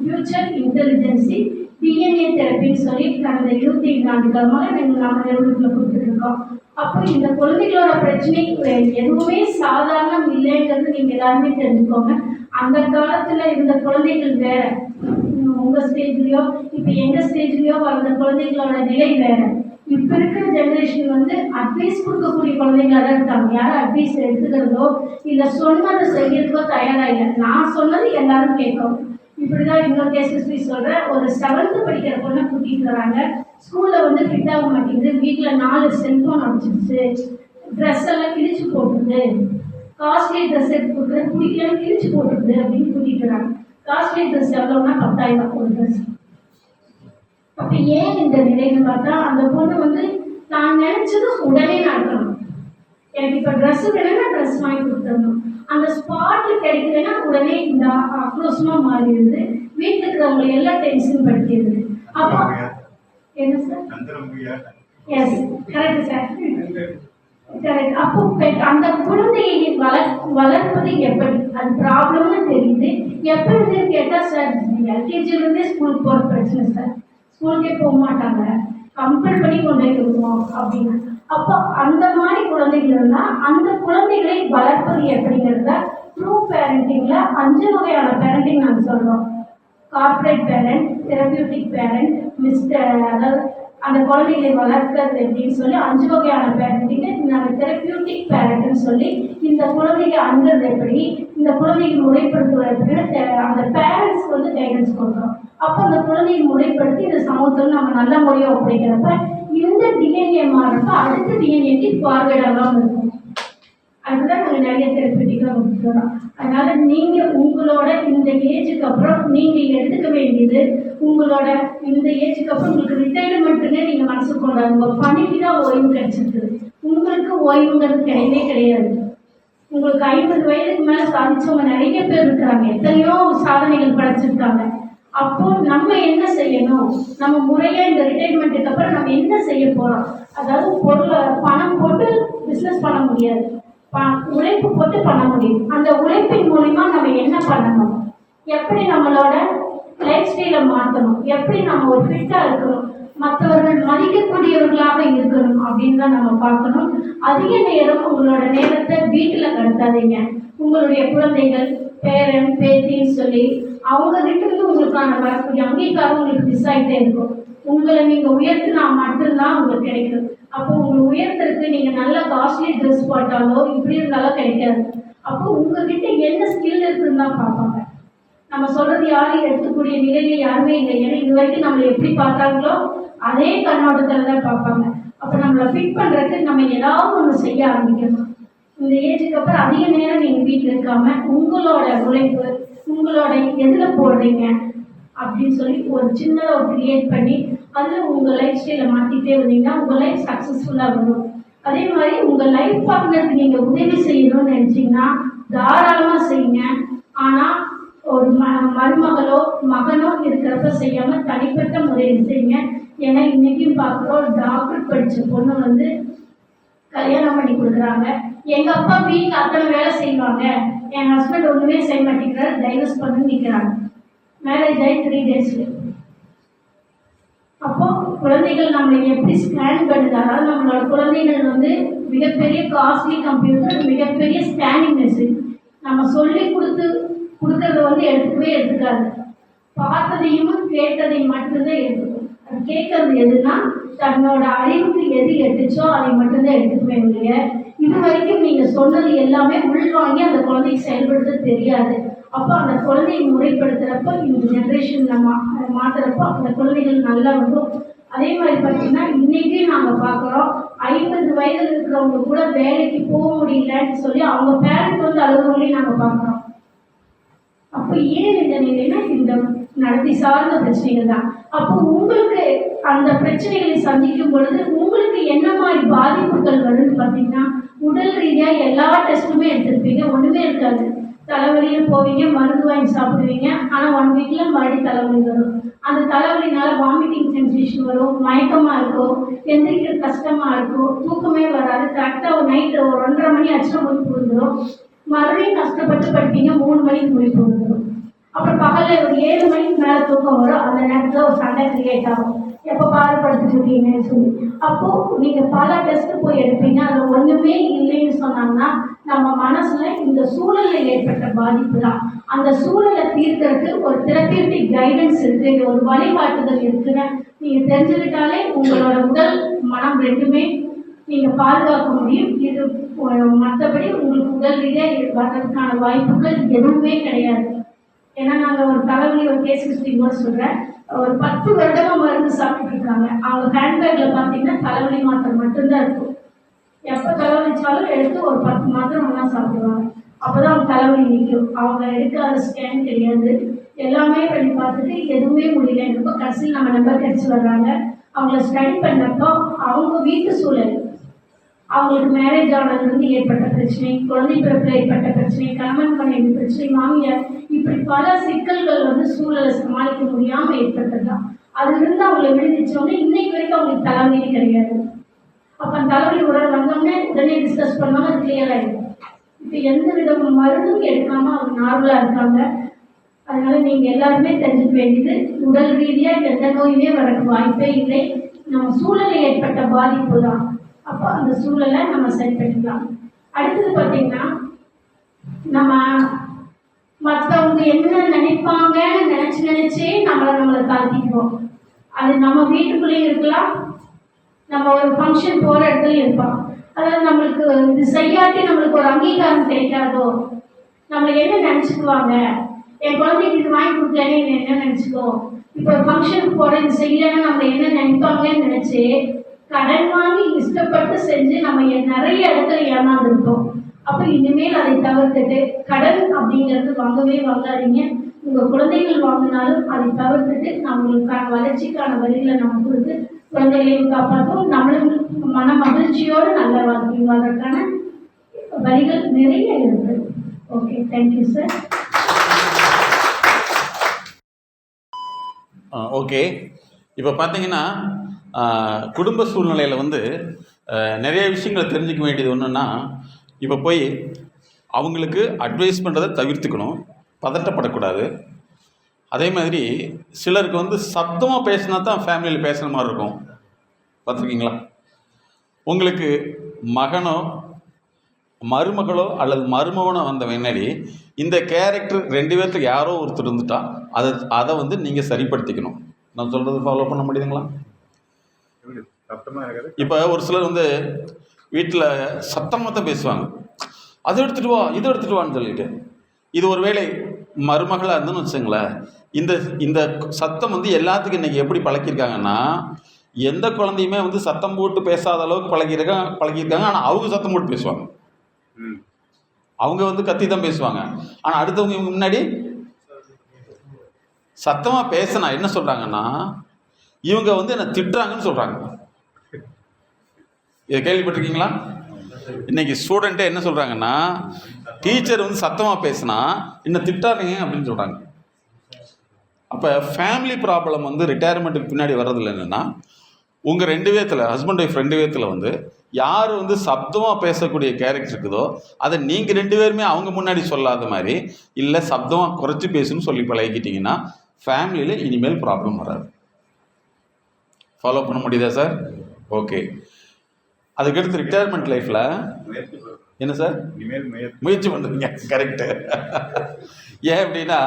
ஃபியூச்சர் இன்டெலிஜென்சி டிஎன்ஏ தெரப்பின்னு சொல்லி கடந்த 25 ஆண்டு காலமாக நம்ம நிறுவனத்தில் கொடுத்துட்ருக்கோம். அப்போ இந்த குழந்தைகளோட பிரச்சனை எதுவுமே சாதாரணம் இல்லைங்கிறது நீங்கள் எல்லாருமே தெரிஞ்சுக்கோங்க. அந்த காலத்தில் இருந்த குழந்தைகள் வேற, உங்கள் ஸ்டேஜ்லேயோ இப்போ எங்கள் ஸ்டேஜ்லேயோ வளர்ந்த குழந்தைகளோட நிலை வேற. இப்போ இருக்கிற ஜெனரேஷன் வந்து அட்வைஸ் கொடுக்கக்கூடிய குழந்தைங்களாக தான் இருக்காங்க. யாரும் அட்வைஸ் எடுத்துக்கிறதோ இல்லை சொன்னதை செய்யறதுக்கோ தயாராக இல்லை. நான் சொன்னது எல்லாரும் கேட்கும். இப்படி தான் இன்னொரு கேஸ் சொல்கிறேன். ஒரு 7th படிக்கிற பொண்ணை கூட்டிகிட்டு வராங்க. ஸ்கூலில் வந்து ஃபிட் ஆக மாட்டேங்குது, வீட்டில் 4 செல்ஃபோன் அடிச்சிருச்சு, ட்ரெஸ் எல்லாம் கிழிச்சு போட்டுருது, காஸ்ட்லி ட்ரெஸ் எடுத்து கொடுக்குறது பிடிக்கலன்னு கிழிச்சு போட்டுருது அப்படின்னு கூட்டிகிட்டு வராங்க. காஸ்ட்லி ட்ரெஸ் எவ்வளோன்னா 10,000 ஒரு ட்ரெஸ். அப்போ ஏன் இந்த நிலைன்னு பார்த்தா அந்த பொண்ணு வந்து நான் நினச்சது உடனே நடக்கணும். எனக்கு இப்போ ட்ரெஸ்ஸு வேணும்னா ட்ரெஸ் வாங்கி கொடுத்துடணும். அந்த ஸ்பாட்டில் கிடைக்கலன்னா உடனே இந்த ஆக்ரோஷமாக மாறிடுது. வீட்டில் இருக்கிறவங்களை எல்லாம் டென்ஷன் படுத்திடுது. அப்போ என்ன sir? Yes, correct sir, correct. அப்போ அந்த குழந்தையை வளர்ப்பது எப்படி, அது ப்ராப்ளம்னு தெரியுது. எப்படின்னு கேட்டால் சார் எல்கேஜிலேருந்தே ஸ்கூலுக்கு போகிற பிரச்சனை சார், ஸ்கூலுக்கே போக மாட்டாங்க, கம்பல் பண்ணி கொண்டு போய் விடுவோம் அப்படின்னு. அப்போ அந்த மாதிரி குழந்தைகள் இருந்தால் அந்த குழந்தைகளை வளர்ப்பது எப்படிங்கிறத ட்ரூ பேரண்டிங்கில் 5 வகையான பேரண்டிங் நாங்கள் சொல்கிறோம். கார்ப்பரேட் பேரண்ட், தெரபியூட்டிக் பேரண்ட், அதாவது அந்த குழந்தைகளை வளர்க்கிறது எப்படின்னு சொல்லி 5 வகையான பேரண்டிங்கை நாங்கள் தெரபியூட்டிக் பேரண்ட்னு சொல்லி இந்த குழந்தைங்க அணுகிறது எப்படி, இந்த குழந்தையை முறைப்படுத்துவது எப்படின்னு அந்த பேரண்ட்ஸ்க்கு வந்து கைடன்ஸ் கொடுக்குறோம். அப்போ அந்த குழந்தையை முறைப்படுத்தி இந்த சமூகத்தில் நம்ம நல்ல முறையாக ஒப்படைக்கிறப்ப இந்த டிஎன்ஏ மாறுறப்ப அடுத்த டிஎன்ஏக்கு பார்வையிடாமல் இருக்கும். அதுதான் நாங்கள் நிறைய தெரபியூட்டிக்காக கொடுத்துக்கிறோம். அதனால நீங்கள் உங்களோட இந்த ஏஜுக்கு அப்புறம் நீங்கள் எடுத்துக்க வேண்டியது, உங்களோட இந்த ஏஜுக்கு அப்புறம் உங்களுக்கு ரிட்டையர்மெண்ட்டுன்னே நீங்கள் மனசு கொண்டாடுங்க. பண்ணிட்டு தான் ஓய்வு கிடைச்சிருக்குது. உங்களுக்கு ஓய்வுங்கிறது கிடையவே கிடையாது. உங்களுக்கு 50 வயதுக்கு மேலே சாதிச்சவங்க நிறைய பேர் இருக்கிறாங்க, எத்தனையோ சாதனைகள் படைச்சிருக்காங்க. அப்போ நம்ம என்ன செய்யணும், நம்ம முறையாக இந்த ரிட்டைர்மெண்ட்டுக்கு அப்புறம் நம்ம என்ன செய்ய போகிறோம். அதாவது பணம் போட்டு பிஸ்னஸ் பண்ண முடியாது, உழைப்பு போட்டு பண்ண முடியும். அந்த உழைப்பின் மூலிமா நம்ம என்ன பண்ணணும், எப்படி நம்மளோட லைஃப் ஸ்டைலை மாற்றணும், எப்படி நம்ம ஒரு ஃபிட்டாக இருக்கணும், மற்றவர்கள் மதிக்கக்கூடியவர்களாக இருக்கணும் அப்படின்னு தான் நம்ம பார்க்கணும். அதிக நேரம் உங்களோட நேரத்தை வீட்டில் கடத்தாதீங்க. உங்களுடைய குழந்தைகள், பேரன், பேத்தின்னு சொல்லி அவங்க கிட்ட உங்களுக்கான வரக்கூடிய அங்கீகாரம் உங்களுக்கு மிஸ் ஆகிட்டே இருக்கும். உங்களை நீங்கள் உயர்த்தினா மட்டும்தான் உங்களுக்கு கிடைக்கும். அப்போ உங்களை உயர்த்துறதுக்கு நீங்கள் நல்ல காஸ்ட்லி ட்ரெஸ் போட்டாலோ இப்படி இருந்தாலும் கிடைக்காது. அப்போ உங்ககிட்ட என்ன ஸ்கில் இருக்குன்னு தான் பார்ப்பாங்க. நம்ம சொல்கிறது யாரும் எடுத்துக்கூடிய நிலையில் யாருமே இல்லை. ஏன்னா இது வரைக்கும் நம்மளை எப்படி பார்த்தாங்களோ அதே கண்ணோட்டத்தில் தான் பார்ப்பாங்க. அப்போ நம்மளை ஃபிட் பண்ணுறதுக்கு நம்ம ஏதாவது ஒன்று செய்ய ஆரம்பிக்கணும். இந்த ஏஜுக்கு அப்புறம் அதிக நேரம் நீங்கள் வீட்டில் இருக்காமல் உங்களோட உழைப்பு, உங்களோட எதில் போடுறீங்க அப்படின்னு சொல்லி ஒரு சின்னதாக ஒரு கிரியேட் பண்ணி அதில் உங்கள் லைஃப் ஸ்டைலை மாற்றிட்டே வந்தீங்கன்னா உங்கள் லைஃப் சக்ஸஸ்ஃபுல்லாக வரும். அதே மாதிரி உங்கள் லைஃப் பார்ட்னருக்கு நீங்கள் உதவி செய்யணும்னு நினச்சிங்கன்னா தாராளமாக செய்யுங்க. ஆனால் ஒரு மருமகளோ மகனோ இருக்கிறப்ப செய்யாமல் தனிப்பட்ட முறையில் செய்யுங்க. ஏன்னா இன்றைக்கும் பார்க்குறோம், டாக்டர் படித்த பொண்ணு வந்து கல்யாணம் பண்ணி கொடுக்குறாங்க. எங்கள் அப்பா வீட்டில் அத்தனை வேலை செய்வாங்க, என் ஹஸ்பண்ட் ஒன்றுமே செய்ய மாட்டேங்கிறாரு, டைவர்ஸ் பண்ணி நிற்கிறாங்க. மேரேஜ் ஆகி 3 days. அப்போ குழந்தைகள் நம்மளை எப்படி ஸ்கேன் பண்ணுது, அதாவது நம்மளோட குழந்தைகள் வந்து மிகப்பெரிய காஸ்ட்லி கம்ப்யூட்டர், மிகப்பெரிய ஸ்கேனிங் மெஷின். நம்ம சொல்லி கொடுக்கறத வந்து எடுத்துக்காது. பார்த்ததையும் கேட்டதையும் மட்டும்தான் எடுத்துக்கும். அது கேட்கறது எதுனா தன்னோட அறிவுக்கு எது எட்டுச்சோ அதை மட்டும்தான் எடுத்துக்குவே இல்லையா. இது வரைக்கும் நீங்கள் சொன்னது எல்லாமே உள்வாங்கி அந்த குழந்தைக்கு செயல்படுத்த தெரியாது. அப்போ அந்த குழந்தையை முறைப்படுத்துகிறப்போ இந்த ஜென்ரேஷன் நம்ம மாற்றுறப்போ அந்த குழந்தைகள் நல்லா வரும். அதே மாதிரி பார்த்தீங்கன்னா இன்றைக்கி நாங்கள் பார்க்குறோம், 50 வயதில் இருக்கிறவங்க கூட வேலைக்கு போக முடியலன்னு சொல்லி அவங்க பேரண்ட் வந்து அலுவலகங்களையும் நாங்கள் பார்க்குறோம். அப்போ ஏன் இந்த நிலைன்னா இந்த நடத்தி சார்ந்த பிரச்சனைகள் தான். அப்போ உங்களுக்கு அந்த பிரச்சனைகளை சந்திக்கும் பொழுது உங்களுக்கு என்ன மாதிரி பாதிப்புகள் வரும்னு பார்த்தீங்கன்னா, உடல் ரீதியாக எல்லா டெஸ்ட்டுமே எடுத்துருப்பீங்க, ஒன்றுமே இருக்காது. தலைவலியில் போவீங்க, மருந்து வாங்கி சாப்பிடுவீங்க, ஆனால் 1 வீக்கில் மறுபடியும் தலைவலி வரும். அந்த தலைவலினால வாமிட்டிங் சென்சேஷன் வரும், மயக்கமாக இருக்கும், எந்திரிக்கிற கஷ்டமாக இருக்கும், தூக்கமே வராது. கரெக்டாக ஒரு நைட்டு ஒரு 1:30 மணி ஆச்சுன்னா முழிப்பு வந்துடும். மறுபடியும் கஷ்டப்பட்டு படிப்பீங்க, 3 மணிக்கு முழிப்பு வந்துடும். அப்புறம் பகல்ல ஒரு 7 மணிக்கு மேல தூக்கம் வரும். அந்த நேரத்துல ஒரு சண்டை கிரியேட் ஆகும். எப்ப பாடுபடுத்திட்டு இருக்கீங்கன்னு சொல்லி. அப்போ நீங்க பல டெஸ்ட் போய் எடுப்பீங்க, அது ஒண்ணுமே இல்லைன்னு சொன்னாங்கன்னா நம்ம மனசுல இந்த சூழல்ல ஏற்பட்ட பாதிப்பு தான். அந்த சூழலை தீர்க்கறதுக்கு ஒரு தெரபியூட்டிக் கைடன்ஸ் இருக்கு, ஒரு வழிகாட்டுதல் இருக்குன்னு நீங்க தெரிஞ்சுக்கிட்டாலே உங்களோட உடல் மனம் ரெண்டுமே நீங்க பாதுகாக்க முடியும். இது மற்றபடி உங்களுக்கு உடல் ரீதியாக வர்றதுக்கான வாய்ப்புகள் எதுவுமே கிடையாது. ஏன்னா நாங்கள் ஒரு தலைவலி ஒரு கேஸ் ஹிஸ்ட்ரி சொல்கிறேன். ஒரு 10 வருடமா மருந்து சாப்பிட்டு இருக்காங்க. அவங்க ஹேண்ட்பேக்ல பார்த்தீங்கன்னா தலைவலி மாத்திரை மட்டும்தான் இருக்கும். எப்போ தலைவலிச்சாலும் எடுத்து ஒரு 10 மாத்திரை ஒன்றா சாப்பிடுவாங்க. அப்போதான் அவங்க தலைவலி நிற்கும். அவங்க எடுக்காத ஸ்கேன் தெரியாது, எல்லாமே பண்ணி பார்த்துட்டு எதுவுமே முடியல. இப்போ கடைசியில் நம்ம நம்பர் கிடைச்சி வர்றாங்க. அவங்கள ஸ்டடி பண்ணப்போ அவங்க வீட்டு சூழல், அவங்களுக்கு மேரேஜ் ஆனதுலேருந்து ஏற்பட்ட பிரச்சனை, குழந்தை பிறப்பில் ஏற்பட்ட பிரச்சனை, கணவன் மனைவி பிரச்சனை, மாமியார், இப்படி பல சிக்கல்கள் சூழலை சமாளிக்க முடியாமல் ஏற்பட்டது தான். அதுலேருந்து அவங்களை விடுவிச்சோடனே இன்னைக்கு வரைக்கும் அவங்களுக்கு தலைவலி கிடையாது. அப்போ அந்த தலைவலி வந்தோடனே உடனே டிஸ்கஸ் பண்ணாமல் அது கிளியர் ஆகிடும். இப்போ எந்த வித மருந்தும் எடுக்காமல் அவங்க நார்மலாக இருக்காங்க. அதனால நீங்கள் எல்லாருமே தெரிஞ்சுக்க வேண்டியது, உடல் ரீதியாக எந்த நோயுமே வரக்கு வாய்ப்பே இல்லை. நம்ம சூழலில் ஏற்பட்ட பாதிப்பு தான். அப்போ அந்த சூழலை நம்ம சரி பண்ணிக்கலாம். அடுத்தது பார்த்தீங்கன்னா, நம்ம மற்றவங்க என்ன நினைப்பாங்கன்னு நினச்சே நம்மளை தாழ்த்திக்குவோம். அது நம்ம வீட்டுக்குள்ளேயும் இருக்கலாம், நம்ம ஒரு ஃபங்க்ஷன் போகிற இடத்துலையும் இருப்போம். அதாவது நம்மளுக்கு இது செய்யாட்டி நம்மளுக்கு ஒரு அங்கீகாரம் கிடைக்காதோ, நம்மளை என்ன நினச்சிக்குவாங்க, என் குழந்தைக்கு இது வாங்கி கொடுக்கலன்னு என்ன நினச்சிக்கோ, இப்போ ஒரு ஃபங்க்ஷனுக்கு போகிற இது செய்யலைன்னா நம்மளை என்ன நினைப்பாங்கன்னு நினச்சி கடன் வாங்கி இஷ்டப்பட்டு செஞ்சு நம்ம நிறைய இடத்துல ஏமாந்துருக்கோம். அப்போ இனிமேல் அதை தவிர்த்துட்டு, கடன் அப்படிங்கிறது வாங்கவே வாங்காதீங்க. உங்கள் குழந்தைகள் வாங்கினாலும் அதை தவிர்த்துட்டு நம்மளுக்கான வளர்ச்சிக்கான வழிகளை நம்ம கொடுத்து குழந்தைகளையும் காப்பாற்றும், நம்மளும் மன மகிழ்ச்சியோடு நல்ல வாழ்க்கை வாழ்றதுக்கான வழிகள் நிறைய இருக்கு. Okay, thank you sir. ஓகே, இப்போ பார்த்தீங்கன்னா குடும்ப சூழ்நிலையில் நிறைய விஷயங்களை தெரிஞ்சுக்க வேண்டியது ஒன்றுன்னா, இப்போ போய் அவங்களுக்கு அட்வைஸ் பண்ணுறதை தவிர்த்துக்கணும், பதட்டப்படக்கூடாது. அதே மாதிரி சிலருக்கு சத்தமாக பேசினா தான் ஃபேமிலியில் பேசுகிற மாதிரி இருக்கும். பார்த்துருக்கீங்களா? உங்களுக்கு மகனோ மருமகளோ அல்லது மருமகனோ வந்த முன்னாடி இந்த கேரக்டர் 2 பேர்த்துக்கு யாரோ ஒருத்தர் இருந்துட்டா அதை நீங்கள் சரிப்படுத்திக்கணும். நான் சொல்கிறது ஃபாலோ பண்ண முடியுதுங்களா? இப்போ ஒரு சிலர் வீட்டில் சத்தமாக தான் பேசுவாங்க, அதை எடுத்துகிட்டு வா இதை எடுத்துகிட்டு வான்னு சொல்லிட்டு. இது ஒரு வேளை மருமகளாக இருந்துன்னு வச்சுங்களேன், இந்த சத்தம் எல்லாத்துக்கும் இன்றைக்கி எப்படி பழக்கியிருக்காங்கன்னா, எந்த குழந்தையுமே சத்தம் போட்டு பேசாத அளவுக்கு பழகியிருக்காங்க. ஆனால் அவங்க சத்தம் போட்டு பேசுவாங்க, அவங்க கத்தி தான் பேசுவாங்க. ஆனால் அடுத்தவங்க இவங்க முன்னாடி சத்தமாக பேசினா என்ன சொல்கிறாங்கன்னா, இவங்க என்னை திட்டுறாங்கன்னு சொல்கிறாங்க. இதை கேள்விப்பட்டிருக்கீங்களா? இன்னைக்கு ஸ்டூடெண்ட்டே என்ன சொல்கிறாங்கன்னா, டீச்சர் சத்தமாக பேசினா என்ன திட்டாதீங்க அப்படின்னு சொல்கிறாங்க. அப்போ ஃபேமிலி ப்ராப்ளம் ரிட்டையர்மெண்ட்டுக்கு பின்னாடி வர்றதில்ல. என்னென்னா, உங்கள் 2 பேர்த்தில் ஹஸ்பண்ட் ஒய்ஃப் 2 பேர்த்தில் யார் சப்தமாக பேசக்கூடிய கேரக்டர் இருக்குதோ அதை நீங்கள் 2 பேருமே அவங்க முன்னாடி சொல்லாத மாதிரி, இல்லை சப்தமாக குறைச்சி பேசுன்னு சொல்லி பழகிக்கிட்டிங்கன்னா ஃபேமிலியில் இனிமேல் ப்ராப்ளம் வராது. ஃபாலோ பண்ண முடியுதா சார்? ஓகே. அதுக்கடுத்து ரிட்டையர்மெண்ட் லைஃப்பில் என்ன சார் முயற்சி பண்ணுறீங்க? கரெக்டு. ஏன் அப்படின்னா,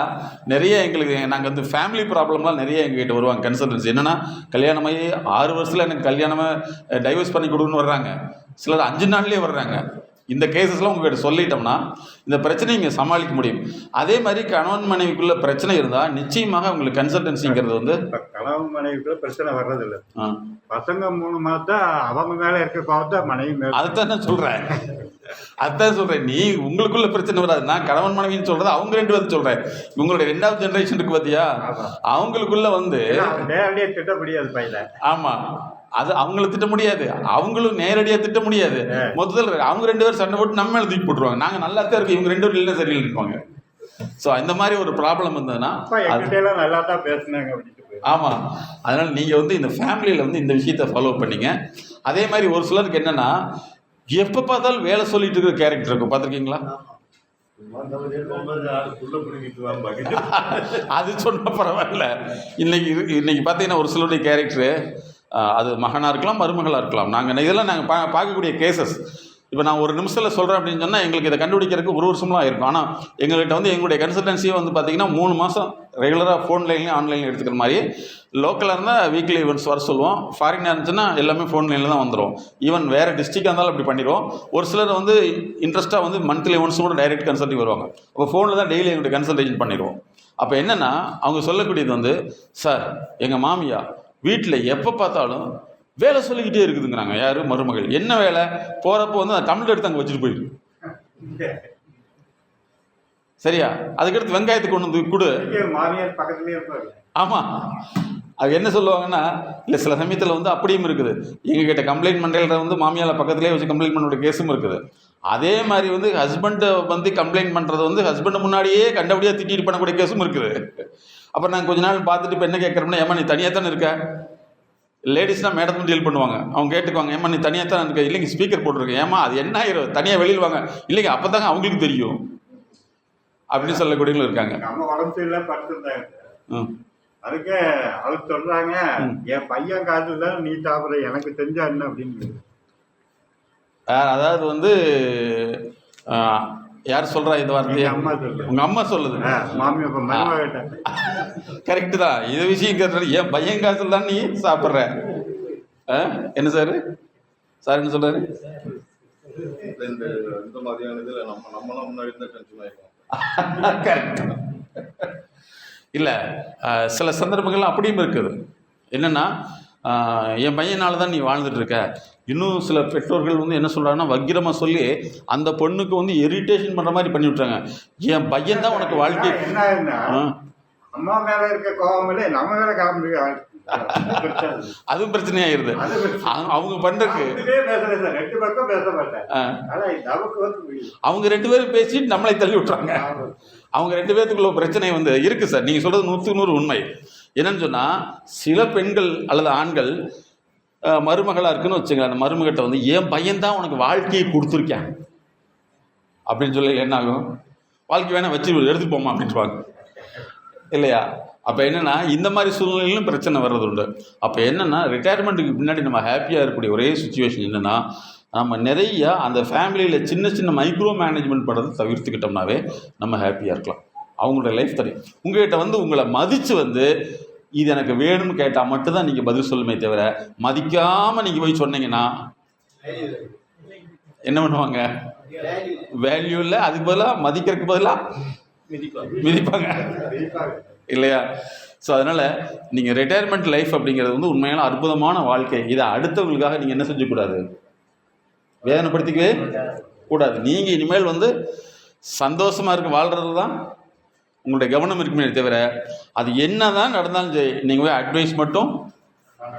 நிறைய எங்களுக்கு நாங்கள் ஃபேமிலி ப்ராப்ளம்லாம் நிறைய எங்ககிட்ட வருவாங்க கன்சல்டன்சி. என்னென்னா, கல்யாணமாகி 6 வருஷத்தில் எனக்கு கல்யாணமாக டைவர்ஸ் பண்ணி கொடுன்னு வர்றாங்க. சிலர் 5 நாள்லேயே வர்றாங்க. இந்த கேசஸ்லாம் உங்கள்கிட்ட சொல்லிட்டோம்னா இந்த பிரச்சனையை இங்கே சமாளிக்க முடியும். அதே மாதிரி கணவன் மனைவிக்குள்ள பிரச்சனை இருந்தால் நிச்சயமாக உங்களுக்கு கன்சல்டன்சிங்கிறது கணவன் மனைவிக்குள்ள பிரச்சனை வர்றதில்லை. பசங்க 3 மாதம் அவங்க மேலே இருக்க பார்த்தா மனைவி மேலே. அதுதான் நான் சொல்கிறேன், அதுதான் சொல்கிறேன். நீ உங்களுக்குள்ள பிரச்சனை வராது, நான் கணவன் மனைவின்னு சொல்கிறது அவங்க 2 பேரும் சொல்கிறேன். உங்களுடைய 2வது ஜென்ரேஷன் இருக்கு பார்த்தியா, அவங்களுக்குள்ள நேரடியாக திட்ட முடியாது பையன். ஆமாம், அது அவங்கள திட்ட முடியாது, அவங்களும் நேரடியாக திட்ட முடியாது. மொத்தத்தில் அவங்க 2 பேரும் சண்டை போட்டு நம்ம மேலே தூக்கி போட்டுருவாங்க. நாங்கள் நல்லா தான் இருக்கோம், இவங்க 2 பேரும் இல்லை சரியில் இருப்பாங்க. ஸோ இந்த மாதிரி ஒரு ப்ராப்ளம் இருந்ததுன்னா நல்லா தான் பேசுனாங்க அப்படின்ட்டு. ஆமாம், அதனால் நீங்கள் இந்த ஃபேமிலியில் இந்த விஷயத்தை ஃபாலோ பண்ணிங்க. அதே மாதிரி ஒரு சிலருக்கு என்னென்னா, எப்போ பார்த்தாலும் வேலை சொல்லிட்டு இருக்கிற கேரக்டர் இருக்கும், பார்த்துருக்கீங்களா? அது சொன்ன பரவாயில்ல. இன்னைக்கு பார்த்தீங்கன்னா ஒரு சிலருடைய கேரக்டரு அது மகனாக இருக்கலாம், மருமகளாக இருக்கலாம். இதெல்லாம் நாங்கள் பார்க்கக்கூடிய கேசஸ். இப்போ நான் ஒரு நிமிஷத்தில் சொல்கிறேன் அப்படின்னு சொன்னால் எங்களுக்கு இதை கண்டுபிடிக்கிறதுக்கு ஒரு வருஷம்லாம் இருக்கும். ஆனால் எங்கள்கிட்ட வந்து எங்களுடைய கன்சல்டன்சியே வந்து பார்த்திங்கன்னா 3 மாதம் ரெகுலராக ஃபோன்லைன்லையும் ஆன்லைன்லையும் எடுத்துக்கிற மாதிரி. லோக்கலாக இருந்தால் வீக்லி ஈவெண்ட்ஸ் வர சொல்லுவோம். ஃபாரினாக இருந்துச்சுன்னா எல்லாமே ஃபோன்லைனில் தான் வந்துடும். ஈவன் வேறு டிஸ்ட்ரிக்டாக இருந்தாலும் அப்படி பண்ணிடுவோம். ஒரு சிலர் வந்து இன்ட்ரெஸ்ட்டாக வந்து மந்த்லி ஒன்ஸ் கூட டைரக்ட் கன்சல்ட்டிங் வருவாங்க. அப்போ ஃபோனில் தான் டெய்லி எங்களுடைய கன்சல்டேஷன் பண்ணிடுவோம். அப்போ என்னென்னா அவங்க சொல்லக்கூடியது வந்து, சார் எங்கள் மாமியா வீட்டில் எப்போ பார்த்தாலும் வேலை சொல்லிக்கிட்டே இருக்குதுங்கிறாங்க. யார்? மருமகள். என்ன வேலை? போகிறப்போ வந்து அந்த டம்ளர் எடுத்து அங்கே வச்சுட்டு போயிடு. சரியா? அதுக்கடுத்து வெங்காயத்தை கொண்டு வந்து கொடு. மாமியார் பக்கத்துலேயே இருப்பாரு. ஆமாம். அது என்ன சொல்லுவாங்கன்னா, இல்லை சில சமயத்தில் வந்து அப்படியும் இருக்குது. எங்ககிட்ட கம்ப்ளைண்ட் பண்ணுறத வந்து மாமியார் பக்கத்துலேயே வச்சு கம்ப்ளைண்ட் பண்ணோட கேஸும் இருக்குது. அதே மாதிரி வந்து ஹஸ்பண்டை வந்து கம்ப்ளைண்ட் பண்ணுறது வந்து ஹஸ்பண்டை முன்னாடியே கண்டபடியாக திட்டிட்டு பண்ணக்கூடிய கேஸும் இருக்குது. அப்புறம் நாங்கள் கொஞ்ச நாள் பார்த்துட்டு இப்போ என்ன கேட்குறோம்னா, ஏமா நீ தனியாக தானே இருக்க? லேடிஸ்னால் மேடத்தும் டீல் பண்ணுவாங்க. அவங்க கேட்டுக்குவாங்க, ஏமா நீ தனியாக தானே இருக்க? இல்லைங்க ஸ்பீக்கர் போட்டிருக்கேன். ஏமா அது என்ன ஆயிரும்? தனியாக வெளியில் வாங்க. இல்லைங்க அப்போ தாங்க அவங்களுக்கு தெரியும் அப்படின்னு சொல்லக்கூடியவங்களும் இருக்காங்க. நம்ம உடம்பு சரியில்லை படுத்துருந்தாங்க. அதுக்கு அவர் சொல்றாங்க, என் பையன் காத்துல நீ சாப்பிட்ற எனக்கு தெரிஞ்சா என்ன அப்படின்னு. அதாவது வந்து யார் சொல்றா இந்த வார்த்தையை? அம்மா சொல்லுது. உங்க அம்மா சொல்லுது. மாமியா கரெக்டு தான். இது விஷயம் கேட்டு என் பையன் காசுல தான் நீ சாப்பிட்ற. என்ன சார் என்ன சொல்றாரு? இந்த மாதிரியான இதுல நம்மளாம் முன்னாடி தான் டென்ஷன் ஆயிருக்கோம். கரெக்ட். இல்லை சில சந்தர்ப்பங்கள்லாம் அப்படியும் இருக்குது. என்னென்னா என் பையனால தான் நீ வாழ்ந்துட்டுருக்க. இன்னும் சில பெற்றோர்கள் வந்து என்ன சொல்கிறாங்கன்னா, வக்கிரமாக சொல்லி அந்த பொண்ணுக்கு வந்து இரிட்டேஷன் பண்ணுற மாதிரி பண்ணி விட்றாங்க. என் பையன் தான் உனக்கு வாழ்க்கை. அம்மா மேலே இருக்க கோபம் நம்ம மேலே காமிக்க அதுவும் பிரச்சனையாயிருது. அவங்க பண்றதுக்கு அவங்க 2 பேரும் பேசிட்டு நம்மளை தள்ளி விட்டுறாங்க. அவங்க 2 பேர்த்துக்குள்ள பிரச்சனை வந்து இருக்கு சார். நீங்க சொல்றது 100க்கு 100 உண்மை. என்னன்னு சொன்னா, சில பெண்கள் அல்லது ஆண்கள் மருமகளா இருக்குன்னு வச்சுங்க, அந்த மருமகிட்ட வந்து என் பையன் தான் உனக்கு வாழ்க்கையை கொடுத்துருக்கேன் அப்படின்னு சொல்லி என்ன ஆகும்? வாழ்க்கை வேணா வச்சு எடுத்துட்டு போமா அப்படின்ட்டுவாங்க இல்லையா? அப்போ என்னென்னா இந்த மாதிரி சூழ்நிலையிலும் பிரச்சனை வர்றது உண்டு. அப்போ என்னென்னா ரிட்டையர்மெண்ட்டுக்கு பின்னாடி நம்ம ஹாப்பியாக இருக்கக்கூடிய ஒரே சுச்சுவேஷன் என்னென்னா, நம்ம நிறைய அந்த ஃபேமிலியில் சின்ன சின்ன மைக்ரோ மேனேஜ்மெண்ட் பண்ணுறதை தவிர்த்துக்கிட்டோம்னாவே நம்ம ஹாப்பியாக இருக்கலாம். அவங்களோட லைஃப் தெரியும். உங்கள்கிட்ட வந்து உங்களை மதித்து வந்து இது எனக்கு வேணும்னு கேட்டால் மட்டும்தான் நீங்கள் பதில் சொல்லுமே தவிர, மதிக்காமல் நீங்கள் போய் சொன்னீங்கன்னா என்ன பண்ணுவாங்க? வேல்யூ இல்லை. அதுக்கு பதிலாக மதிக்கிறதுக்கு பதிலாக மிதிப்பாங்க இல்லையா? ஸோ அதனால் நீங்கள் ரிட்டையர்மெண்ட் லைஃப் அப்படிங்கிறது வந்து உண்மையான அற்புதமான வாழ்க்கை. இதை அடுத்தவங்களுக்காக நீங்கள் என்ன செஞ்சக்கூடாது? வேதனைப்படுத்திக்கவே கூடாது. நீங்கள் இனிமேல் வந்து சந்தோஷமாக இருக்க வாழ்கிறது தான் உங்களுடைய கவனம் இருக்குமே தவிர, அது என்ன தான் நடந்தாலும் சரி நீங்கள் போய் அட்வைஸ் மட்டும்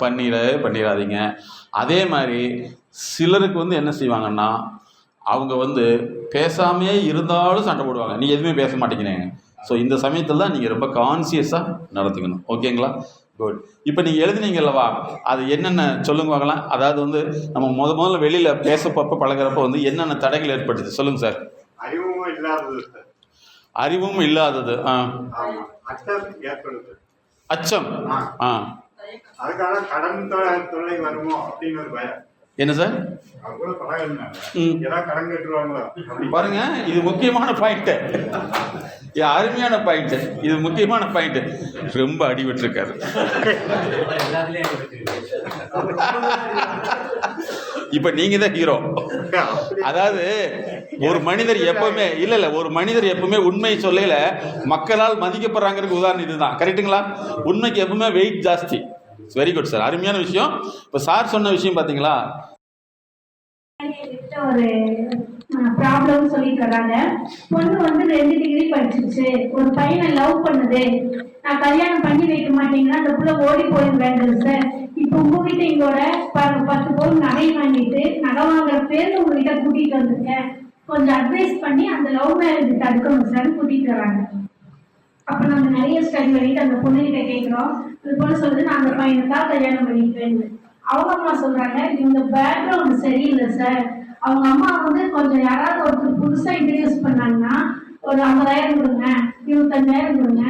பண்ணிடாதீங்க. அதே மாதிரி சிலருக்கு வந்து என்ன செய்வாங்கன்னா, அவங்க வந்து பேசாமையே இருந்தாலும் சண்டை போடுவாங்க. நீ எதுவுமே பேச மாட்டேங்கிறீங்க. ஸோ இந்த சமயத்தில் தான் நீங்கள் ரொம்ப கான்சியஸாக நடத்துக்கணும். ஓகேங்களா? குட். இப்போ நீங்கள் எழுதுனீங்கல்லவா, அது என்னென்ன சொல்லுங்க பார்க்கலாம். அதாவது வந்து நம்ம முதல்ல வெளியில் பேசப்போ பழகிறப்ப வந்து என்னென்ன தடைகள் ஏற்பட்டுது சொல்லுங்கள் சார். அறிவும் இல்லாதது. அச்சம். அதுக்காக கடன் தொல்லை வருமோ அப்படின்னு ஒரு பயம். என்ன சார்? பாருங்க, இது முக்கியமான பாயிண்ட். அருமையான பாயிண்ட். இது முக்கியமான பாயிண்ட். ரொம்ப அடிபட்டிருக்காரு. இப்ப நீங்க தான் ஹீரோ. அதாவது ஒரு மனிதர் எப்பவுமே ஒரு மனிதர் எப்பவுமே உண்மை சொல்லல மக்களால் மதிக்கப்படுறாங்கிறதுக்கு உதாரணம் இதுதான். கரெக்டுங்களா? உண்மைக்கு எப்பவுமே வெயிட் ஜாஸ்தி. Very good sir. அருமையான விஷயம். இப்ப சார் சொன்ன விஷயம் பாத்தீங்களா, ஒரு ப்ராப்ளம் சொல்லிட்டு வராங்க. பொண்ணு வந்து 2 டிகிரி படிச்சிருச்சு, ஒரு பையனை லவ் பண்ணுது, நான் கல்யாணம் பண்ணி வைக்க மாட்டேங்கன்னா அந்த புள்ள ஓடி போயிருவேன் சார். இப்போ உங்ககிட்ட எங்களோட 10 பவுன் நகை வாங்கிட்டு நகை வாங்குற பேர்ல உங்ககிட்ட கூட்டிட்டு வந்திருக்கேன், கொஞ்சம் அட்வைஸ் பண்ணி அந்த லவ் மேரேஜ் தடுக்கணும் சார் கூட்டிட்டு வராங்க. அப்ப நம்ம நிறைய ஸ்டடி பண்ணிட்டு அந்த பொண்ணுகிட்ட கேட்கிறோம். அந்த பொண்ணு சொல்லுது, நான் அந்த பையனுக்காக கல்யாணம் பண்ணிக்குவேன். அவங்க அம்மா சொல்றாங்க இந்த பேக்ரவுண்ட் சரியில்லை சார். அவங்க அம்மா வந்து கொஞ்சம் யாராவது ஒருத்தர் புதுசா இன்ட்ரடியூஸ் பண்ணாங்கன்னா ஒரு 50,000 கொடுங்க, 25,000 கொடுங்க,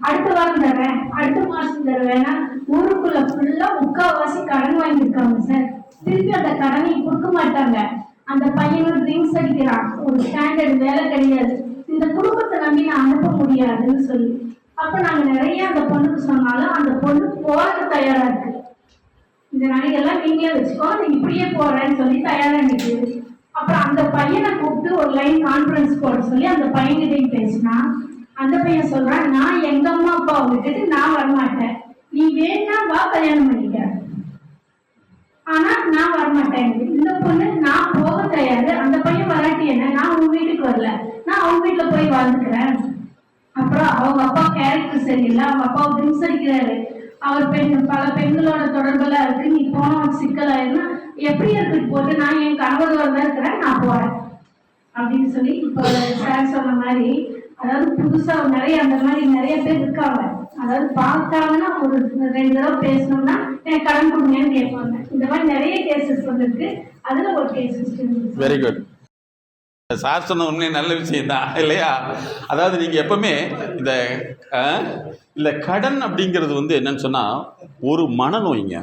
அடுத்த வாரம் தரேன், அடுத்த மாசம் தருவேன்னா ஊருக்குள்ள ஃபுல்லா முக்கால்வாசி கடன் வாங்கியிருக்காங்க சார். திருப்பி அந்த கடனை கொடுக்க மாட்டாங்க. அந்த பையனும் ட்ரிங்க்ஸ் அடிக்கிறான், ஒரு ஸ்டாண்டர்ட் வேலை கிடையாது, இந்த குடும்பத்தை நம்பி நான் அனுப்ப முடியாதுன்னு சொல்லி அப்ப நாங்க நிறைய அந்த பொண்ணுக்கு சொன்னாலும் அந்த பொண்ணு போறதுக்கு தயாரா இருக்கு. இந்த நகைகள்லாம் நீங்களே வச்சுக்கோ, நீங்க இப்படியே போறேன்னு சொல்லி தயாரா நிற்குது. அப்புறம் அந்த பையனை கூப்பிட்டு ஒரு லைன் கான்ஃபரன்ஸ் போட சொல்லி அந்த பையன்கிட்டையும் பேசினா அந்த பையன் சொல்றான், நான் எங்க அம்மா அப்பாவை விட்டுட்டு நான் வரமாட்டேன், நீ வேணா வா கல்யாணம் பண்ணிக்க, ஆனா நான் வரமாட்டேன். இந்த பொண்ணு நான் போக தயாரு, அந்த பையன் வராட்டி என்ன, நான் உங்க வீட்டுக்கு வரல, நான் அவங்க வீட்டுல போய் வாழ்ந்துக்கிறேன். அப்புறம் அவங்க அப்பா கேரக்டர் சரியில்லை, அவங்க அப்பா ட்ரிங்க்ஸ் அடிக்கிறாரு, அவர் பல பெண்களோட தொடர்பெல்லாம் இருக்கு, நீ போனவன் சிக்கலாயிருன்னா எப்படி எடுத்துட்டு போட்டு நான் என் கணவரோட தான் இருக்கிறேன், நான் போறேன் அப்படின்னு சொல்லி இப்போ சார் சொன்ன மாதிரி அதாவது புதுசா நிறைய அந்த மாதிரி நிறைய பேர் இருக்காங்க. அதாவது பார்த்தாங்கன்னா ஒரு 2 தடவை பேசணும்னா எனக்கு கடன் கொடுங்கன்னு கேட்பாங்க. இந்த மாதிரி நிறைய கேசஸ் வந்துருக்கு. அதுல ஒரு கேசஸ். Very good. சார் சொன்ன உண்மையே நல்ல விஷயம் தான் இல்லையா? அதாவது நீங்கள் எப்பவுமே இந்த கடன் அப்படிங்கிறது வந்து என்னன்னு சொன்னால் ஒரு மனநோய்ங்க.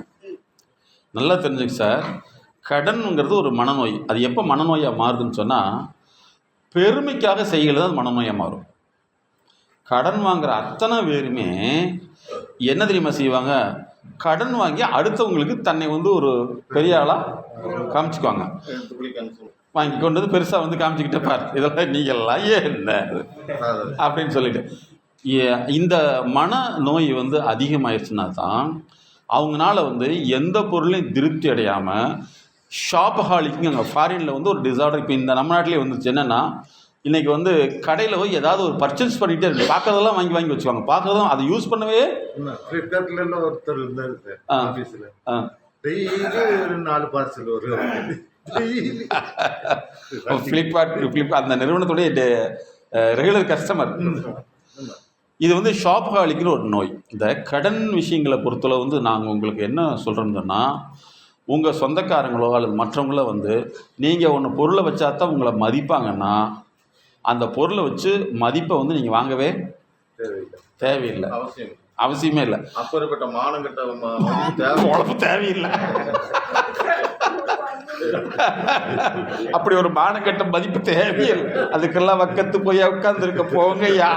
நல்லா தெரிஞ்சுங்க சார், கடனுங்கிறது ஒரு மனநோய். அது எப்போ மனநோயாக மாறுதுன்னு சொன்னால் பெருமைக்காக செய்கிறது அது மனநோயாக மாறும். கடன் வாங்குகிற அத்தனை பேருமே என்ன தெரியுமா செய்வாங்க, கடன் வாங்கி அடுத்தவங்களுக்கு தன்னை வந்து ஒரு பெரிய ஆளாக காமிச்சுக்குவாங்க. வாங்கி கொண்டு வந்து பெருசாக வந்து காமிச்சிக்கிட்டே பாரு, இதெல்லாம் நீங்கள்லாம் என்ன அப்படின்னு சொல்லிட்டு இந்த மனநோய் வந்து அதிகமாகிடுச்சுன்னா தான் அவங்களால வந்து எந்த பொருளையும் திருப்தி அடையாமல் ஷாப்ஹாலிக்கு அங்கே ஃபாரினில் வந்து ஒரு டிசார்டர். இப்போ இந்த நம்ம நாட்டிலே வந்துச்சு என்னென்னா, இன்றைக்கி வந்து கடையில் போய் ஏதாவது ஒரு பர்ச்சேஸ் பண்ணிகிட்டே இருக்கு, பார்க்கறதெல்லாம் வாங்கி வாங்கி வச்சுவாங்க, பார்க்கறதும் அதை யூஸ் பண்ணவே. ஃப்ளிப்கார்ட்ல ஒருத்தர் இருந்தார் ஆஃபீஸில், டெய்லி ஒரு 4 பார்சல் வரும். ஃப்ளிப்கார்ட் அந்த நிறுவனத்துடைய ரெகுலர் கஸ்டமர். இது வந்து ஷாப்ஹாலிக்குன்னு ஒரு நோய். இந்த கடன் விஷயங்களை பொறுத்தளவு வந்து நாங்கள் உங்களுக்கு என்ன சொல்கிறோம்னா, உங்கள் சொந்தக்காரங்களோ அல்லது மற்றவங்களோ வந்து நீங்கள் ஒன்று பொருளை வச்சா தான் உங்களை மதிப்பாங்கன்னா அந்த பொருளை வச்சு மதிப்பை வந்து நீங்கள் வாங்கவே தேவையில்லை, அவசியமே இல்லை. அப்பேற்பட்ட மானங்கட்ட உழைப்பு தேவையில்லை. அப்படி ஒரு மானக்கட்ட மதிப்பு தேவையில்லை. அதுக்கெல்லாம் வக்கத்து போய் உட்காந்துருக்க போங்கய்யா.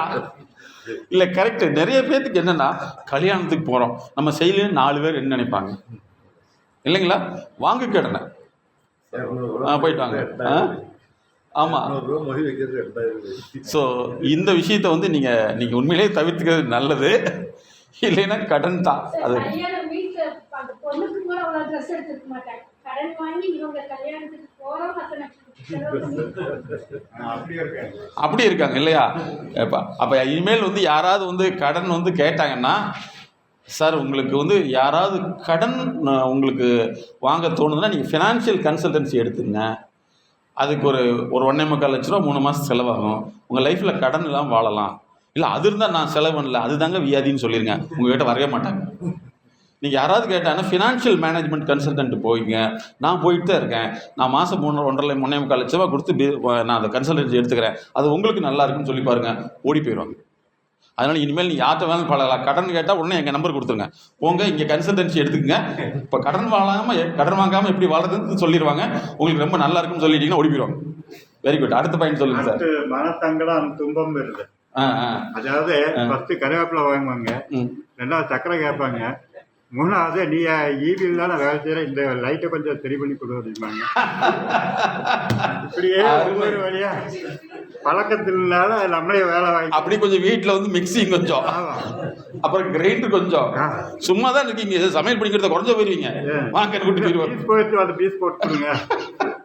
இல்லை கரெக்டு. நிறைய பேர்த்துக்கு என்னென்னா, கல்யாணத்துக்கு போகிறோம், நம்ம செய்யலன்னு 4 பேர் என்ன நினைப்பாங்க இல்லைங்களா? வாங்க கடனை போயிட்டு வாங்க. ஆமாம். ஸோ இந்த விஷயத்தை வந்து நீங்கள் உண்மையிலேயே தவிர்த்துக்கிறது நல்லது. இல்லைன்னா கடன் தான் அது. பொண்ணுக்கு கூட அவ்வளோ ட்ரெஸ் எடுத்துக்க மாட்டாங்க, கடன் வாங்கி இவங்க கல்யாணத்துக்கு போகிறோம் அத்தனை அப்படி இருக்காங்க இல்லையா? அப்போ இனிமேல் வந்து யாராவது வந்து கடன் வந்து கேட்டாங்கன்னா, சார் உங்களுக்கு வந்து யாராவது கடன் உங்களுக்கு வாங்க தோணுதுன்னா நீங்கள் ஃபினான்ஷியல் கன்சல்டன்சி எடுத்துங்க. அதுக்கு ஒரு 1.25 லட்ச ரூபா 3 மாதம் செலவாகும். உங்கள் லைஃப்பில் கடன் இல்லாமல் வாழலாம். இல்லை அது இருந்தால் நான் செலவு பண்ணல, அது தாங்க வியாதின்னு சொல்லிடுங்க, உங்கள்கிட்ட வரவே மாட்டாங்க. நீங்கள் யாராவது கேட்டாங்கன்னா ஃபினான்ஷியல் மேனேஜ்மெண்ட் கன்சல்டன்ட் போய்ங்க. நான் போயிட்டு தான் இருக்கேன், நான் மாதம் 3.5 லட்ச ரூபா கொடுத்து நான் அந்த கன்சல்டன்சி எடுத்துக்கிறேன், அது உங்களுக்கு நல்லா இருக்குன்னு சொல்லி பாருங்கள், ஓடி போயிடுவாங்க. அதனால் இனிமேல் நீ யார்கிட்ட வேணும் பழகலாம். கடன் கேட்டால் உடனே எங்கள் நம்பர் கொடுத்துருங்க, போங்க இங்கே கன்சல்டன்சி எடுத்துக்கங்க. இப்போ கடன் வாங்காமல் எப்படி வாழறதுன்னு சொல்லிடுவாங்க, உங்களுக்கு ரொம்ப நல்லா இருக்குன்னு சொல்லிட்டீங்கன்னா ஓடி போயிடுவாங்க. Very good. அடுத்த பாயிண்ட் சொல்லுங்கள் சார். மனசங்கடம் துன்பம் வருது. அதாவது ஃபர்ஸ்ட் கருவேப்பிலை வாங்குவாங்க, 2வது சக்கரை கேட்பாங்க, 3வது நீ ஈவியில் தானே வேலை செய்கிற, இந்த லைட்டை கொஞ்சம் சரி பண்ணி கொடு அப்படிம்பாங்க. இப்படியே ஒவ்வொரு வழியா பழக்கத்தினால நம்மளே வேலை வாங்கி அப்படி கொஞ்சம் வீட்டில் வந்து மிக்சிங் கொஞ்சம், அப்புறம் கிரைண்டர் கொஞ்சம், சும்மா தான் இருக்கீங்க, சமையல் பண்ணிக்கிறத குறைஞ்ச போயிருவீங்க, வாங்க கூட்டி போயிடுவாங்க, பீஸ் போயிட்டு அந்த பீஸ் போட்டுருங்க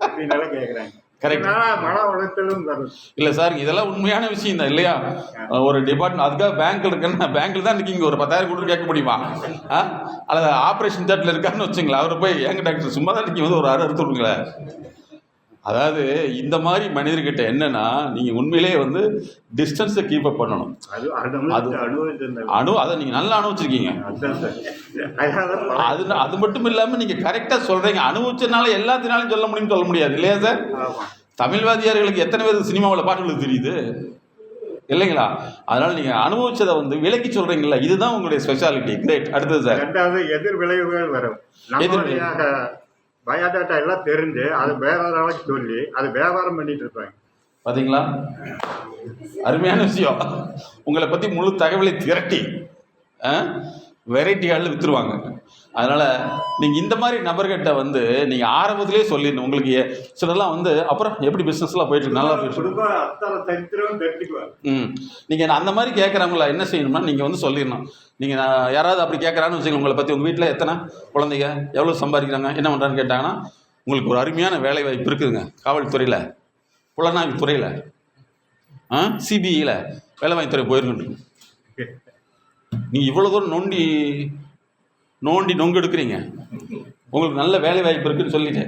அப்படின்னால கேட்குறாங்க. கரெக்ட். மன உளைச்சலும் வரும். இல்லை சார், இதெல்லாம் உண்மையான விஷயம் தான் இல்லையா? ஒரு டிபார்ட்மெண்ட் அதுக்காக பேங்க்கில் இருக்குன்னா பேங்க்கில் தான் இருக்கீங்க, ஒரு 10,000 கொடுத்து கேட்க முடியுமா? அல்லது ஆப்ரேஷன் தேட்டரில் இருக்கான்னு வச்சுங்களேன், அவர் போய் எங்க டாக்டர் சும்மா தான் இருக்கீங்க, வந்து ஒரு அறுத்து விடுங்களேன். அதாவது இந்த மாதிரி மனிதர்கிட்ட என்னன்னா நீங்கள் உண்மையிலேயே வந்து டிஸ்டன்ஸை கீப் அப் பண்ணணும். அதை நீங்கள் நல்லா அனுபவிச்சிருக்கீங்க. அது மட்டும் இல்லாமல் நீங்கள் கரெக்டாக சொல்கிறீங்க. அனுபவிச்சதுனால எல்லாத்தினாலும் சொல்ல முடியும்னு சொல்ல முடியாது இல்லையா சார்? தமிழ்வாதியார்களுக்கு எத்தனை பேருக்கு சினிமாவில் பாட்டுகளுக்கு தெரியுது இல்லைங்களா? அதனால நீங்கள் அனுபவிச்சதை வந்து விலக்கி சொல்கிறீங்களா, இதுதான் உங்களுடைய ஸ்பெஷாலிட்டி. கிரேட். அடுத்தது சார். ரெண்டாவது எதிர் விளைவுகள் வரும். பயோடாட்டா எல்லாம் தெரிஞ்சு அது வேற அளவுக்கு சொல்லி அது வியாபாரம் பண்ணிட்டு இருப்பாங்க. பார்த்தீங்களா, அருமையான விஷயம். உங்களை பற்றி முழு தகவலை திரட்டி வெரைட்டிகளில் விற்றுருவாங்க. அதனால் நீங்கள் இந்த மாதிரி நபர்கிட்ட வந்து நீங்கள் ஆரம்பத்திலே சொல்லிடணும். உங்களுக்கு சிலர்லாம் வந்து அப்புறம் எப்படி பிஸ்னஸ்லாம் போயிட்டுருக்கு, நல்லா போயிட்டு. நீங்கள் அந்த மாதிரி கேட்குறவங்கள என்ன செய்யணும்னா நீங்கள் வந்து சொல்லிடணும். நீங்கள் யாராவது அப்படி கேட்குறான்னு வச்சுக்கோங்க, உங்களை பற்றி உங்கள் வீட்டில் எத்தனை குழந்தைங்க, எவ்வளோ சம்பாதிக்கிறாங்க, என்ன பண்ணுறான்னு கேட்டாங்கன்னா உங்களுக்கு ஒரு அருமையான வேலை வாய்ப்பு இருக்குதுங்க. காவல்துறையில், புலனாய்வு துறையில், சிபிஐயில் வேலை வாய்ப்புத்துறை போயிருக்குன்னு. நீங்கள் இவ்வளோ தூரம் நோண்டி நொங்கு எடுக்கிறீங்க, உங்களுக்கு நல்ல வேலை வாய்ப்பு இருக்குதுன்னு சொல்லிட்டு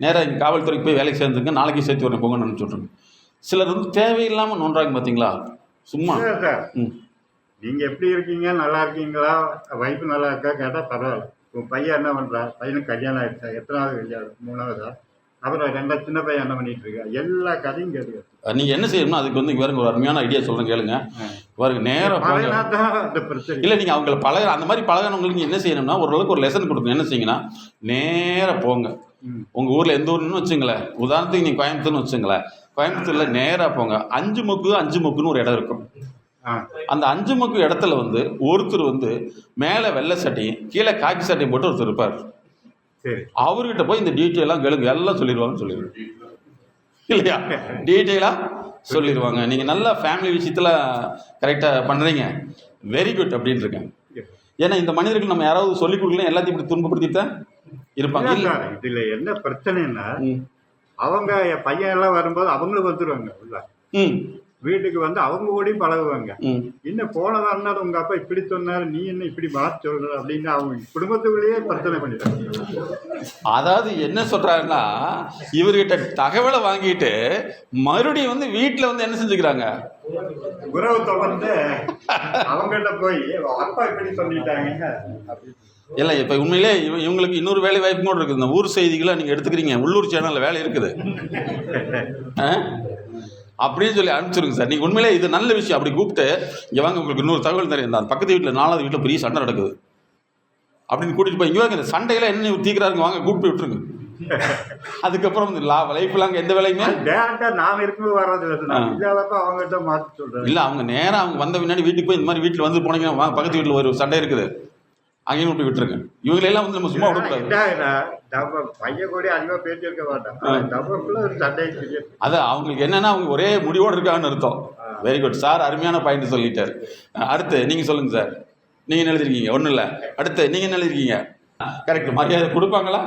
நேராக இங்கே காவல்துறைக்கு போய் வேலைக்கு சேர்ந்துங்க, நாளைக்கு சேர்த்து வரணும் போங்கன்னு நினச்சிட்ருங்க. சிலர் வந்து தேவையில்லாமல் நோன்றாங்க பார்த்தீங்களா, சும்மா. நீங்கள் எப்படி இருக்கீங்க, நல்லா இருக்கீங்களா, வைப்பு நல்லா இருக்கா கேட்டால் பரவாயில்ல. உன் பையன் என்ன பண்ணுறா, பையனுக்கு கல்யாணம் ஆகிடுச்சா, எத்தனாவது கல்யாணம், 3ஆவதா, அப்புறம் 2 சின்ன பையன் என்ன பண்ணிட்டு இருக்கா, எல்லா கதையும் கேட்கு. நீங்கள் என்ன செய்யணும்னா அதுக்கு வந்து வேறு ஒரு அருமையான ஐடியா சொல்கிறேன் கேளுங்க. பாருங்க, நேராக இல்லை நீங்கள் அவங்களை அந்த மாதிரி பழகினவங்களுக்கு நீங்கள் என்ன செய்யணும்னா ஓரளவுக்கு ஒரு லெசன் கொடுங்க. என்ன செய்யுங்கன்னா நேராக போங்க. உங்கள் ஊரில் எந்த ஊர்னு வச்சுங்களேன், உதாரணத்துக்கு நீங்கள் கோயம்புத்தூர்னு வச்சுங்களேன், கோயம்புத்தூரில் நேராக போங்க. 5 முக்குன்னு ஒரு இடம் இருக்கும். அந்த 5 முக்கு இடத்துல வந்து ஒருத்தர் வந்து மேலே வெள்ளை சட்டையும் கீழே காக்கி சட்டையும் போட்டு ஒருத்தர் இருப்பார். அவர்கிட்ட போய் இந்த டீட்டெயிலாக கேளுங்க, எல்லாம் சொல்லிடுவாங்கன்னு சொல்லிடுவாங்க இல்லையா? டீட்டெயிலாக சொல்லிடுவாங்க. நீங்கள் நல்லா ஃபேமிலி விஷயத்தில் கரெக்டாக பண்ணுறீங்க, வெரி குட் அப்படின்னு இருக்கேன். ஏன்னா இந்த மனிதர்கள் நம்ம யாராவது சொல்லிக் கொடுக்கலாம், எல்லாத்தையும் இப்படி துன்பப்படுத்திட்டு தான் இருப்பாங்க. இதில் என்ன பிரச்சனைன்னா அவங்க பையன் எல்லாம் வரும்போது அவங்களும் வந்துடுவாங்க உள்ள. வீட்டுக்கு வந்து அவங்க கூடயும் பழகுவாங்க. இன்னும் போன வரனால உங்க அப்பா இப்படி சொன்னாரு, நீ என்ன இப்படி மாற்றி சொல்ற அப்படின்னு அவங்க குடும்பத்துக்குள்ளேயே பிரச்சனை பண்ணிட்டாங்க. அதாவது என்ன சொல்றாருன்னா, இவர்கிட்ட தகவலை வாங்கிட்டு மறுபடியும் வந்து வீட்டுல வந்து என்ன செஞ்சுக்கிறாங்க, உறவு தொடர்ந்து அவங்ககிட்ட போய் அப்பா இப்படி சொல்லிட்டாங்க. இல்லை இப்போ உண்மையிலே இவங்களுக்கு இன்னொரு வேலை வாய்ப்பு கூட இருக்குது. இந்த ஊர் செய்திகளை நீங்கள் எடுத்துக்கிறீங்க, உள்ளூர் சேனலில் வேலை இருக்குது அப்படின்னு சொல்லி அனுப்பிச்சிருங்க சார். நீங்கள் உண்மையிலே இது நல்ல விஷயம். அப்படி கூப்பிட்டு இங்கே வாங்க, உங்களுக்கு இன்னொரு தகவல் தெரியும், அந்த பக்கத்து வீட்டில் 4வது வீட்டில் பெரிய சண்டை நடக்குது அப்படின்னு கூட்டிகிட்டு போய் இங்கே வாங்க, இந்த சண்டையில் என்ன தீக்கிறாருங்க, வாங்க கூப்பிட்டு விட்டுருங்க. அதுக்கப்புறம் இந்த லைஃப்லாங்க எந்த வேலையுமே நாம் இருக்கும்போது வர்றதில்லை, அவங்ககிட்ட மாற்றி சொல்கிறேன். இல்லை, அவங்க நேராக அவங்க வந்த பின்னாடி வீட்டுக்கு போய் இந்த மாதிரி வீட்டில் வந்து போனீங்கன்னா பக்கத்து வீட்டில் ஒரு சண்டை இருக்குது, அங்கேயும் விட்டு விட்டுருங்க. இவங்களெல்லாம் வந்து நம்ம சும்மா விடக்கூடாது. பையன் கூட அதிகமாக பேசியிருக்க மாட்டாங்க. அதான் அவங்களுக்கு என்னன்னா அவங்க ஒரே முடிவோடு இருக்காங்கன்னு அர்த்தம். வெரி குட் சார், அருமையான பாயிண்ட் சொல்லிட்டார். அடுத்து நீங்கள் சொல்லுங்க சார். நீங்கள் என்ன எழுதிருக்கீங்க? ஒன்றும் இல்லை. அடுத்து நீங்கள் என்ன எழுதிருக்கீங்க? கரெக்ட். மரியாதை கொடுப்பாங்களா,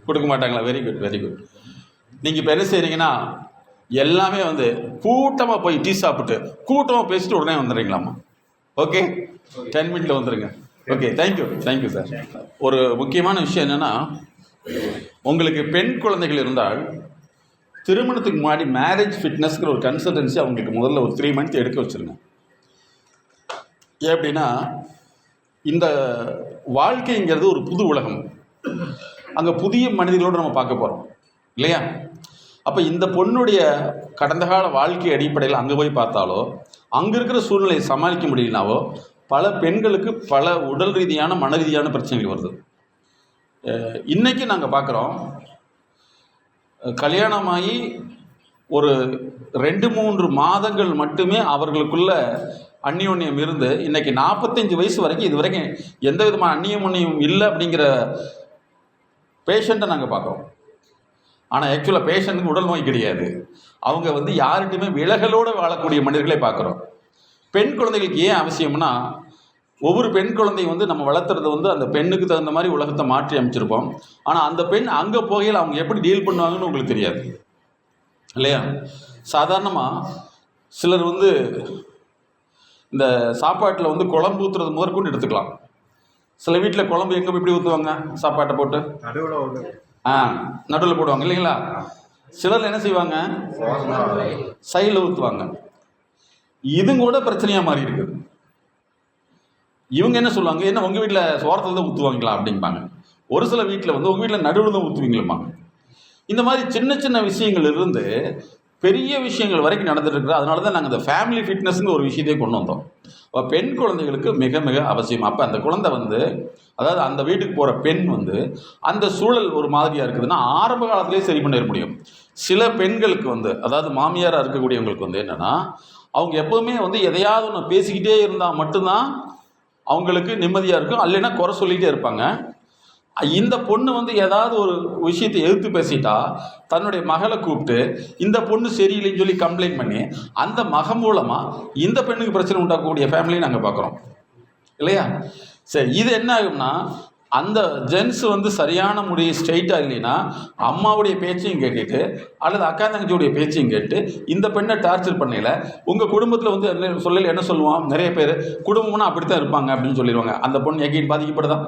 கொடுக்க மாட்டாங்களா? Very good, very good. நீங்கள் இப்போ என்ன செய்கிறீங்கன்னா எல்லாமே வந்து கூட்டமாக போய் டீ சாப்பிட்டு கூட்டமாக பேசிட்டு உடனே வந்துடுறீங்களாம்மா. ஓகே, 10 மினிட்ல வந்துடுங்க. Okay, thank you sir. ஒரு முக்கியமான விஷயம் என்னென்னா, உங்களுக்கு பெண் குழந்தைகள் இருந்தால் திருமணத்துக்கு முன்னாடி மேரேஜ் ஃபிட்னஸ்ங்கிற ஒரு கன்சல்டன்சி அவங்களுக்கு முதல்ல ஒரு 3 மந்த் எடுக்க வச்சுருங்க. எப்படின்னா, இந்த வாழ்க்கைங்கிறது ஒரு புது உலகம், அங்கே புதிய மனிதர்களோடு நம்ம பார்க்க போகிறோம் இல்லையா? அப்போ இந்த பொண்ணுடைய கடந்த கால வாழ்க்கை அடிப்படையில் அங்கே போய் பார்த்தாலோ, அங்கே இருக்கிற சூழ்நிலையை சமாளிக்க முடியலனாவோ பல பெண்களுக்கு பல உடல் ரீதியான மன ரீதியான பிரச்சனைகள் வருது. இன்றைக்கி நாங்கள் பார்க்குறோம், கல்யாணமாகி ஒரு 2-3 மாதங்கள் மட்டுமே அவர்களுக்குள்ள அந்நியோன்யம் இருந்து இன்றைக்கி 45 வயசு வரைக்கும் இது வரைக்கும் எந்த விதமான அந்நியோன்யம் இல்லை அப்படிங்கிற பேஷண்ட்டை நாங்கள் பார்க்குறோம். ஆனால் ஆக்சுவலாக பேஷண்ட்டுக்கு உடல் நோய் கிடையாது, அவங்க வந்து யார்கிட்டையுமே விலகலோடு வாழக்கூடிய மனிதர்களை பார்க்குறோம். பெண் குழந்தைகளுக்கு ஏன் அவசியம்னா, ஒவ்வொரு பெண் குழந்தை வந்து நம்ம வளர்த்துறது வந்து அந்த பெண்ணுக்கு தகுந்த மாதிரி உலகத்தை மாற்றி அமைச்சிருப்போம். ஆனால் அந்த பெண் அங்கே போகையில் அவங்க எப்படி டீல் பண்ணுவாங்கன்னு உங்களுக்கு தெரியாது இல்லையா? சாதாரணமாக சிலர் வந்து இந்த சாப்பாட்டில் வந்து குழம்பு ஊற்றுறது முதற்கொண்டு எடுத்துக்கலாம். சில வீட்டில் குழம்பு எங்கே எப்படி ஊற்றுவாங்க, சாப்பாட்டை போட்டு நடுவில் போடுவாங்க இல்லைங்களா? சிலர் என்ன செய்வாங்க, சைடில் ஊற்றுவாங்க. இதுவும் கூட பிரச்சனையாக மாறி இருக்குது. இவங்க என்ன சொல்லுவாங்க, என்ன உங்கள் வீட்டில் சோரத்தில் தான் ஊற்றுவாங்களா அப்படிம்பாங்க. ஒரு சில வீட்டில் வந்து உங்கள் வீட்டில் நடுவில் தான் ஊற்றுவீங்களம்பாங்க. இந்த மாதிரி சின்ன சின்ன விஷயங்கள் இருந்து பெரிய விஷயங்கள் வரைக்கும் நடந்துட்டு இருக்குது. அதனால தான் நாங்கள் இந்த ஃபேமிலி ஃபிட்னஸ்ங்கிற ஒரு விஷயத்தையே கொண்டு வந்தோம். இப்போ பெண் குழந்தைகளுக்கு மிக மிக அவசியம். அப்போ அந்த குழந்தை வந்து, அதாவது அந்த வீட்டுக்கு போகிற பெண் வந்து அந்த சூழல் ஒரு மாதிரியாக இருக்குதுன்னா ஆரம்ப காலத்திலே சரி பண்ணிட முடியும். சில பெண்களுக்கு வந்து, அதாவது மாமியாராக இருக்கக்கூடியவங்களுக்கு வந்து என்னென்னா, அவங்க எப்போவுமே வந்து எதையாவது ஒன்று பேசிக்கிட்டே இருந்தால் மட்டும்தான் அவங்களுக்கு நிம்மதியாக இருக்கும். இல்லைன்னா குறை சொல்லிகிட்டே இருப்பாங்க. இந்த பொண்ணு வந்து ஏதாவது ஒரு விஷயத்தை எதிர்த்து பேசிட்டா தன்னுடைய மகளை கூப்பிட்டு இந்த பொண்ணு சரியில்லைன்னு சொல்லி கம்ப்ளைண்ட் பண்ணி அந்த மகன் மூலமாக இந்த பெண்ணுக்கு பிரச்சனை உண்டாக்கக்கூடிய ஃபேமிலியை நாங்கள் பார்க்குறோம் இல்லையா? சரி, இது என்ன ஆகும்னா, அந்த ஜென்ஸ் வந்து சரியான முறை ஸ்ட்ரெயிட்டாக இல்லைன்னா அம்மாவுடைய பேச்சையும் கேட்டுட்டு அல்லது அக்கா தங்கச்சியுடைய பேச்சையும் கேட்டு இந்த பெண்ணை டார்ச்சர் பண்ணல. உங்கள் குடும்பத்தில் வந்து என்ன சொல்லுவோம், நிறைய பேர் குடும்பம்னா அப்படித்தான் இருப்பாங்க அப்படின்னு சொல்லிடுவாங்க. அந்த பொண்ணு எங்கேயும் பாதிக்கப்படுதான்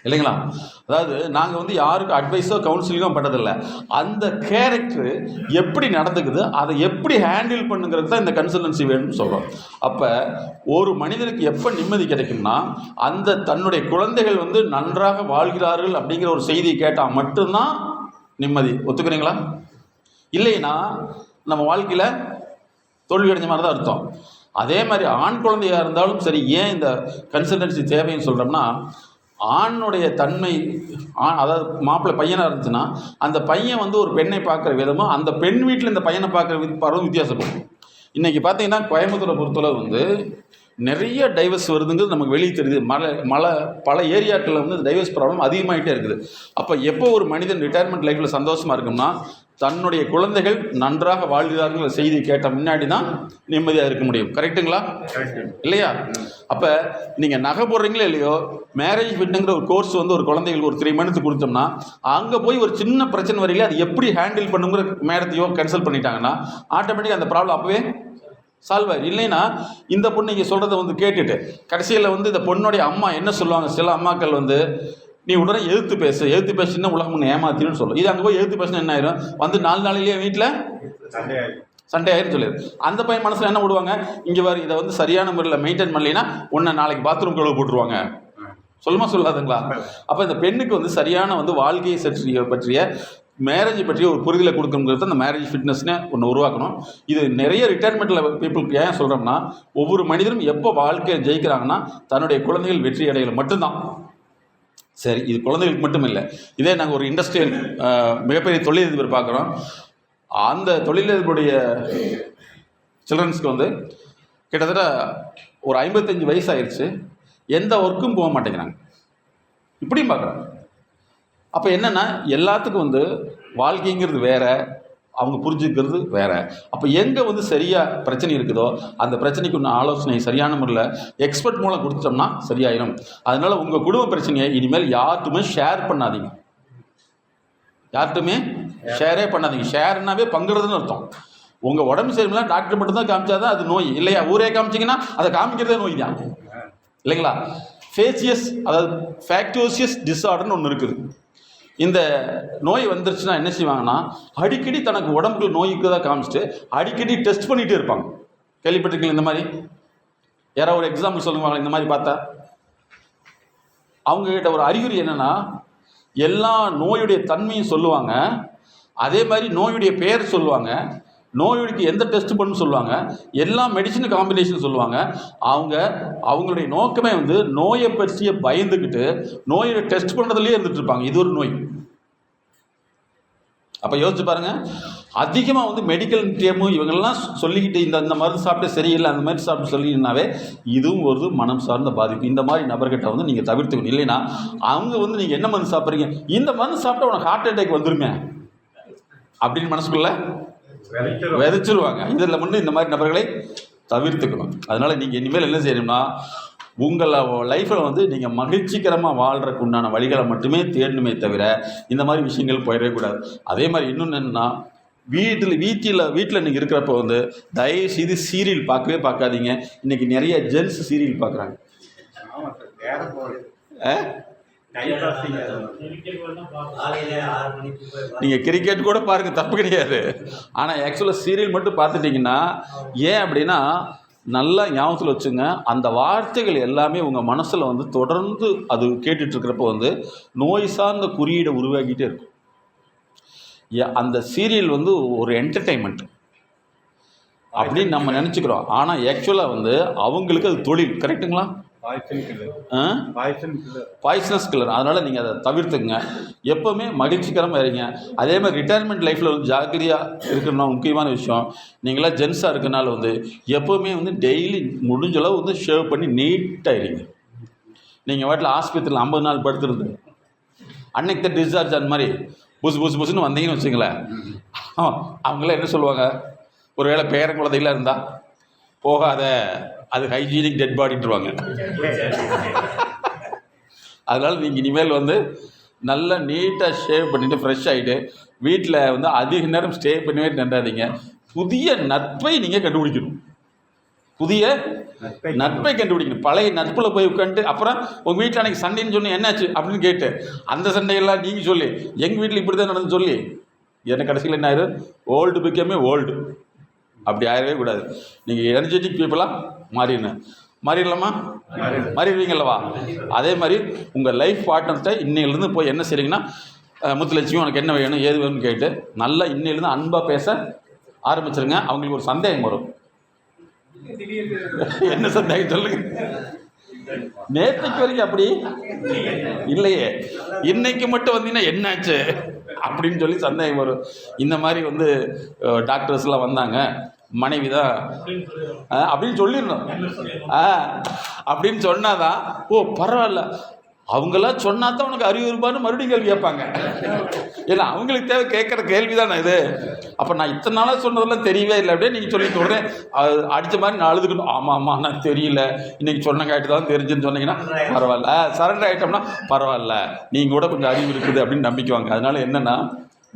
இல்லைங்களா? அதாவது நாங்கள் வந்து யாருக்கும் அட்வைஸோ கவுன்சிலிங்கோ பண்ணதில்லை. அந்த கேரக்டர் எப்படி நடந்துக்குது, அதை எப்படி ஹேண்டில் பண்ணுங்கிறது தான் இந்த கன்சல்டன்சி வேணும்னு சொல்கிறோம். அப்போ ஒரு மனிதனுக்கு எப்போ நிம்மதி கிடைக்கும்னா, அந்த தன்னுடைய குழந்தைகள் வந்து நன்றாக வாழ்கிறார்கள் அப்படிங்கிற ஒரு செய்தியை கேட்டால் மட்டும்தான் நிம்மதி. ஒத்துக்கிறீங்களா? இல்லைன்னா நம்ம வாழ்க்கையில் தோல்வி அடைஞ்ச மாதிரி தான் அர்த்தம். அதே மாதிரி ஆண் குழந்தையாக இருந்தாலும் சரி, ஏன் இந்த கன்சல்டன்சி தேவைன்னு சொல்கிறோம்னா, ஆணுடைய தன்மை, அதாவது மாப்பிள்ளை பையனாக இருந்துச்சுன்னா அந்த பையன் வந்து ஒரு பெண்ணை பார்க்குற விதமும் அந்த பெண் வீட்டில் இந்த பையனை பார்க்குற வித்தியாசப்படும். இன்றைக்கி பார்த்தீங்கன்னா கோயம்புத்தூரை பொறுத்தளவு வந்து நிறைய டைவர்ஸ் வருதுங்கிறது நமக்கு வெளியே தெரியுது. பல ஏரியாக்களில் வந்து டைவர்ஸ் ப்ராப்ளம் அதிகமாகிட்டே இருக்குது. அப்போ எப்போ ஒரு மனிதன் ரிட்டையர்மெண்ட் லைஃப்பில் சந்தோஷமாக இருக்கும்னா, தன்னுடைய குழந்தைகள் நன்றாக வாழ்கிறார்கள் செய்தி கேட்ட முன்னாடி தான் நிம்மதியாக இருக்க முடியும். கரெக்டுங்களா? இல்லையா? அப்போ நீங்கள் நகை போடுறீங்களோ இல்லையோ, மேரேஜ் ஃபிட்னுங்கிற ஒரு கோர்ஸ் வந்து ஒரு குழந்தைகளுக்கு ஒரு 3 மந்த்ஸ் கொடுத்தோம்னா அங்கே போய் ஒரு சின்ன பிரச்சனை வரையில அது எப்படி ஹேண்டில் பண்ணுங்கிற மேடத்தையோ கன்சல்ட் பண்ணிட்டாங்கன்னா ஆட்டோமேட்டிக்காக அந்த ப்ராப்ளம் அப்போவே சால்வ் ஆயிடும். இல்லைன்னா இந்த பொண்ணு இங்கே சொல்கிறத வந்து கேட்டுட்டு கடைசியில் வந்து இந்த பொண்ணுடைய அம்மா என்ன சொல்லுவாங்க, சில அம்மாக்கள் வந்து நீ உடனே எதிர்த்து பேசுன்னா உலகம் முன்னே ஏமாத்தின்னு சொல்லும். இது அங்கே போய் எதிர்த்து பேசினா என்ன ஆயிரும், வந்து 4 நாளிலேயே வீட்டில் சண்டே ஆயிரும் சொல்லிடு. அந்த பையன் மனசில் என்ன விடுவாங்க, இங்கே வர இதை வந்து சரியான முறையில் மெயின்டைன் பண்ணலைன்னா உன்னை நாளைக்கு பாத்ரூம் கழுவு போட்டுருவாங்க. சொல்லுமா சொல்லாதுங்களா? அப்போ இந்த பெண்ணுக்கு வந்து சரியான வந்து வாழ்க்கையை பற்றிய மேரேஜ் பற்றிய ஒரு புரிதலை கொடுக்கணுங்கிறது அந்த மேரேஜ் ஃபிட்னஸ்னு ஒன்று உருவாக்கணும். இது நிறைய ரிட்டையர்மெண்ட்டில் பீப்புளுக்கு ஏன் சொல்கிறோம்னா, ஒவ்வொரு மனிதரும் எப்போ வாழ்க்கையை ஜெயிக்கிறாங்கன்னா தன்னுடைய குழந்தைகள் வெற்றி அடையல மட்டும்தான். சரி, இது குழந்தைகளுக்கு மட்டும் இல்லை. இதே நாங்கள் ஒரு இண்டஸ்ட்ரியல் மிகப்பெரிய தொழிலதிபர் பார்க்குறோம். அந்த தொழிலதிபருடைய சில்ட்ரன்ஸ்க்கு வந்து கிட்டத்தட்ட ஒரு 55 வயசு ஆயிடுச்சு, எந்த ஒர்க்கும் போக மாட்டேங்கிறாங்க. இப்படியும் பார்க்குறாங்க. அப்போ என்னென்னா, எல்லாத்துக்கும் வந்து வாழ்க்கைங்கிறது வேறு, அவங்க புரிஞ்சுக்கிறது வேறு. அப்போ எங்கே வந்து சரியாக பிரச்சனை இருக்குதோ அந்த பிரச்சனைக்கு ஒன்று ஆலோசனை சரியான முறையில் எக்ஸ்பர்ட் மூலம் கொடுத்துட்டோம்னா சரியாயிடும். அதனால் உங்கள் குடும்ப பிரச்சனையை இனிமேல் யார்ட்டுமே ஷேர் பண்ணாதீங்க. யார்ட்டுமே ஷேரே பண்ணாதீங்க. ஷேர்னாவே பங்குறதுன்னு அர்த்தம். உங்கள் உடம்பு சரியில்லை டாக்டர் மட்டும்தான் காமிச்சாதான் அது நோய் இல்லையா? ஊரே காமிச்சிங்கன்னா அதை காமிக்கிறதே நோய் தான் இல்லைங்களா? ஃபேசியஸ், அதாவது ஃபேக்டோசியஸ் டிஸார்டர்னு ஒன்று இருக்குது. இந்த நோய் வந்துருச்சுன்னா என்ன செய்வாங்கன்னா, அடிக்கடி தனக்கு உடம்புக்குள்ள நோய்க்கு தான் காமிச்சிட்டு அடிக்கடி டெஸ்ட் பண்ணிகிட்டே இருப்பாங்க. கேள்விப்பட்டிருக்கீங்க இந்த மாதிரி? யாராவது ஒரு எக்ஸாம்பிள் சொல்லுவாங்க இந்த மாதிரி பார்த்தா? அவங்ககிட்ட ஒரு அறிகுறி என்னென்னா, எல்லா நோயுடைய தன்மையும் சொல்லுவாங்க, அதே மாதிரி நோயுடைய பேர் சொல்லுவாங்க, நோயுக்கு எந்த டெஸ்ட் பண்ணு சொல்லுவாங்க, எல்லா மெடிசன் காம்பினேஷன் சொல்லுவாங்க. அவங்களுடைய நோக்கமே வந்து நோயை பற்றிய பயந்துக்கிட்டு நோயை டெஸ்ட் பண்ணுறதுலேயே இருந்துட்டு இருப்பாங்க. இது ஒரு நோய். அப்போ யோசிச்சு பாருங்கள், அதிகமாக வந்து மெடிக்கல் டீமும் இவங்கெல்லாம் சொல்லிக்கிட்டு இந்த மருந்து சாப்பிட்டு சரியில்லை, அந்த மாதிரி சாப்பிட்டு சொல்லினாவே இதுவும் ஒரு மனம் சார்ந்த பாதிப்பு. இந்த மாதிரி நபர்கிட்ட வந்து நீங்கள் தவிர்த்துக்கணும். இல்லைன்னா அவங்க வந்து நீங்கள் என்ன மருந்து சாப்பிட்றீங்க, இந்த மருந்து சாப்பிட்டா உனக்கு ஹார்ட் அட்டாக் வந்துருமே அப்படின்னு மனசுக்குள்ள விதைச்சிருவாங்க. இதில் முன்னே இந்த மாதிரி நபர்களை தவிர்த்துக்கணும். அதனால் நீங்கள் இனிமேல் என்ன செய்யணும்னா, உங்களை லைஃப்பில் வந்து நீங்கள் மகிழ்ச்சிகரமாக வாழ்கிறதுக்கு உண்டான வழிகளை மட்டுமே தேடணுமே தவிர இந்த மாதிரி விஷயங்கள் போயிடவே கூடாது. அதே மாதிரி இன்னொன்று என்னென்னா, வீட்டில் நீங்கள் இருக்கிறப்ப வந்து தயவு செய்து சீரியல் பார்க்காதீங்க. இன்றைக்கி நிறைய ஜென்ஸ் சீரியல் பார்க்குறாங்க. காலையில 6 மணிக்கு போய் நீங்கள் கிரிக்கெட் கூட பாருங்கள், தப்பு கிடையாது. ஆனால் ஆக்சுவலாக சீரியல் மட்டும் பார்த்துட்டிங்கன்னா, ஏன் அப்படின்னா நல்லா ஞாபகத்தில் வச்சுங்க, அந்த வார்த்தைகள் எல்லாமே உங்கள் மனசில் வந்து தொடர்ந்து அது கேட்டுட்ருக்கிறப்போ வந்து நோய் சார்ந்த குறியீடை உருவாக்கிட்டே இருக்கும். அந்த சீரியல் வந்து ஒரு என்டர்டெயின்மெண்ட் அப்படின்னு நம்ம நினச்சிக்கிறோம். ஆனால் ஆக்சுவலாக வந்து அவங்களுக்கு அது தொழில். கரெக்டுங்களா? Poisonous killer. அதனால் நீங்கள் அதை தவிர்த்துங்க. எப்போவுமே மகிழ்ச்சிகரமாக இருங்க. அதே மாதிரி ரிட்டையர்மெண்ட் லைஃப்பில் வந்து ஜாக்கிரதையாக இருக்கணும்னா முக்கியமான விஷயம், நீங்களாம் ஜென்ஸாக இருக்கனால வந்து எப்போவுமே வந்து டெய்லி முடிஞ்சளவு வந்து ஷேவ் பண்ணி நீட்டாக இருங்க. நீங்கள் வாட்டில் ஆஸ்பத்திரியில் 50 நாள் படுத்துருந்து அன்னைக்கு தான் டிஸ்சார்ஜ் அந்த மாதிரி புதுசுன்னு வந்தீங்கன்னு வச்சுங்களேன், அவங்களாம் என்ன சொல்லுவாங்க, ஒரு வேளை பேர குழந்தைகளாக இருந்தால் போகாத, அது ஹைஜீனிக் டெட் பாடிட்டுருவாங்க. அதனால் நீங்கள் இனிமேல் வந்து நல்லா நீட்டாக ஷேவ் பண்ணிவிட்டு ஃப்ரெஷ் ஆகிட்டு வீட்டில் வந்து அதிக நேரம் ஸ்டே பண்ணவே நின்றாதீங்க. புதிய நட்பை நீங்கள் கண்டுபிடிக்கணும். புதிய நட்பை கண்டுபிடிக்கணும். பழைய நட்பில் போய் உட்காந்துட்டு அப்புறம் உங்கள் வீட்டில் அன்றைக்கி சண்டைன்னு சொன்னி என்னாச்சு அப்படின்னு கேட்டு அந்த சண்டையெல்லாம் நீங்கள் சொல்லி எங்கள் வீட்டில் இப்படி தான் நடந்து சொல்லி எனக்கு கடைசியில் என்ன ஆயிரும், ஓல்டு பிக்கமே ஓல்டு. அப்படி ஆயிடவே கூடாது. நீங்கள் எனர்ஜெட்டிக் பீப்புளாக மாறிடலாமா? மாறிடுவீங்களவா? அதே மாதிரி உங்கள் லைஃப் பார்ட்னர்கிட்ட இன்னையிலேருந்து போய் என்ன செய்றீங்கன்னா, முத்துலட்சுமி உனக்கு என்ன வேணும் ஏது வேணும்னு கேட்டு நல்லா இன்னையிலேருந்து அன்பாக பேச ஆரம்பிச்சிருங்க. அவங்களுக்கு ஒரு சந்தேகம் வரும். என்ன சந்தேகம் சொல்லுங்க. நேற்றுக்கு வரைக்கும் அப்படி இல்லையே, இன்னைக்கு மட்டும் வந்தீங்கன்னா என்னாச்சு அப்படின்னு சொல்லி சந்தேகம் வரும். இந்த மாதிரி வந்து டாக்டர்ஸ்லாம் வந்தாங்க, மனைவி தான் அப்படின்னு சொல்லிடணும். அப்படின்னு சொன்னாதான் ஓ பரவாயில்ல, அவங்களாம் சொன்னா தான் உனக்கு அறிவு இருப்பான்னு மறுபடியும் கேள்வி கேட்பாங்க. ஏன்னா அவங்களுக்கு தேவை கேட்குற கேள்வி தானே இது. அப்போ நான் இத்தனை நாளாக சொன்னதெல்லாம் தெரியவே இல்லை அப்படியே நீங்கள் சொல்லி சொல்கிறேன் அடித்த மாதிரி நான் அழுதுக்கணும். ஆமாம் நான் தெரியல, இன்றைக்கி சொன்ன காட்டு தான் தெரிஞ்சுன்னு சொன்னீங்கன்னா பரவாயில்ல, சரண்டர் ஆகிட்டோம்னா பரவாயில்ல, நீங்கள் கூட கொஞ்சம் அறிவு இருக்குது அப்படின்னு நம்பிக்குவாங்க. அதனால் என்னென்னா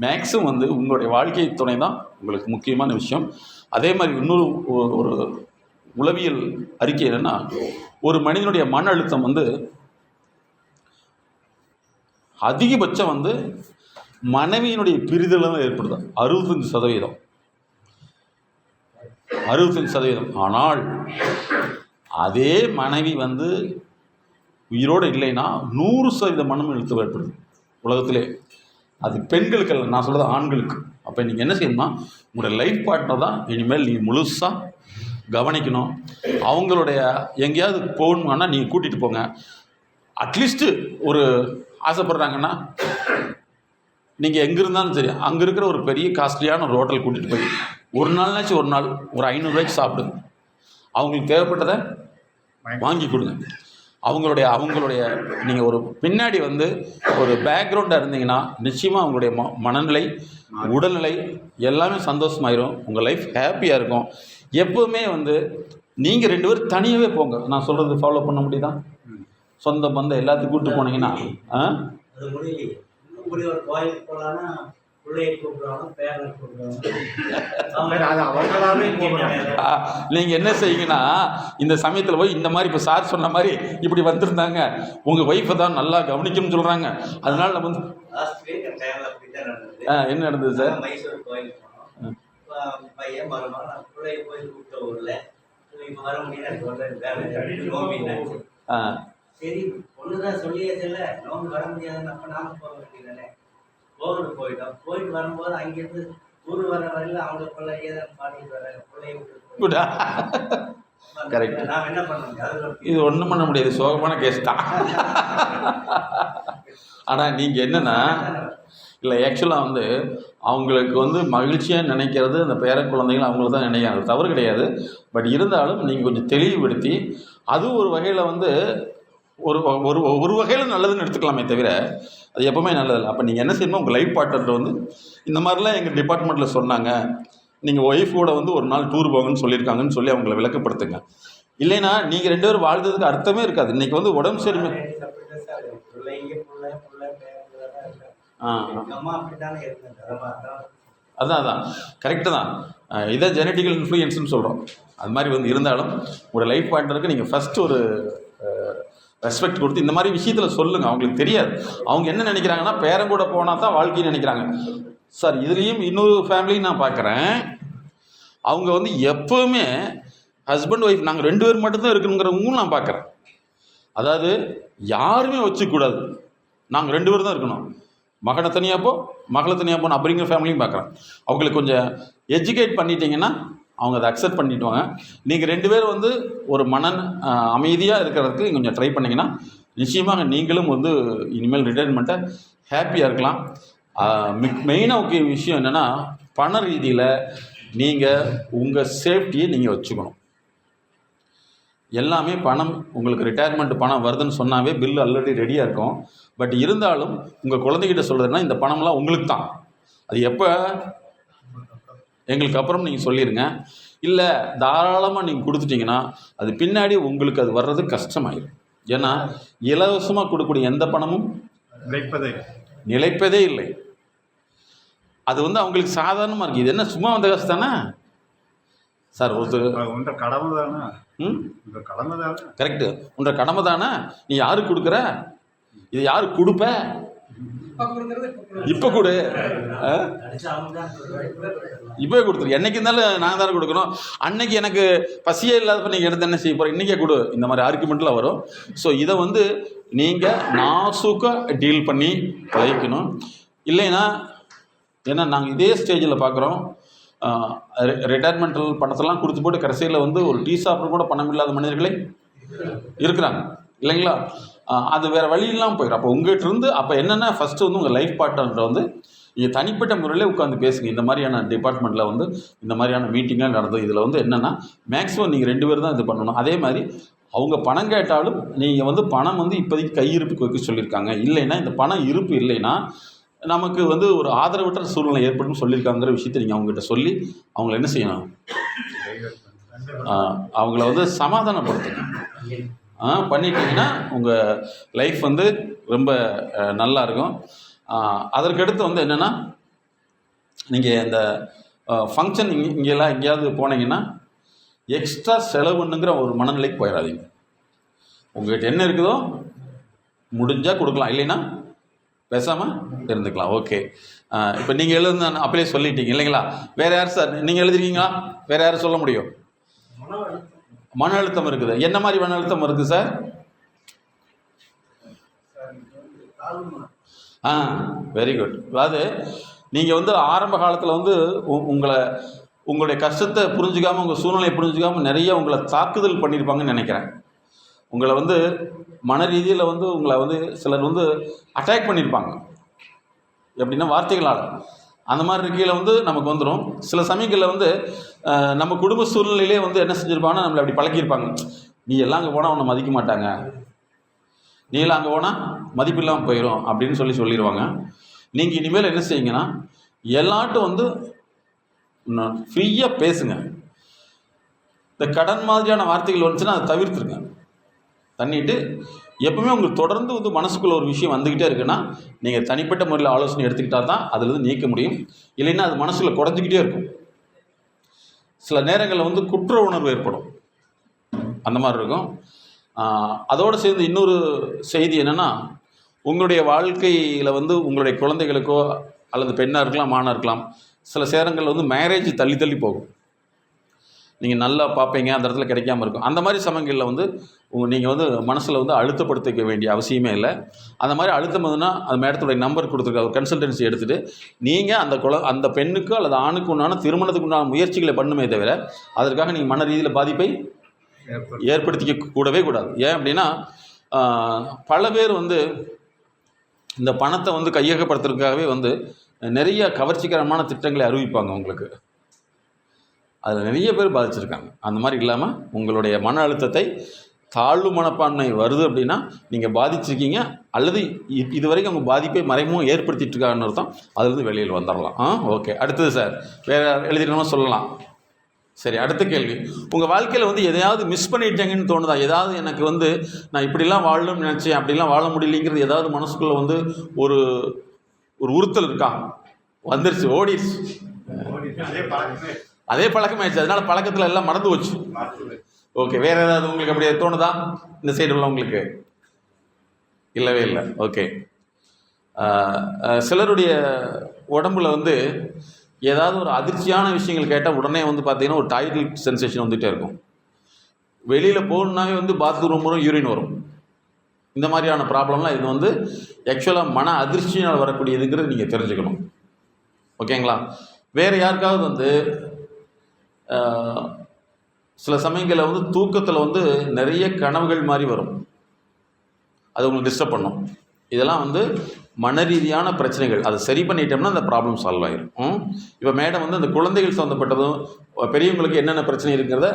மேக்ஸிமம் வந்து உங்களுடைய வாழ்க்கை துணை தான் உங்களுக்கு முக்கியமான விஷயம். அதே மாதிரி இன்னொரு ஒரு உளவியல் அறிக்கை என்னென்னா, ஒரு மனிதனுடைய மன அழுத்தம் வந்து அதிகபட்சம் வந்து மனைவியினுடைய பிரிதல் தான் ஏற்படுது. 65%. ஆனால் அதே மனைவி வந்து உயிரோடு இல்லைன்னா 100% மனம் அழுத்தம் ஏற்படுது உலகத்திலே. அது பெண்களுக்கு இல்லை, நான் சொல்கிறது ஆண்களுக்கு. அப்போ நீங்கள் என்ன செய்யணும்னா, உங்களுடைய லைஃப் பார்ட்னர் தான் இனிமேல் நீங்கள் முழுசாக கவனிக்கணும். அவங்களுடைய எங்கேயாவது போகணுன்னா நீங்கள் கூட்டிகிட்டு போங்க. அட்லீஸ்ட்டு ஒரு ஆசைப்படுறாங்கன்னா நீங்கள் எங்கே இருந்தாலும் சரி, அங்கே இருக்கிற ஒரு பெரிய காஸ்ட்லியான ஒரு ஹோட்டல் கூட்டிகிட்டு போய் ஒரு நாள்னாச்சும் ஒரு நாள் ஒரு 500 ரூபாய்க்கு சாப்பிடுங்க. அவங்களுக்கு தேவைப்பட்டதை வாங்கி கொடுங்க. அவங்களுடைய நீங்கள் ஒரு பின்னாடி வந்து ஒரு பேக்ரவுண்டாக இருந்தீங்கன்னா நிச்சயமாக அவங்களுடைய மனநிலை, உடல்நிலை எல்லாமே சந்தோஷமாயிரும். உங்கள் லைஃப் ஹாப்பியாக இருக்கும். எப்போவுமே வந்து நீங்கள் 2 பேரும் தனியாகவே போங்க. நான் சொல்கிறது ஃபாலோ பண்ண முடியுதா? சொந்த பந்தம் எல்லாத்துக்கும் கூப்பிட்டு போனீங்கன்னா அது முடியலையே. இப்படி ஒரு கோயிலுக்கு போகலான்னா பிள்ளையை கூப்பிடுவாங்க, பேரனை கூப்பிடுவாங்க. நீங்கள் என்ன செய்யுங்கன்னா, இந்த சமயத்தில் போய் இந்த மாதிரி இப்போ சார் சொன்ன மாதிரி இப்படி வந்திருந்தாங்க, உங்கள் ஒய்ஃபை தான் நல்லா கவனிக்கணும்னு சொல்கிறாங்க. அதனால நம்ம வந்து என்ன நடந்தது சார்? மைசூர் கோயிலுக்கு போனோம். பையன் மருமகன் பிள்ளையை கோயில் கூப்பிட்ட ஊரில் இப்போ வர முடியாது. சரி பொண்ணுதான் சொல்லியாச்சுல்ல, நோம்பு வர முடியாதுன்னு அப்போ நாம போக வேண்டியதானே. போயிட்டோம். போயிட்டு வரும்போது அங்கேருந்து ஊர் வர வரையில் அவங்க பிள்ளையே தான் பாடிட்டு வராங்க. பிள்ளைய விட்டு கரெக்ட். நான் என்ன பண்ண முடியாது, இது ஒன்றும் பண்ண முடியாது, சோகமான கேஸ் தான். ஆனால் நீங்கள் என்னென்னா, இல்லை ஆக்சுவலாக வந்து அவங்களுக்கு வந்து மகிழ்ச்சியாக நினைக்கிறது அந்த பேர குழந்தைகள் அவங்கள தான் நினைக்கிறாங்க, தவறு கிடையாது. பட் இருந்தாலும் நீங்கள் கொஞ்சம் தெளிவுபடுத்தி அது ஒரு வகையில் வந்து ஒரு வகையில் நல்லதுன்னு எடுத்துக்கலாமே தவிர அது எப்போவுமே நல்லதில்லை. அப்போ நீங்கள் என்ன செய்யணும், உங்கள் லைஃப் பார்ட்னர் வந்து இந்த மாதிரிலாம் எங்கள் டிபார்ட்மெண்ட்டில் சொன்னாங்க, நீங்கள் ஒய்ஃபோட வந்து ஒரு நாள் டூர் போங்கன்னு சொல்லியிருக்காங்கன்னு சொல்லி அவங்கள விளக்கப்படுத்துங்க. இல்லைன்னா நீங்கள் 2 பேரும் வாழ்ந்ததுக்கு அர்த்தமே இருக்காது. இன்றைக்கி வந்து உடம்பு சரிமை அதான் கரெக்டு தான். இதை ஜெனட்டிக்கல் இன்ஃப்ளூயன்ஸ்னு சொல்கிறோம். அது மாதிரி வந்து இருந்தாலும் ஒரு லைஃப் பார்ட்னருக்கு நீங்கள் ஃபஸ்ட்டு ஒரு ரெஸ்பெக்ட் கொடுத்து இந்த மாதிரி விஷயத்தில் சொல்லுங்கள். அவங்களுக்கு தெரியாது. அவங்க என்ன நினைக்கிறாங்கன்னா பேரன் கூட போனால் தான் வாழ்க்கைன்னு நினைக்கிறாங்க. சார் இதுலேயும் இன்னொரு ஃபேமிலியும் நான் பார்க்குறேன். அவங்க வந்து எப்போவுமே ஹஸ்பண்ட் ஒய்ஃப் நாங்கள் 2 பேர் மட்டும்தான் இருக்கணுங்கிறவங்களும் நான் பார்க்குறேன். அதாவது யாருமே வச்சுக்கூடாது, நாங்கள் 2 பேர் தான் இருக்கணும், மகனை தனியாக போ மகளை தனியாக போகணும் அப்படிங்கிற ஃபேமிலியும் பார்க்குறேன். அவங்களுக்கு கொஞ்சம் எஜுகேட் பண்ணிட்டீங்கன்னா அவங்க அதை அக்செப்ட் பண்ணிட்டுவாங்க. நீங்கள் 2 பேர் வந்து ஒரு அமைதியாக இருக்கிறதுக்கு கொஞ்சம் ட்ரை பண்ணிங்கன்னா நிச்சயமாக நீங்களும் வந்து இனிமேல் ரிட்டைர்மெண்ட்டை ஹாப்பியாக இருக்கலாம். மெயினாக முக்கிய விஷயம் என்னென்னா பண ரீதியில் நீங்கள் உங்கள் சேஃப்டியை நீங்கள் வச்சுக்கணும். எல்லாமே பணம், உங்களுக்கு ரிட்டையர்மெண்ட் பணம் வருதுன்னு சொன்னாவே பில் ஆல்ரெடி ரெடியாக இருக்கும். பட் இருந்தாலும் உங்கள் குழந்தைகிட்ட சொல்கிறதுனா இந்த பணம்லாம் உங்களுக்கு தான், அது எப்போ எங்களுக்கு அப்புறம் நீங்கள் சொல்லிடுங்க. இல்லை தாராளமாக நீங்கள் கொடுத்துட்டிங்கன்னா அது பின்னாடி உங்களுக்கு அது வர்றது கஷ்டமாயிடும். ஏன்னா இலவசமாக கொடுக்கக்கூடிய எந்த பணமும் நிலைப்பதே இல்லை. அது வந்து அவங்களுக்கு சாதாரணமாக இருக்குது. இது என்ன சும்மா வந்த காசு தானே சார்? ஒருத்தர் கடமை தானே. கடமை தானே, கரெக்டு. உன்ற கடமை தானே. நீ யாருக்கு கொடுக்குற? இது யாருக்கு கொடுப்ப? இப்போ கொடு, இப்போ கொடுத்துரு. என்னைக்கு இருந்தாலும் நாங்கள் தானே கொடுக்கணும். அன்னைக்கு எனக்கு பசியே இல்லாதப்ப நீங்கள் எடுத்து என்ன செய்ய போகிறோம்? இன்றைக்கே கொடு. இந்த மாதிரி ஆர்குமெண்ட்லாம் வரும். ஸோ இதை வந்து நீங்கள் நாசூக்காக டீல் பண்ணி பழகிக்கணும். இல்லைன்னா ஏன்னா நாங்கள் இதே ஸ்டேஜில் பார்க்குறோம், ரிட்டையர்மெண்டல் பணத்தெல்லாம் கொடுத்து போட்டு கடைசியில் வந்து ஒரு டீ சாப்பிட கூட பணம் இல்லாத மனிதர்களே இருக்கிறாங்க இல்லைங்களா? அது வேறு வழி இல்லாமல் போயிடும். அப்போ உங்கள்கிட்ட இருந்து அப்போ என்னென்னா ஃபஸ்ட்டு வந்து உங்கள் லைஃப் பார்ட்னர்கிட்ட வந்து நீங்கள் தனிப்பட்ட முறையில் உட்காந்து பேசுங்க. இந்த மாதிரியான டிபார்ட்மெண்ட்டில் வந்து இந்த மாதிரியான மீட்டிங்காக நடந்தது. இதில் வந்து என்னென்னா மேக்ஸிமம் நீங்கள் 2 பேர் தான் இது பண்ணணும். அதே மாதிரி அவங்க பணம் கேட்டாலும் நீங்கள் வந்து பணம் வந்து இப்போதைக்கு கையிருப்புக்கு வைக்க சொல்லியிருக்காங்க. இல்லைன்னா இந்த பணம் இருப்பு இல்லைன்னா நமக்கு வந்து ஒரு ஆதரவற்ற சூழ்நிலை ஏற்படும் சொல்லியிருக்காங்கிற விஷயத்தை நீங்கள் அவங்ககிட்ட சொல்லி அவங்கள என்ன செய்யணும்? அவங்கள வந்து சமாதானப்படுத்துங்க. பண்ணிட்டீங்கன்னா உங்கள் லைஃப் வந்து ரொம்ப நல்லா இருக்கும். அதற்கடுத்து வந்து என்னென்னா நீங்கள் இந்த ஃபங்க்ஷன் இங்கெல்லாம் எங்கேயாவது போனீங்கன்னா எக்ஸ்ட்ரா செலவுன்னுங்கிற ஒரு மனநிலைக்கு போயிடாதீங்க. உங்கள்கிட்ட என்ன இருக்குதோ முடிஞ்சால் கொடுக்கலாம், இல்லைன்னா பேசாமல் இருந்துக்கலாம். ஓகே, இப்போ நீங்கள் எழுதுன அப்படியே சொல்லிட்டீங்க இல்லைங்களா? வேறு யார் சார் நீங்கள் எழுதிருக்கீங்களா? வேறு யாரும் சொல்ல முடியும்? மன அழுத்தம் இருக்குது. என்ன மாதிரி மன அழுத்தம் இருக்குது சார்? Very good. அதாவது நீங்கள் வந்து ஆரம்ப காலத்தில் வந்து உங்களுடைய கஷ்டத்தை புரிஞ்சுக்காமல், உங்கள் சூழ்நிலையை புரிஞ்சுக்காமல் நிறைய உங்களை தாக்குதல் பண்ணியிருப்பாங்கன்னு நினைக்கிறேன். உங்களை வந்து மன ரீதியில் வந்து உங்களை வந்து சிலர் வந்து அட்டாக் பண்ணியிருப்பாங்க. எப்படின்னா வார்த்தைகளால். அந்த மாதிரி இருக்கையில் வந்து நமக்கு வந்துடும். சில சமயங்களில் வந்து நம்ம குடும்ப சூழ்நிலையிலே வந்து என்ன செஞ்சுருப்பாங்கன்னா நம்மளை அப்படி பழக்கியிருப்பாங்க. நீ எல்லாம் அங்கே போனால் உன்னை மதிக்க மாட்டாங்க, நீ எல்லாம் அங்கே போனால் மதிப்பு இல்லாமல் போயிடும் அப்படின்னு சொல்லிடுவாங்க. நீங்கள் இனிமேல் என்ன செய்யுங்கன்னா எல்லாட்டும் வந்து ஃப்ரீயாக பேசுங்க. இந்த கடன் மாதிரியான வார்த்தைகள் வந்துச்சுன்னா அதை தவிர்த்துருங்க. தண்ணிட்டு எப்பவுமே உங்களுக்கு தொடர்ந்து வந்து மனசுக்குள்ள ஒரு விஷயம் வந்துக்கிட்டே இருக்குன்னா நீங்கள் தனிப்பட்ட முறையில் ஆலோசனை எடுத்துக்கிட்டால் தான் அதுலேருந்து நீக்க முடியும். இல்லைன்னா அது மனசுல குறைஞ்சிக்கிட்டே இருக்கும். சில நேரங்களில் வந்து குற்ற உணர்வு ஏற்படும், அந்த மாதிரி இருக்கும். அதோடு சேர்ந்து இன்னொரு செய்தி என்னென்னா, உங்களுடைய வாழ்க்கையில் வந்து உங்களுடைய குழந்தைகளுக்கோ அல்லது பெண்ணாக இருக்கலாம் மானாக இருக்கலாம், சில நேரங்களில் வந்து மேரேஜ் தள்ளி தள்ளி போகும். நீங்கள் நல்லா பார்ப்பீங்க, அந்த இடத்துல கிடைக்காம இருக்கும். அந்த மாதிரி சமயங்களில் வந்து நீங்கள் வந்து மனசில் வந்து அழுத்தப்படுத்திக்க வேண்டிய அவசியமே இல்லை. அந்த மாதிரி அழுத்தம் வந்துன்னா அது மேடத்துடைய நம்பர் கொடுத்துருக்க ஒரு கன்சல்டன்சி எடுத்துகிட்டு நீங்கள் அந்த பெண்ணுக்கு அல்லது ஆணுக்கு உண்டான திருமணத்துக்கு உண்டான முயற்சிகளை பண்ணுமே தவிர அதற்காக நீங்கள் மன ரீதியில் பாதிப்பை ஏற்படுத்திக்க கூடவே கூடாது. ஏன் அப்படின்னா பல பேர் வந்து இந்த பணத்தை வந்து கையகப்படுத்துறதுக்காகவே வந்து நிறைய கவர்ச்சிகரமான திட்டங்களை அறிவிப்பாங்க உங்களுக்கு. அதில் நிறைய பேர் பாதிச்சிருக்காங்க. அந்த மாதிரி இல்லாமல் உங்களுடைய மன அழுத்தத்தை தாழ்வு மனப்பான்மை வருது அப்படின்னா நீங்கள் பாதிச்சிருக்கீங்க, அல்லது இது வரைக்கும் உங்கள் பாதிப்பை மறைமுகம் ஏற்படுத்திட்டு இருக்காங்கன்னு அர்த்தம். அதுலேருந்து வெளியில் வந்துடலாம். ஓகே, அடுத்தது சார் வேறு எழுதினோமா சொல்லலாம். சரி, அடுத்த கேள்வி. உங்கள் வாழ்க்கையில் வந்து எதையாவது மிஸ் பண்ணிட்டேங்கன்னு தோணுதா? ஏதாவது எனக்கு வந்து நான் இப்படிலாம் வாழணும்னு நினச்சேன், அப்படிலாம் வாழ முடியலைங்கிறது ஏதாவது மனசுக்குள்ளே வந்து ஒரு உறுத்தல் இருக்கா? வந்துருச்சு, ஓடிடுச்சு, அதே பழக்கமாயிடுச்சு, அதனால பழக்கத்தில் எல்லாம் மறந்து போச்சு. ஓகே, வேறு ஏதாவது உங்களுக்கு அப்படியே தோணுதா இந்த சைடு உள்ள உங்களுக்கு? இல்லவே இல்லை. ஓகே. சிலருடைய உடம்புல வந்து ஏதாவது ஒரு அதிர்ச்சியான விஷயங்கள் கேட்டால் உடனே வந்து பார்த்தீங்கன்னா ஒரு டாய்லெட் சென்சேஷன் வந்துகிட்டே இருக்கும். வெளியில் போகணுன்னாவே வந்து பாத்ரூம் வரும், யூரின் வரும். இந்த மாதிரியான ப்ராப்ளம்லாம் இது வந்து ஆக்சுவலாக மன அதிர்ச்சியினால் வரக்கூடியதுங்கிறது நீங்கள் தெரிஞ்சுக்கணும். ஓகேங்களா? வேறு யாருக்காவது வந்து சில சமயங்களில் வந்து தூக்கத்தில் வந்து நிறைய கனவுகள் மாதிரி வரும், அது உங்களுக்கு டிஸ்டர்ப் பண்ணும். இதெல்லாம் வந்து மன ரீதியான பிரச்சனைகள். அதை சரி பண்ணிட்டோம்னா அந்த ப்ராப்ளம் சால்வ் ஆகிடும். இப்போ மேடம் வந்து அந்த குழந்தைகள் சம்மந்தப்பட்டதும் பெரியவங்களுக்கு என்னென்ன பிரச்சனை இருக்கிறத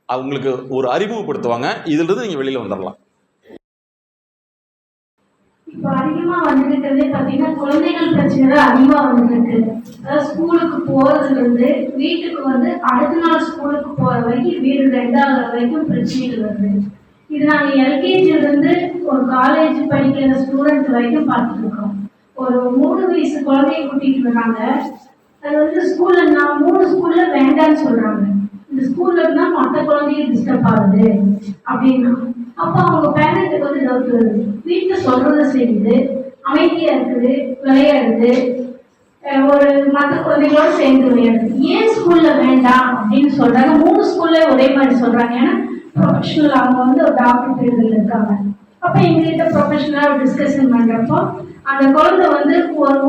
அவங்களுக்கு ஒரு அறிமுகப்படுத்துவாங்க. இதிலிருந்து நீங்கள் வெளியில் வந்துடலாம். இப்போ அதிகமா வந்துருக்கிறதே பாத்தீங்கன்னா குழந்தைகள் பிரச்சனை தான் அதிகமா வந்துருக்கு. அதாவது ஸ்கூலுக்கு போறதுல இருந்து வீட்டுக்கு வந்து அடுத்த நாள் ஸ்கூலுக்கு போற வரைக்கும் வீடு ரெண்டாவது வரைக்கும் பிரச்சனைகள் வருது. இது நாங்க எல்கேஜில இருந்து ஒரு காலேஜ் படிக்கிற ஸ்டூடெண்ட் வரைக்கும் பார்த்துட்டு இருக்கோம். ஒரு 3 வயசு குழந்தைய கூட்டிட்டு வராங்க. அது வந்து ஸ்கூல்ல நான் 3 ஸ்கூல்ல வேண்டான்னு சொல்றாங்க. இந்த ஸ்கூல்ல இருந்தா மற்ற குழந்தைய டிஸ்டர்ப் ஆகுது அப்படின்னா அப்போ அவங்க பேரண்ட்டுக்கு வந்து டவுட் வருது. வீட்டில் சொல்றத செய்யுது, அமைதியா இருக்குது, விளையாடுது, ஒரு மற்ற குழந்தைகளோட சேர்ந்து விளையாடுது. ஏன் ஸ்கூல்ல வேண்டாம் அப்படின்னு சொல்றாங்க. 3 ஸ்கூல்ல ஒரே மாதிரி சொல்றாங்க. ஏன்னா ப்ரொஃபஷனல் அவங்க வந்து ஒரு டாக்டர் ஃபீல்டில் இருக்காங்க. அப்போ எங்ககிட்ட ப்ரொஃபஷனலாக டிஸ்கஷன் பண்ணுறப்போ அந்த குழந்தை வந்து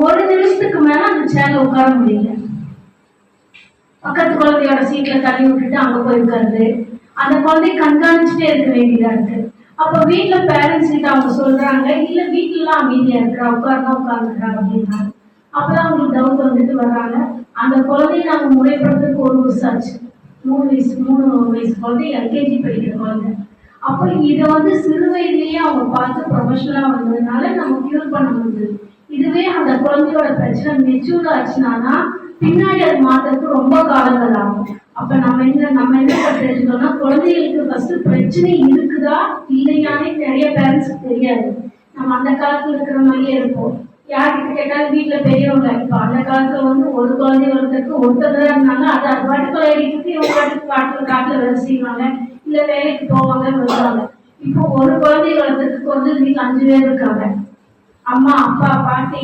ஒரு நிமிஷத்துக்கு மேலே அந்த சேர்ல உட்கார முடியல. பக்கத்து குழந்தையோட சீட்டில் தள்ளி விட்டுட்டு அங்கே போய் உட்காருது. அந்த குழந்தைய கண்காணிச்சுட்டே இருக்க வேண்டியதாக இருக்கு. அப்போ வீட்டில் பேரண்ட்ஸ் கிட்ட அவங்க சொல்றாங்க, இல்லை வீட்டிலலாம் அமைதியாக இருக்கிறா, உட்காருனா உட்காந்துக்கிறா அப்படின்னா அப்போதான் அவங்களுக்கு டவுட் வந்துட்டு வர்றாங்க. அந்த குழந்தைய நாங்கள் முறைப்படுத்துறதுக்கு 1 வருஷம் ஆச்சு. 3 வயசு குழந்தை எல்கேஜி படிக்கிற குழந்தை. அப்போ இதை வந்து சிறு வயதிலேயே அவங்க பார்த்து ப்ரொஃபஷனலாக வந்ததுனால நம்ம கியூர் பண்ண முடியுது. இதுவே அந்த குழந்தையோட பிரச்சனை மெச்சூர்ட் ஆச்சுன்னா பின்னாடி அது மாற்றுறதுக்கு ரொம்ப காலங்கள் ஆகும். அப்போ நம்ம என்ன தெரிஞ்சுக்கணும்னா குழந்தைகளுக்கு ஃபர்ஸ்ட் பிரச்சனை இருக்குதா இல்லையானே நிறைய பேரண்ட்ஸுக்கு தெரியாது. நம்ம அந்த காலத்தில் இருக்கிற மாதிரியே இருப்போம். யார்கிட்ட கேட்டாலும் வீட்டில் பெரியவங்க. இப்போ அந்த காலத்தில் வந்து ஒரு குழந்தை வளர்த்துக்கு ஒருத்தர் தான் இருந்தாங்க. அது பாட்டுக்கு விளையாடிட்டு இவங்க பாட்டுக்கு காட்டில் வேலை செய்வாங்க, இல்லை வேலைக்கு போவாங்க வருவாங்க. இப்போ ஒரு குழந்தை வளர்த்துக்கு வந்து வீட்டில் 5 பேர் இருக்காங்க. அம்மா, அப்பா, பாட்டி,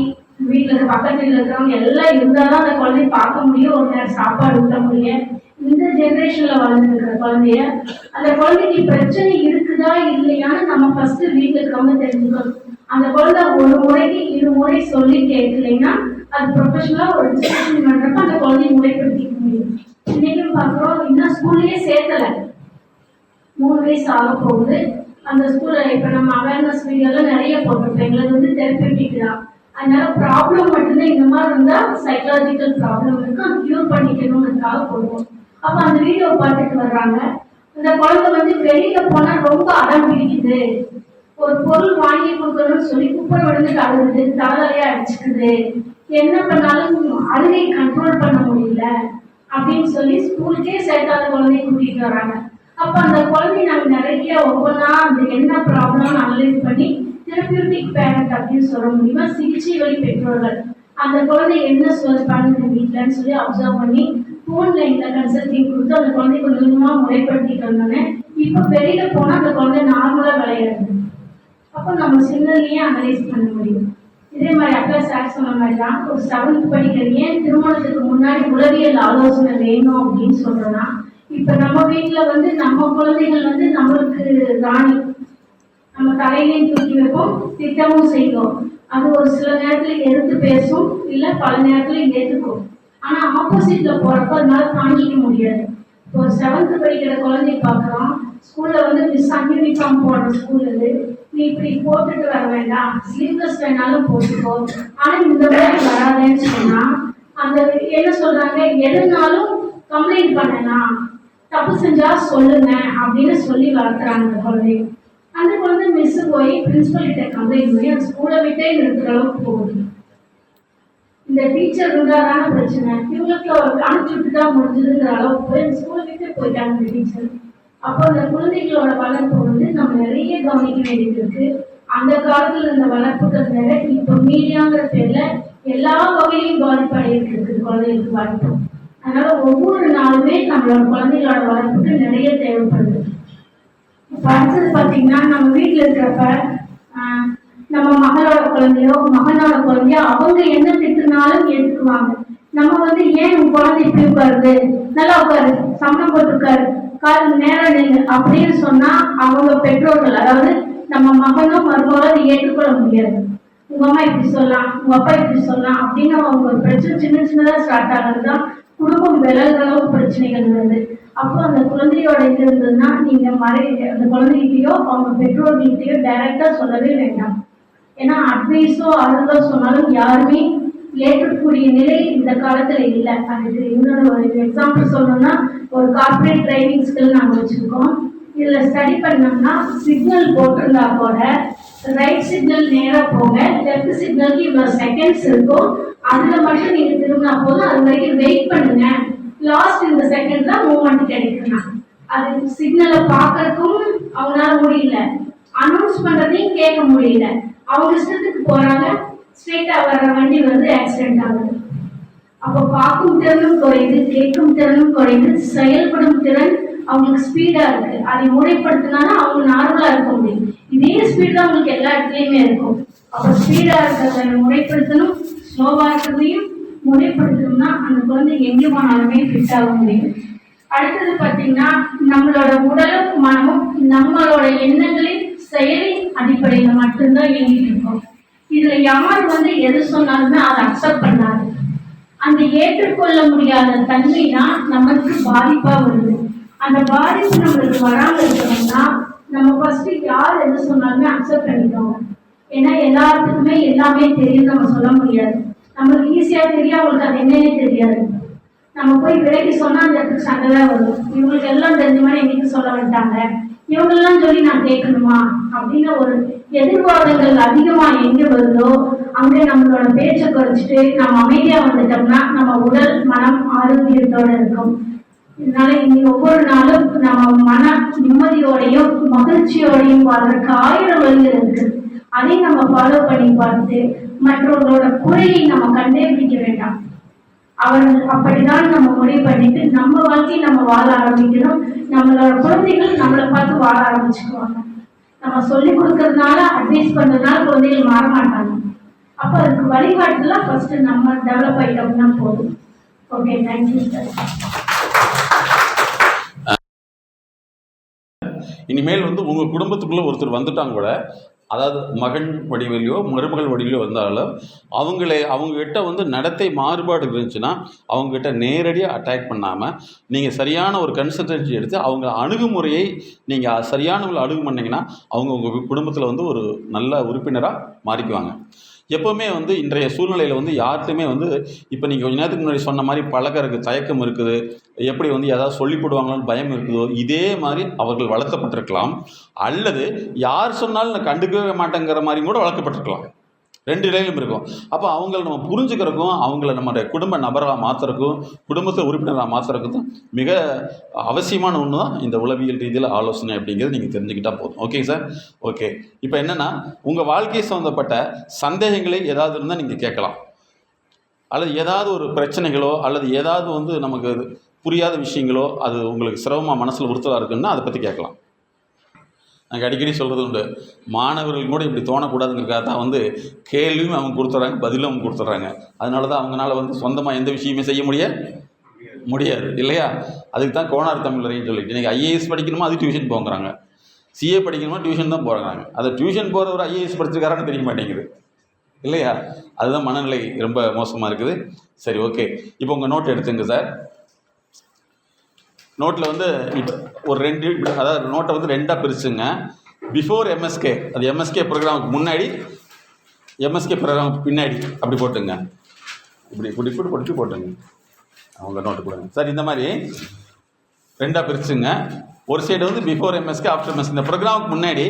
வீட்டில் இருக்க பக்கத்தில் இருக்கிறவங்க எல்லாம் இருந்தால் தான் அந்த குழந்தைய பார்க்க முடியும், ஒரு நேரம் சாப்பாடு ஊட்ட முடியும். இந்த ஜென்ரேஷன்ல வளர்ந்துருக்கிற குழந்தைய அந்த குழந்தைக்கு பிரச்சனை இருக்குதா இல்லையான்னு நம்ம ஃபர்ஸ்ட் வீட்டில் இருக்கிறவங்க தெரிஞ்சுக்கணும். அந்த குழந்தை 1 முறைக்கு 2 முறை சொல்லி கேட்கலைன்னா அது ப்ரொஃபஷனலா ஒரு டிஸ்கஷன் பண்றப்ப அந்த குழந்தைய முறைப்படுத்திக்க முடியும். இன்னைக்கும் பார்க்குறோம், இன்னும் ஸ்கூல்லயே சேர்த்தல, 3 வயசு ஆக போகுது. அந்த ஸ்கூல்ல இப்ப நம்ம அவேர்னஸ் வீடியோல நிறைய போட்டிருப்போம். எங்களுக்கு வந்து தெரப்பியூட்டிக் தான். அதனால ப்ராப்ளம் மட்டும்தான் இந்த மாதிரி இருந்தா சைக்காலஜிக்கல் ப்ராப்ளம் இருக்கு, அது கியூர் பண்ணிக்கணும்ன்றதுக்காக போடுவோம். அப்ப அந்த வீடியோ பார்த்துட்டு வர்றாங்க. அந்த குழந்தை வந்து வெளியில போனா ரொம்ப அடம் பிடிக்குது, ஒரு பொருள் வாங்கி கொடுக்கணும்னு சொல்லி குப்பை விழுந்துட்டு அழுகுது, தலையா அடிச்சுக்குது, என்ன பண்ணாலும் அழுகை கண்ட்ரோல் பண்ண முடியல அப்படின்னு சொல்லி ஸ்கூலுக்கே சேர்த்தாத குழந்தைய கூட்டிட்டு வராங்க. அப்ப அந்த குழந்தைய நாங்க நிறைய ஒவ்வொன்றா அந்த என்ன ப்ராப்ளம் அனலைஸ் பண்ணி தெரப்பியூட்டிக் பேரண்ட் அப்படின்னு சொல்ல முடியுமா, சிகிச்சை வழி பெற்றோர்கள் அந்த குழந்தை என்ன பண்ணுது வீட்டிலன்னு சொல்லி அப்சர்வ் பண்ணி ஃபோன்ல கன்சல்டிங் கொடுத்து அந்த குழந்தை கொஞ்சம் கொஞ்சமா முறைப்படுத்திட்டு வந்தோன்னே இப்போ வெளியில போனா அந்த குழந்தை நார்மலா விளையாடுது. அப்போ நம்ம சின்னதையே அனலைஸ் பண்ண முடியும். இதே மாதிரி அப்பா சார் சொன்ன மாதிரி தான் ஒரு 7th படிக்கிற ஏன் திருமணத்துக்கு முன்னாடி உளவியல் ஆலோசனை வேணும் அப்படின்னு சொல்றோம்னா, இப்ப நம்ம வீட்டுல வந்து நம்ம குழந்தைகள் வந்து நம்மளுக்கு ராணி, நம்ம தலையிலையும் தூக்கி வைப்போம், திட்டமும் செய்வோம். அது ஒரு சில நேரத்துல எடுத்து பேசும், இல்ல பல நேரத்துல ஏற்றுக்கும். ஆனா ஆப்போசிட்ல போறப்ப அதனால தாங்கிக்க முடியாது. ஒரு 7th படிக்கிற குழந்தைய பார்க்குறோம், ஸ்கூல்ல வந்து மிஸ் யூனிஃபார்ம் போடுற ஸ்கூல் இது, நீ இப்படி போட்டுட்டு வர வேண்டாம், ஸ்லீவ்லெஸ் வேணாலும் போட்டுக்கோ, ஆனா இந்த மாதிரி வராதேன்னு சொன்னா அந்த என்ன சொல்றாங்க, எதுனாலும் கம்ப்ளைண்ட் பண்ணலாம், தப்பு செஞ்சா சொல்லுங்க அப்படின்னு சொல்லி வளர்க்குறாங்க அந்த குழந்தைய. அந்த குழந்தை மிஸ் போய் பிரின்சிபல் கிட்ட கம்ப்ளைண்ட் பண்ணி அந்த ஸ்கூலை விட்டே நிறுத்துற அளவுக்கு போகுது. இந்த டீச்சர் இருந்தாதான பிரச்சனை, இவங்களுக்கு அனுப்பிச்சு விட்டு தான் முடிஞ்சதுங்கிற அளவுக்கு போய் அந்த ஸ்கூலை விட்டு போயிட்டாங்க இந்த டீச்சர். அப்போ அந்த குழந்தைகளோட வளர்ப்பு வந்து நம்ம நிறைய கவனிக்க வேண்டியது இருக்கு. அந்த காலத்துல இருந்த வளர்ப்புகள் வேற, இப்போ மீடியாங்கிற பேர்ல எல்லா வகையிலையும் பாதிப்பு அடையிட்டு இருக்குது குழந்தைகளுக்கு வளர்ப்பு. அதனால ஒவ்வொரு நாளுமே நம்மளோட குழந்தைகளோட வளர்ப்புக்கு நிறைய தேவைப்படுது. இப்போ அடுத்தது பார்த்தீங்கன்னா நம்ம வீட்டில் இருக்கிறப்ப நம்ம மகளோட குழந்தையோ மகனோட குழந்தையோ அவங்க என்ன திட்டுனாலும் ஏற்றுக்குவாங்க. நம்ம வந்து ஏன் உன் குழந்தை இப்படி உட்காருது, நல்லா உட்காரு, சம்பளம் போட்டுருக்காரு, கால் நேரம் நின்று அப்படின்னு சொன்னா அவங்க பெற்றோர்கள், அதாவது நம்ம மகனும் மருமகளும் அதை ஏற்றுக்கொள்ள முடியாது. உங்க அம்மா இப்படி சொல்லலாம், உங்க அப்பா இப்படி சொல்லலாம் அப்படின்னு அவங்க ஒரு பிரச்சனை சின்ன சின்னதா ஸ்டார்ட் ஆகுதுதான் குடும்பம் விலகுறளவு பிரச்சனைகள் வருது. அப்போ அந்த குழந்தையோட இது இருந்ததுன்னா நீங்க அந்த குழந்தைகிட்டயோ அவங்க பெற்றோர்கிட்டயோ டைரக்டா சொல்லவே வேண்டாம். ஏன்னா அட்வைஸோ அழுதோ சொன்னாலும் யாருமே ஏற்கக்கூடிய நிலை இந்த காலத்துல இல்லை. அதுக்கு இன்னொரு ஒரு எக்ஸாம்பிள் சொல்லணும்னா, ஒரு கார்பரேட் டிரைவிங் ஸ்கில் நாங்கள் வச்சிருக்கோம். இதுல ஸ்டடி பண்ணோம்னா சிக்னல் போட்டிருந்தா கூட ரைட் சிக்னல் நேராக போங்க, லெஃப்ட் சிக்னலுக்கு இவ்வளவு செகண்ட்ஸ் இருக்கும், அதுல மட்டும் நீங்க திரும்பினா போதும், அது வரைக்கும் வெயிட் பண்ணுங்க, லாஸ்ட் இந்த செகண்ட் தான் மூவ்மெண்ட் கிடைக்கணும். அது சிக்னலை பார்க்கறதுக்கும் அவங்களால முடியல, அனௌன்ஸ் பண்றதையும் கேட்க முடியல, அவங்க இஷ்டத்துக்கு போறாங்க, ஸ்ட்ரெயிட்டா வர்ற வண்டி வந்து ஆக்சிடென்ட் ஆகுது. அப்போ பார்க்கும் திறனும் குறையுது, கேட்கும் திறனும் குறையுது, செயல்படும் திறன் அவங்களுக்கு ஸ்பீடா இருக்கு. அதை முறைப்படுத்தினாலும் அவங்க நார்மலா இருக்க முடியும். இதே ஸ்பீட் தான் அவங்களுக்கு எல்லா இடத்துலயுமே இருக்கும். அப்போ ஸ்பீடா இருக்கிறத முறைப்படுத்தணும், ஸ்லோவா இருக்கிறதையும் முறைப்படுத்தணும்னா அந்த குழந்தை எங்கே போனாலுமே ஃபிட் ஆக முடியும். அடுத்தது பார்த்தீங்கன்னா, நம்மளோட உடலும் மனமும் நம்மளோட எண்ணங்களின் செயலின் அடிப்படையில் மட்டும்தான் இயங்கிட்டு இருக்கோம். இதுல யார் வந்து எது சொன்னாலுமே அதை அக்செப்ட் பண்ணாது. அந்த ஏற்றுக்கொள்ள முடியாத தன்மை தான் நமக்கு பாதிப்பா வருது. அந்த பாதிப்பு நம்மளுக்கு வராம இருக்கணும்னா நம்ம ஃபர்ஸ்ட் யார் எது சொன்னாலுமே அக்செப்ட் பண்ணிக்கோங்க. ஏன்னா எல்லாத்துக்குமே எல்லாமே தெரியும் நம்ம சொல்ல முடியாது. நம்மளுக்கு ஈஸியா தெரியும், அவங்களுக்கு அது என்னன்னே தெரியாது. நம்ம போய் விலைக்கு சொன்னா அந்த இடத்துக்கு சண்டை தான் வரும். இவங்களுக்கு எல்லாம் தெரிஞ்ச மாதிரி எங்களுக்கு சொல்ல வந்துட்டாங்க, இவங்கெல்லாம் சொல்லி நான் கேட்கணுமா அப்படின்னு ஒரு எதிர்வாதங்கள் அதிகமா எங்க வருதோ அங்கே நம்மளோட பேச்சை குறைச்சிட்டு நம்ம அமைதியா வந்துட்டோம்னா நம்ம உடல் மனம் ஆரோக்கியத்தோட இருக்கும். இதனால இனி ஒவ்வொரு நாளும் நம்ம மன நிம்மதியோடையும் மகிழ்ச்சியோடையும் வாழ்றதுக்கு 1000 வழிகள் இருக்கு. அதையும் நம்ம ஃபாலோ பண்ணி பார்த்து மற்றவர்களோட குறையை நம்ம கண்டுபிடிக்க வேண்டாம். அவர்கள் அப்படிதான் நம்ம முடிவு பண்ணிட்டு நம்ம வாழ்க்கையை நம்ம வாழ ஆரம்பிக்கணும். நம்மளோட குழந்தைகள் நம்மளை பார்த்து வாழ ஆரம்பிச்சுக்குவாங்க. நம்ம சொல்லி கொடுக்கறதுனால அட்வைஸ் பண்றதுனால குழந்தைகள் மாற மாட்டாங்க. அப்போ அதுக்கு வழிகாட்டுலாம் ஃபர்ஸ்ட் நம்ம டெவலப் ஆயிட்டோம்னா போதும். Okay, thank you sir. இனிமேல் வந்து உங்கள் குடும்பத்துக்குள்ளே ஒருத்தர் வந்துட்டாங்க கூட, அதாவது மகன் வடிவிலையோ மருமகள் வடிவிலையோ வந்தாலும் அவங்ககிட்ட வந்து நடத்தை மாறுபாடு இருந்துச்சுன்னா அவங்ககிட்ட நேரடியாக அட்டாக் பண்ணாமல் நீங்கள் சரியான ஒரு கன்சல்டன்சி எடுத்து அவங்க அணுகுமுறையை நீங்கள் சரியானவங்களை அணுகு பண்ணிங்கன்னா அவங்க உங்கள் குடும்பத்தில் வந்து ஒரு நல்ல உறுப்பினராக மாறிக்குவாங்க. எப்போவுமே வந்து இன்றைய சூழ்நிலையில் வந்து யார்கிட்டையுமே வந்து இப்போ நீங்கள் கொஞ்ச நேரத்துக்கு முன்னாடி சொன்ன மாதிரி பழகிறதுக்கு தயக்கம் இருக்குது, எப்படி வந்து ஏதாவது சொல்லிவிடுவாங்கன்னு பயம் இருக்குதோ, இதே மாதிரி அவர்கள் வளர்க்கப்பட்டிருக்கலாம். அல்லது யார் சொன்னாலும் நான் கண்டுக்கவே மாட்டேங்கிற மாதிரி கூட வளர்க்கப்பட்டிருக்கலாம். 2 நிலையிலும் இருக்கும். அப்போ அவங்கள நம்ம புரிஞ்சுக்கிறதுக்கும் அவங்கள நம்மளுடைய குடும்ப நபராக மாற்றுறதுக்கும் குடும்பத்தை உறுப்பினராக மாற்றுறதுக்கும் மிக அவசியமான ஒன்று தான் இந்த உளவியல் ரீதியில் ஆலோசனை அப்படிங்கிறது நீங்கள் தெரிஞ்சுக்கிட்டால் போதும். ஓகேங்க சார். ஓகே, இப்போ என்னென்னா உங்கள் வாழ்க்கை சம்மந்தப்பட்ட சந்தேகங்களை ஏதாவது இருந்தால் நீங்கள் கேட்கலாம். அல்லது ஏதாவது ஒரு பிரச்சனைகளோ அல்லது ஏதாவது வந்து நமக்கு புரியாத விஷயங்களோ அது உங்களுக்கு சிரமமாக மனசில் உறுத்தலாக இருக்குன்னா அதை பற்றி கேட்கலாம். எனக்கு அடிக்கடி சொல்கிறது உண்டு, மாணவர்கள் கூட இப்படி தோணக்கூடாதுங்கிறதுக்காக தான் வந்து கேள்வியும் அவங்க கொடுத்துட்றாங்க, பதிலும் அவங்க கொடுத்துட்றாங்க. அதனால தான் அவங்களால வந்து சொந்தமாக எந்த விஷயமே செய்ய முடியாது இல்லையா? அதுக்கு தான் கோனார் தமிழ் வரையும் சொல்லிட்டு இன்றைக்கி ஐஏஎஸ் படிக்கணுமா அது டியூஷன் போங்கிறாங்க, சிஏ படிக்கணுமா டியூஷன் தான் போகிறாங்க. அதை டியூஷன் போகிற ஒரு ஐஏஎஸ் படிச்சிருக்காரான்னு தெரிய மாட்டேங்குது இல்லையா? அதுதான் மனநிலை ரொம்ப மோசமாக இருக்குது. சரி, ஓகே, இப்போ உங்கள் நோட் எடுத்துங்க சார். நோட்டில் வந்து இப்போ ஒரு 2, அதாவது நோட்டை வந்து 2ஆக பிரிச்சுங்க. பிஃபோர் எம்எஸ்கே, அது எம்எஸ்கே ப்ரோக்ராமுக்கு முன்னாடி, எம்எஸ்கே ப்ரோக்ராமுக்கு பின்னாடி அப்படி போட்டுங்க. இப்படி போட்டுங்க. அவங்க நோட்டு கொடுங்க சார். இந்த மாதிரி 2ஆக பிரிச்சுங்க. ஒரு சைடு வந்து பிஃபோர் எம்எஸ்கே, ஆஃப்டர் எம்எஸ்கே. இந்த ப்ரோக்ராமுக்கு முன்னாடி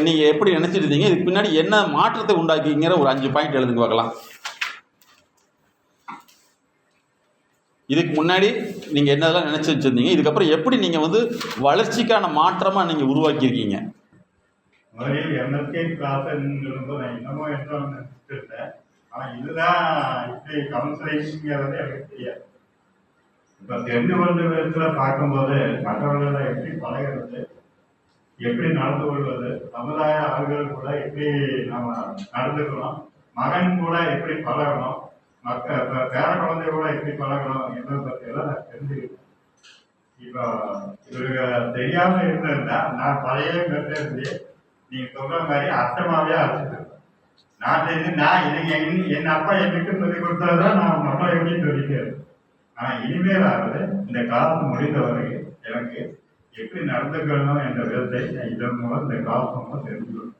நீங்கள் எப்படி நினச்சிட்டு இருந்தீங்க, இதுக்கு பின்னாடி என்ன மாற்றத்தை உண்டாக்கிங்கிற ஒரு 5 பாயிண்ட் எழுதுங்க பார்க்கலாம். இதுக்கு முன்னாடி நீங்கள் என்னதெல்லாம் நினச்சி வச்சுருந்தீங்க, இதுக்கப்புறம் எப்படி நீங்கள் வந்து வளர்ச்சிக்கான மாற்றமாக நீங்கள் உருவாக்கியிருக்கீங்க. முதலில் எம்எஸ்கே கிளாஸ்ங்கிறது நான் இன்னமும் என்ன நினச்சிருந்தேன். ஆனால் இதுதான் இப்படி கவுன்சிலிங்கிறது எனக்கு தெரியாது. இப்போ தெரிந்து கொண்ட விதத்தில் பார்க்கும்போது மற்றவர்களை எப்படி பழகிறது, எப்படி நடந்து கொள்வது, சமுதாய ஆளுகள் கூட எப்படி நாம நடந்துக்கணும், மகன் கூட எப்படி பழகணும், பேர குழந்தை கூட எப்படி பழகணும் என்பதை பற்றியெல்லாம் நான் தெரிஞ்சுக்கிட்டேன். இப்போ இவருக்கு தெரியாம இருந்திருந்தா நான் பழைய மெத்தட்லயே நீங்க சொல்ற மாதிரி அர்த்தமாவே அழைச்சிட்டு நான் தெரிஞ்சு என் அப்பா எனக்கு சொல்லிக் கொடுத்ததான் நான் நம்ம எப்படி சொல்லிக்கிறேன். ஆனா இனிமேலாவது இந்த காலம் முடிந்த வரைக்கும் எனக்கு எப்படி நடந்துக்கணும் என்ற விதத்தை இதன் மூலம் இந்த காலம் மூலம் தெரிஞ்சுக்கணும்.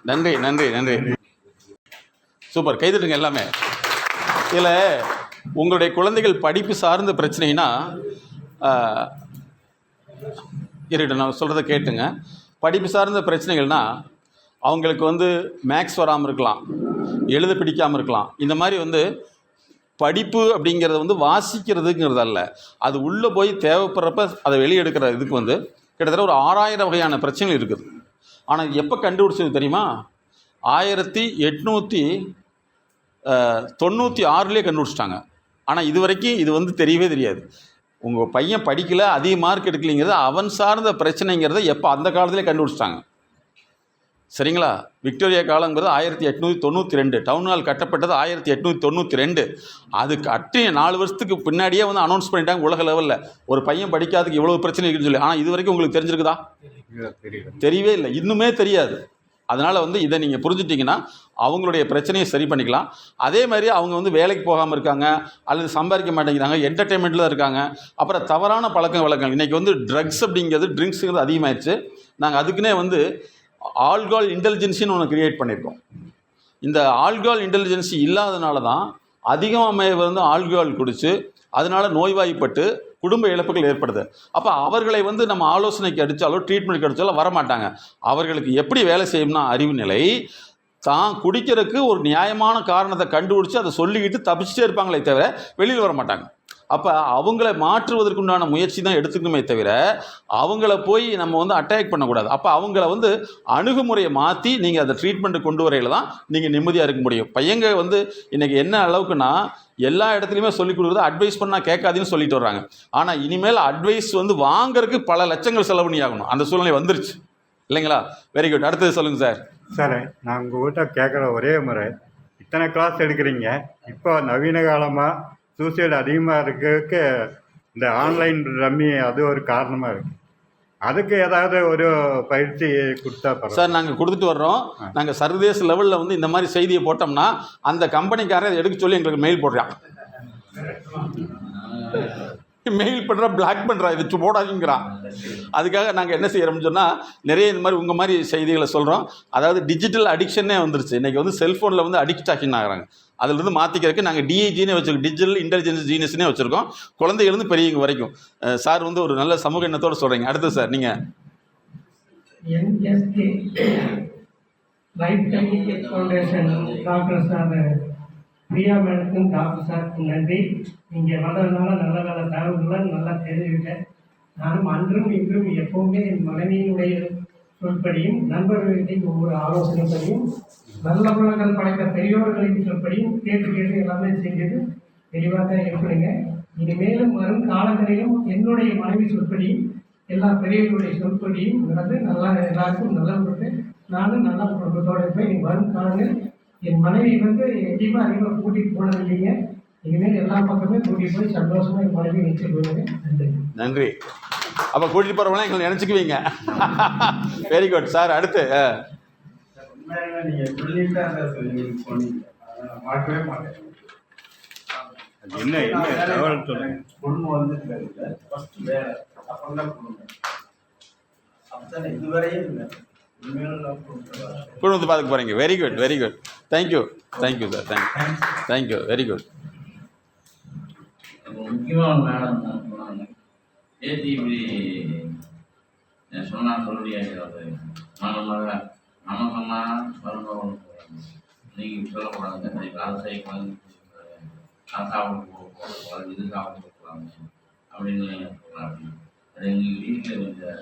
நன்றி நன்றி நன்றி. சூப்பர், கைதட்டுங்க எல்லாமே. இதில் உங்களுடைய குழந்தைகள் படிப்பு சார்ந்த பிரச்சனைனா இருக்கட்டும், நான் சொல்கிறத கேட்டுங்க. படிப்பு சார்ந்த பிரச்சனைகள்னா அவங்களுக்கு வந்து மேக்ஸ் வராமல் இருக்கலாம், எழுத பிடிக்காமல் இருக்கலாம். இந்த மாதிரி படிப்பு அப்படிங்கிறத வாசிக்கிறதுங்கிறது அல்ல, அது உள்ளே போய் தேவைப்படுறப்ப அதை வெளியெடுக்கிற இதுக்கு கிட்டத்தட்ட ஒரு 6000 வகையான பிரச்சனைகள் இருக்குது. ஆனால் எப்போ கண்டுபிடிச்சது தெரியுமா? 1896 கண்டுபிடிச்சிட்டாங்க. ஆனால் இது வரைக்கும் இது தெரியவே தெரியாது. உங்கள் பையன் படிக்கலை, அதிக மார்க் எடுக்கலைங்கிறது அவன் சார்ந்த பிரச்சனைங்கிறத எப்போ அந்த காலத்திலே கண்டுபிடிச்சிட்டாங்க. சரிங்களா? விக்டோரியா காலங்கிறது 1892, டவுன் ஹால் கட்டப்பட்டது 1892. அது கட்டி 4 வருஷத்துக்கு பின்னாடியே அனௌன்ஸ் பண்ணிட்டாங்க உலக லெவலில் ஒரு பையன் படிக்காததுக்கு இவ்வளோ பிரச்சனை இருக்குன்னு சொல்லி. ஆனால் இது வரைக்கும் உங்களுக்கு தெரிஞ்சிருக்குதா? தெரியவே இல்லை, இன்னுமே தெரியாது. அதனால் இதை நீங்கள் புரிஞ்சுட்டிங்கன்னா அவங்களுடைய பிரச்சனையை சரி பண்ணிக்கலாம். அதே மாதிரி அவங்க வேலைக்கு போகாமல் இருக்காங்க, அல்லது சம்பாதிக்க மாட்டேங்கிறாங்க, என்டர்டெயின்மெண்ட்டில் தான் இருக்காங்க. அப்புறம் தவறான பழக்க வழக்கம், இன்றைக்கி ட்ரக்ஸ் அப்படிங்கிறது, ட்ரிங்க்ஸுங்கிறது அதிகமாகிடுச்சு. நாங்கள் அதுக்குன்னே ஆல்கஹால் இன்டெலிஜென்சின்னு ஒன்று கிரியேட் பண்ணியிருக்கோம். இந்த ஆல்கஹால் இன்டெலிஜென்சி இல்லாதனால தான் அதிகமாக ஆல்கஹால் குடித்து அதனால் நோய்வாய்ப்பட்டு குடும்ப இழப்புகள் ஏற்படுது. அப்போ அவர்களை நம்ம ஆலோசனைக்கு அடித்தாலோ ட்ரீட்மெண்ட்டுக்கு அடித்தாலோ வரமாட்டாங்க. அவர்களுக்கு எப்படி வேலை செய்யும்னா அறிவு நிலை, தான் குடிக்கிறதுக்கு ஒரு நியாயமான காரணத்தை கண்டுபிடிச்சி அதை சொல்லிக்கிட்டு தப்பிச்சுட்டே இருப்பாங்களே தவிர வெளியில் வர மாட்டாங்க. அப்போ அவங்கள மாற்றுவதற்குண்டான முயற்சி தான் எடுத்துக்கணுமே தவிர அவங்கள போய் நம்ம அட்டாக் பண்ணக்கூடாது. அப்போ அவங்கள அணுகுமுறையை மாற்றி நீங்கள் அதை ட்ரீட்மெண்ட்டு கொண்டு வரையில் தான் நீங்கள் நிம்மதியாக இருக்க முடியும். பையங்க இன்றைக்கி என்ன அளவுக்குன்னா எல்லா இடத்துலையுமே சொல்லிக் கொடுக்குறது அட்வைஸ் பண்ணால் கேட்காதுன்னு சொல்லிட்டு வர்றாங்க. ஆனால் இனிமேல் அட்வைஸ் வாங்குறதுக்கு பல லட்சங்கள் செலவு பண்ணி ஆகணும், அந்த சூழ்நிலை வந்துருச்சு இல்லைங்களா? Very good. அடுத்தது சொல்லுங்கள் சார். சார், நான் உங்கள் கிட்ட கேட்குற ஒரே முறை, இத்தனை கிளாஸ் எடுக்கிறீங்க, இப்போ நவீன காலமாக சூசைடு அதிகமாக இருக்கிறதுக்கு இந்த ஆன்லைன் ரம்மி அது ஒரு காரணமாக இருக்குது. அதுக்கு ஏதாவது ஒரு பயிற்சி கொடுத்தா சார்? நாங்கள் கொடுத்துட்டு வர்றோம். நாங்கள் சர்வதேச லெவலில் இந்த மாதிரி செய்தியை போட்டோம்னா அந்த கம்பெனிக்காரன் எடுக்க சொல்லி எங்களுக்கு மெயில் போடுறான். மெயில் பண்ணுறா, பிளாக் பண்ணுறா, இது போடாதீங்கிறான். அதுக்காக நாங்கள் என்ன செய்கிறோம்னு சொன்னால் நிறைய இந்த மாதிரி உங்கள் மாதிரி செய்திகளை சொல்கிறோம். அதாவது டிஜிட்டல் அடிக்ஷனே வந்துருச்சு. இன்றைக்கி செல்ஃபோனில் அடிக்ட் ஆகினாங்கிறாங்க. அதிலிருந்து மாற்றிக்கிறதுக்கு நாங்கள் டிஐஜினே வச்சுருக்கோம், டிஜிட்டல் இன்டெலிஜென்ஸ் ஜீனியஸ்னே வச்சுருக்கோம். குழந்தைகள்ந்து பெரியவங்க வரைக்கும். சார் ஒரு நல்ல சமூக எண்ணத்தோடு சொல்கிறீங்க. அடுத்து சார் நீங்கள். NSK life time foundation doctor sir Priya மேடத்துக்கும் டாக்டர் சாருக்கும் நன்றி. நீங்கள் வந்ததுனால நல்ல நல்ல தகவல்களை நல்லா தெரிஞ்சுக்கிட்டேன். நானும் அன்றும் இன்றும் எப்போவுமே என் மனைவியினுடைய சொல்படியும் நண்பர்களின் ஒவ்வொரு ஆலோசனைப்படியும் நல்ல குணங்கள் படைத்த பெரியோர்களின் சொல்படியும் கேட்டு எல்லாமே செஞ்சது தெளிவாக இருக்கிறீங்க. இனிமேலும் வரும் காலங்களிலும் என்னுடைய மனைவி சொல்படியும் எல்லா பெரியவர்களுடைய சொல்படியும் நடந்து நல்லா எல்லாருக்கும் நல்லா கொடுத்து நானும் நல்லா குடும்பத்தோடு இருப்பேன். வரும் காலங்கள் என் மனைவி எங்கேயுமே அதிகமாக கூட்டிகிட்டு போனது இல்லைங்க. இனிமேல் எல்லா பக்கமே கூட்டிகிட்டு போய் சந்தோஷமாக என் மனைவி நிச்சயம் போடுங்க. நன்றி. நன்றி. அப்போ கூட்டிகிட்டு போகிறவங்களாம் எங்களை நினச்சிக்குவீங்க. Very good sir. அடுத்து நீங்கள் சொல்லிட்டு அந்த சொன்னீங்க, மாட்டவே மாட்டேன். என்ன தகவல் சொல்லுங்க. குடும்பம் ஃபர்ஸ்ட் வேற, அப்புறம் தான் குடும்பம். அப்படித்தானே இதுவரையும் இல்லை. குடும்பத்தை பார்த்துக்க போகிறீங்க. Very good, very good. Thank you, thank you sir. Thank you, very good. முக்கியமான மேடம் தான் சொன்னாங்க. ஏற்றி இப்படி சொன்னால் சொல்ல முடியாது. நம்ம சொன்னால் மருமகன் நீங்கள் சொல்லக்கூடாதுங்க. நீங்கள் அதை செய்யக்கூடாது, சாப்பிட்டு போகக்கூடாது, இது சாப்பிட்டு போகக்கூடாது அப்படின்னு சொல்கிறாங்க. அது எங்கள் வீட்டில் கொஞ்சம்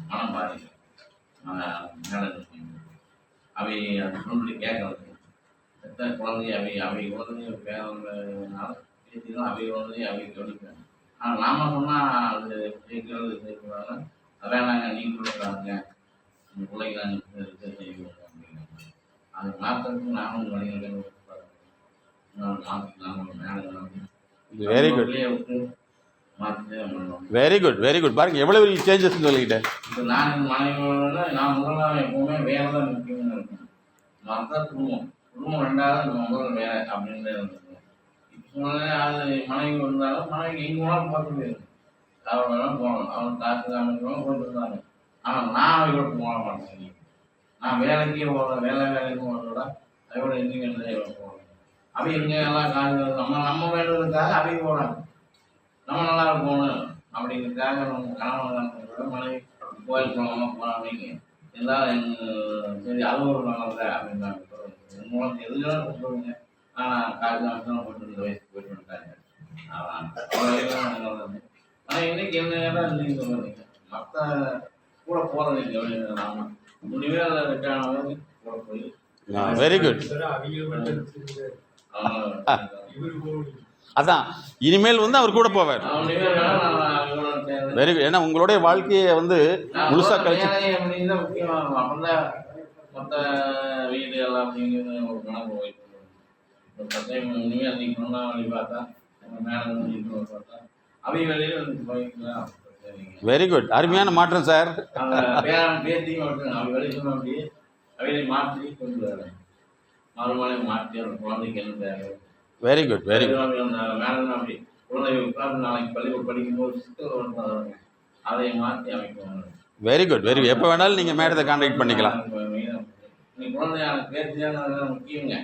மனம் பாதிக்கும். அவை அந்த சொல்லி கேட்கறது எத்தனை குழந்தைய அவை குழந்தைய பேரனால பேசிதான் அவை குழந்தைய அவை கவனிப்பாங்க. ஆனால் நாம சொன்னால் அது கேட்கறது செய்வாங்க. அதான் நாங்கள் நீங்கள் கொடுக்குறாங்க உங்கள் பிள்ளைங்க நாங்கள் செய்வோம் அப்படின்னா அதை மாற்றுறதுக்கு நானும் வழிகளை very good very good very good. பாருங்க எவ்வளோ பெரிய சேஞ்சஸ் சொல்லிக்கிட்டேன். இப்போ நான் மனைவியோட நான் முதல்ல எப்போவுமே வேலை தான் முக்கியம்னு இருக்கும். மற்ற குடும்பம் ரெண்டாவது முதல்ல வேலை அப்படின்னு இருந்திருக்கும். இப்போ சொன்னேன் அது மனைவி இருந்தாலும் மனைவி எங்கே வேணாலும் பார்க்க முடியாது. அவர் வேணாலும் போகணும், அவர் காசு அமைக்கணும் கொண்டு இருந்தாங்க. ஆனால் நான் அவங்களுக்கு போக மாட்டேன். நான் வேலைக்கு போகிறேன், வேலைக்கு போகிறதோட அதோட இன்னும் போகணும். அவங்க எங்கே எல்லாம் காசு நம்ம வேணுறதுக்காக அவங்க போகிறாங்க. நம்ம நல்லா போகணும் அப்படிங்கிறதுக்காக நம்ம கணவன் மனைவி கோயில் போனாங்க இருந்தாலும் சரி அது ஒரு நல்லது அப்படின்னாங்க. என் மூலம் எதுலாம் சொல்லுவாங்க. ஆனால் காசு அமைச்சம் போட்டு வயசுக்கு போயிட்டு வந்துட்டாங்க. நல்லது. ஆனால் இன்னைக்கு என்ன இடம் நீங்கள் சொல்லுறீங்க மற்ற கூட போகிறது இல்லை. நாம முடிவேல இருக்கானது கூட போய் வெரி குட். அதான் இனிமேல் வந்து அவர் கூட போவார். Very good. ஏன்னா உங்களுடைய வாழ்க்கையை வந்து முழுசா கழிச்சு மொத்த வீடு எல்லாம் அப்படிங்கிற ஒரு கணக்கு போயிட்டு இனிமேல் நீங்க சொன்னா வழி பார்த்தா மேலே பார்த்தா அவை வேலையில் போய்க்கலாம். Very good. அருமையான மாற்றம் சார். பேத்தியும் அவை வேலை சொன்ன அப்படி அவையை மாற்றி கொண்டு வரேன். மறுமலை மாற்றி அந்த குழந்தைக்கு என்ன தேவை. Very good very good. Madam அப்படி குழந்தை உட்கார்ந்து நாளைக்கு பள்ளிக்கூட படிக்கும்போது சிக்கல் அதை மாற்றி அமைக்கணும். Very good very good. எப்போ வேணாலும் நீங்கள் மேடத்தை கான்டாக்ட் பண்ணிக்கலாம். நீ குழந்தையான பேர்த்தியான முக்கியங்க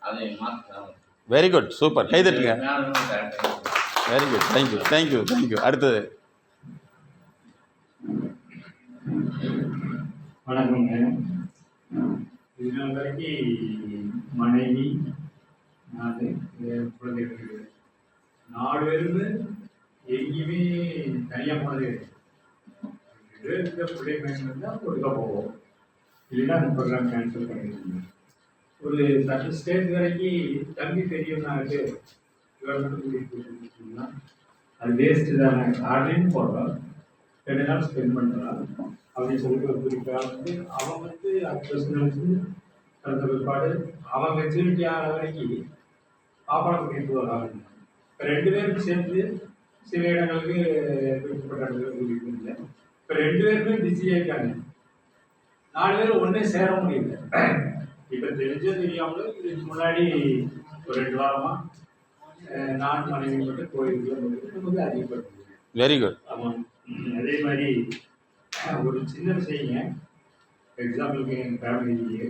அதை மாற்ற. Very good super. கைதட்டுங்க. Very good. Thank you thank you thank you. அடுத்தது வணக்கங்க. இது வரைக்கும் மனைவி நான் குழந்தைகள் 4 பேருந்து எங்கேயுமே தனியாக போனது பிள்ளை மேன் தான் ஒருக்கா போவோம். இல்லைன்னா அந்த ப்ரோக்ராம் கேன்சல் பண்ணிடுவோம். ஒரு சர்டன் ஸ்டேஜ் வரைக்கும் தம்பி பெரியவனாட்டு கவர்மெண்ட் கூட்டிகிட்டு போயிட்டுருக்கீங்கன்னா அது வேஸ்ட்டு தானே. ஆர்டரின்னு போடுறோம் 2 நாள் ஸ்பெண்ட் பண்ணுறான் அப்படின்னு சொல்லிட்டு ஒரு குறிப்பாக வந்து அவன் வந்து பர்சனல்ஸு கடந்த பிற்பாடு அவன் மெச்சூரிட்டி ஆகிற வரைக்கும் பாப்பாவை கூட்டிகிட்டு வராங்க. இப்போ 2 பேரும் சேர்ந்து சில இடங்களுக்கு குறிப்பிட்ட இடங்களுக்கு கூட்டிகிட்டு இல்லை. இப்போ 2 பேருமே பிஸி ஆகிட்டாங்க. 4 பேரும் ஒன்றே சேர முடியல. இப்போ தெரிஞ்சோ தெரியாமலோ இதுக்கு முன்னாடி ஒரு 2 வாரமாக நான் மனைவி மட்டும் கோயிலுக்குள்ள வந்து அதிகப்படுத்துது. Very good. ஆமாம். அதே மாதிரி ஒரு சின்ன விஷயங்க. எக்ஸாம்பிளுக்கு எங்கள் ஃபேமிலிக்கு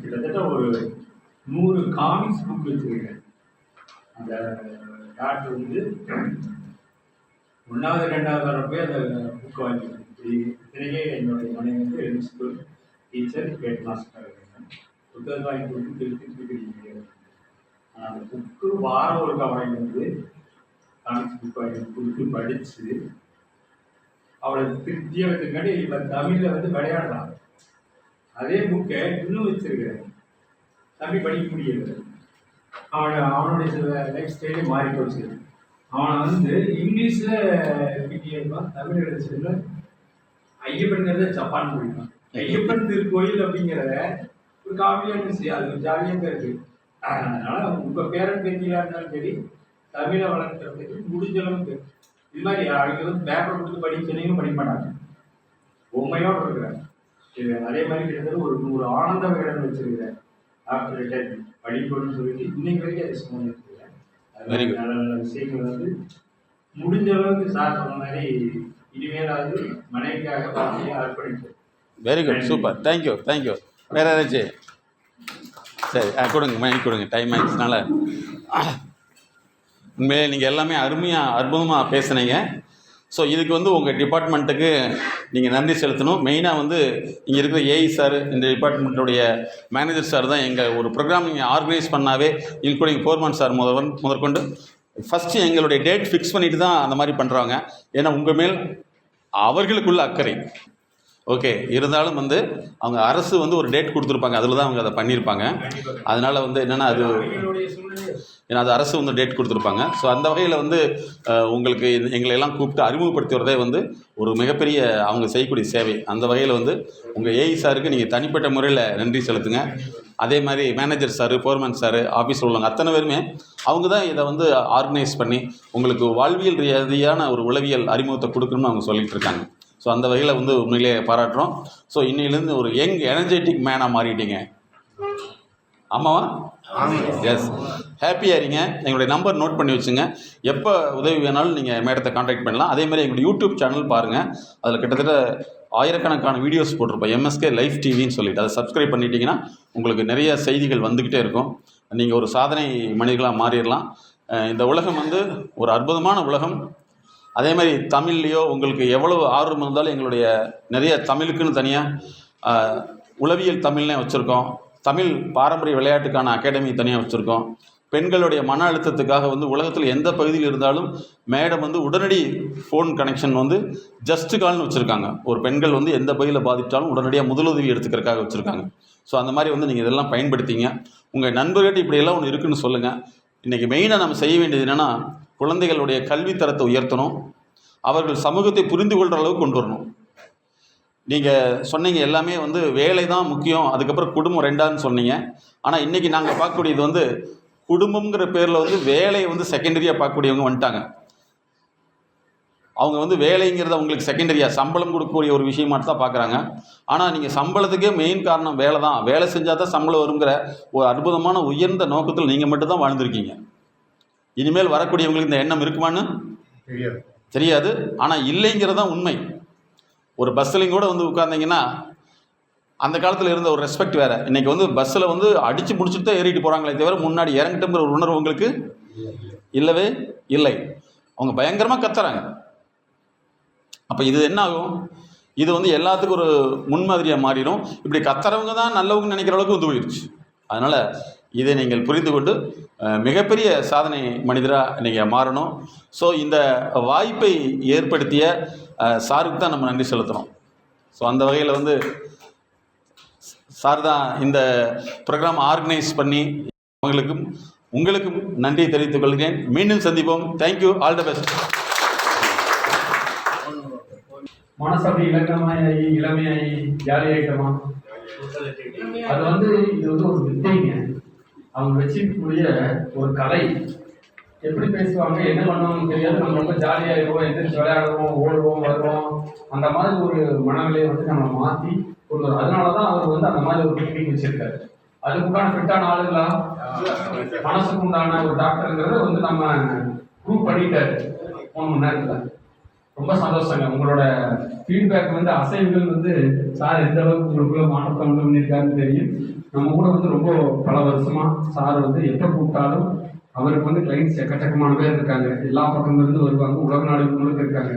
கிட்டத்தட்ட ஒரு 100 காமிக்ஸ் புக் வச்சுருக்கேன். அந்த டாக்டர் வந்து 1வது 2வது வரப்போ அந்த புக் வாங்கிக்கிறேன். இத்தனைக்கே என்னுடைய மனைவி வந்து element school teacher head master இருக்கேன். புத்தகம் வாங்கி கொடுத்து திருப்பி அந்த புக்கு வாரம் ஒருக்கா வாங்கி வந்து காமிக்ஸ் புக் வாங்கி கொடுத்து படித்து அவளை திருப்தியாக வச்சுருக்காண்டி இப்போ தமிழில் வந்து விளையாடுறான். அதே புக்கை இன்னும் வச்சிருக்கிறேன். தம்பி படிக்க முடியல. அவனுடைய சில லைஃப் ஸ்டைலே மாறி போச்சு. அவனை வந்து இங்கிலீஷில் பிடிஎஃபான் தமிழ் எழுதுல ஐயப்பன்கிறத ஜப்பான் போயிட்டான். ஐயப்பன் திருக்கோயில் அப்படிங்கிறத ஒரு காமெடியான விஷயம். அது ஜாலியாக தான் இருக்குது. அதனால் உங்கள் பேரன் பேத்தியாக இருந்தாலும் சரி தமிழை வளர்க்குறதுக்கு முடிஞ்ச அளவுக்கு இது மாதிரி அவங்க வந்து பேப்பர் கொடுத்து படிக்கணும் படிக்க மாட்டாங்க. பொம்மையோடு இருக்கிறாங்க. அதே மாதிரி கிட்டத்தட்ட ஒரு 100 ஆனந்த விகடன் வச்சிருக்கிறேன். ஆஃப்டர் ரிட்டையர்மெண்ட் படிக்கணும்னு சொல்லிட்டு இன்னைக்கு வரைக்கும் அதை சும்மா வச்சுருக்கேன். அது நல்ல நல்ல விஷயங்கள் வந்து முடிஞ்ச அளவுக்கு சார் சொன்ன மாதிரி இனிமேலாவது மனைவிக்காக பார்த்து அர்ப்பணிப்போம். Very good super. Thank you thank you. வேற ஏதாச்சும் சரி கொடுங்க மைக் கொடுங்க. டைம் ஆயிடுச்சுனால உண்மையிலே நீங்கள் எல்லாமே அருமையாக அற்புதமாக பேசுனீங்க. ஸோ இதுக்கு வந்து உங்கள் டிபார்ட்மெண்ட்டுக்கு நீங்கள் நன்றி செலுத்தணும். மெயினாக வந்து இங்கே இருக்கிற ஏஐ சார், இந்த டிபார்ட்மெண்ட்டுடைய மேனேஜர் சார் தான் எங்கள் ஒரு ப்ரோக்ராம் நீங்கள் ஆர்கனைஸ் பண்ணாவே இன்க்ளூடிங் ஃபோர்மேன் சார் முதற்கொண்டு ஃபஸ்ட்டு எங்களுடைய டேட் ஃபிக்ஸ் பண்ணிட்டு தான் அந்த மாதிரி பண்ணுறாங்க. ஏன்னா உங்கள் மேல் அவர்களுக்குள்ள அக்கறை. ஓகே, இருந்தாலும் வந்து அவங்க அரசு வந்து ஒரு டேட் கொடுத்துருப்பாங்க, அதில் தான் அவங்க அதை பண்ணியிருப்பாங்க. அதனால் வந்து என்னென்னா அது ஏன்னா அது அரசு வந்து டேட் கொடுத்துருப்பாங்க. ஸோ அந்த வகையில் வந்து உங்களுக்கு எங்களை எல்லாம் கூப்பிட்டு அறிமுகப்படுத்தி வரதே வந்து ஒரு மிகப்பெரிய அவங்க செய்யக்கூடிய சேவை. அந்த வகையில் வந்து உங்கள் ஏஇ சாருக்கு நீங்கள் தனிப்பட்ட முறையில் நன்றி செலுத்துங்க. அதே மாதிரி மேனேஜர் சார், ஃபோர்மேன் சார், ஆஃபீஸில் உள்ளவங்க அத்தனை பேருமே அவங்க தான் இதை வந்து ஆர்கனைஸ் பண்ணி உங்களுக்கு வாழ்வியல் ரீதியான ஒரு உளவியல் அறிமுகத்தை கொடுக்கணும்னு அவங்க சொல்லிகிட்டு இருக்காங்க. ஸோ அந்த வகையில் வந்து உண்மையிலே பாராட்டுறோம். ஸோ இன்னையிலேருந்து ஒரு யங் எனர்ஜெட்டிக் மேனாக மாறிட்டீங்க. ஆமாவா? எஸ், ஹாப்பியாக இருங்க. எங்களுடைய நம்பர் நோட் பண்ணி வச்சுங்க. எப்போ உதவி வேணாலும் நீங்கள் மேடத்தை காண்டாக்ட் பண்ணலாம். அதேமாதிரி எங்களுடைய யூடியூப் சேனல் பாருங்கள். அதில் கிட்டத்தட்ட ஆயிரக்கணக்கான வீடியோஸ் போட்டிருப்போம், எம்எஸ்கே லைஃப் டிவின்னு சொல்லிட்டு. அதை சப்ஸ்கிரைப் பண்ணிட்டீங்கன்னா உங்களுக்கு நிறைய செய்திகள் வந்துக்கிட்டே இருக்கும். நீங்கள் ஒரு சாதனை மனிதர்களாக மாறிடலாம். இந்த உலகம் வந்து ஒரு அற்புதமான உலகம். அதே மாதிரி தமிழ்லேயோ உங்களுக்கு எவ்வளவு ஆர்வம் இருந்தாலும் எங்களுடைய நிறைய தமிழுக்குன்னு தனியாக உளவியல் தமிழ்னே வச்சுருக்கோம். தமிழ் பாரம்பரிய விளையாட்டுக்கான அகாடமி தனியாக வச்சுருக்கோம். பெண்களுடைய மன அழுத்தத்துக்காக வந்து உலகத்தில் எந்த பகுதியில் இருந்தாலும் மேடம் வந்து உடனடி ஃபோன் கனெக்ஷன் வந்து ஜஸ்ட் கால்னு வச்சுருக்காங்க. ஒரு பெண்கள் வந்து எந்த பகுதியில் பாதித்தாலும் உடனடியாக முதலுதவி எடுத்துக்கிறதுக்காக வச்சுருக்காங்க. ஸோ அந்த மாதிரி வந்து நீங்கள் இதெல்லாம் பயன்படுத்திங்க. உங்கள் நண்பர்கிட்ட இப்படியெல்லாம் ஒன்று இருக்குதுன்னு சொல்லுங்கள். இன்றைக்கி மெயினாக நம்ம செய்ய வேண்டியது என்னென்னா, குழந்தைகளுடைய கல்வித்தரத்தை உயர்த்தணும். அவர்கள் சமூகத்தை புரிந்து கொள்கிற அளவுக்கு கொண்டு வரணும். நீங்கள் சொன்னீங்க எல்லாமே வந்து வேலை தான் முக்கியம், அதுக்கப்புறம் குடும்பம் ரெண்டான்னு சொன்னீங்க. ஆனால் இன்றைக்கி நாங்கள் பார்க்கக்கூடியது வந்து குடும்பங்கிற பேரில் வந்து வேலையை வந்து செகண்டரியாக பார்க்கக்கூடியவங்க வந்துட்டாங்க. அவங்க வந்து வேலைங்கிறத அவங்களுக்கு செகண்டரியாக சம்பளம் கொடுக்கக்கூடிய ஒரு விஷயமாக தான் பார்க்குறாங்க. ஆனால் நீங்கள் சம்பளத்துக்கே மெயின் காரணம் வேலை தான், வேலை செஞ்சால் தான் சம்பளம் வருங்கிற ஒரு அற்புதமான உயர்ந்த நோக்கத்தில் நீங்கள் மட்டும்தான் வாழ்ந்துருக்கீங்க. இனிமேல் வரக்கூடியவங்களுக்கு இந்த எண்ணம் இருக்குமான்னு தெரியாது. ஆனால் இல்லைங்கிறதான் உண்மை. ஒரு பஸ்ஸிலையும் கூட வந்து உட்கார்ந்தீங்கன்னா அந்த காலத்தில் இருந்த ஒரு ரெஸ்பெக்ட் வேறு. இன்றைக்கி வந்து பஸ்ஸில் வந்து அடித்து முடிச்சுட்டு தான் ஏறிட்டு போகிறாங்களே தவிர முன்னாடி இறங்கிட்டோங்கிற ஒரு உணர்வு உங்களுக்கு இல்லவே இல்லை. அவங்க பயங்கரமாக கத்துறாங்க. அப்போ இது என்ன ஆகும்? இது வந்து எல்லாத்துக்கும் ஒரு முன்மாதிரியாக மாறிடும். இப்படி கத்துறவங்க தான் நல்லவங்க நினைக்கிற அளவுக்கு வந்து போயிடுச்சு. அதனால் இதை நீங்கள் புரிந்து கொண்டு மிகப்பெரிய சாதனை மனிதராக நீங்கள் மாறணும். ஸோ இந்த வாய்ப்பை ஏற்படுத்திய சாருக்கு தான் நம்ம நன்றி செலுத்தணும். ஸோ அந்த வகையில் வந்து சார் தான் இந்த ப்ரோக்ராம் ஆர்கனைஸ் பண்ணி உங்களுக்கும் நன்றி தெரிவித்துக் கொள்கிறேன். மீண்டும் சந்திப்போம். Thank you, all the best. மனசபை இலக்கணமாயி இளமையாயி ஜாலி ஆகிட்டோமா? அது வந்து இது வந்து ஒரு வித்தைங்க. அவங்க வச்சுக்கூடிய ஒரு கலை. எப்படி பேசுவாங்க, என்ன பண்ணுவாங்கன்னு தெரியாது. நம்ம ரொம்ப ஜாலியாகிடுவோம், எந்திரிச்சு விளையாடுவோம், ஓடுவோம், வருவோம். அந்த மாதிரி ஒரு மனநிலையை வந்து நம்ம மாற்றி கொண்டு. அதனால தான் அவர் வந்து அந்த மாதிரி ஒரு டெக்னிக் வச்சிருக்காரு. அதுக்குண்டான ஃபிட்டான ஆளுங்களா, மனசுக்கு உண்டான ஒரு டாக்டருங்கிறத வந்து நம்ம ப்ரூவ் பண்ணிட்டாரு 3 மணி நேரத்தில். ரொம்ப சந்தோஷங்க. உங்களோட ஃபீட்பேக் வந்து அசைவுகள் வந்து சார் எந்த அளவுக்கு உங்களுக்குள்ள மாற்றத்தை உண்டு பண்ணியிருக்காருன்னு தெரியும். நம்ம கூட வந்து ரொம்ப பல வருஷமா சார் வந்து எப்போ கூப்பிட்டாலும் அவருக்கு வந்து கிளைண்ட்ஸ் எக்கச்சக்கமான பேர் இருக்காங்க. எல்லா பக்கம்லேருந்து வருவாங்க, உலக நாடுகளுக்கு இருக்காங்க.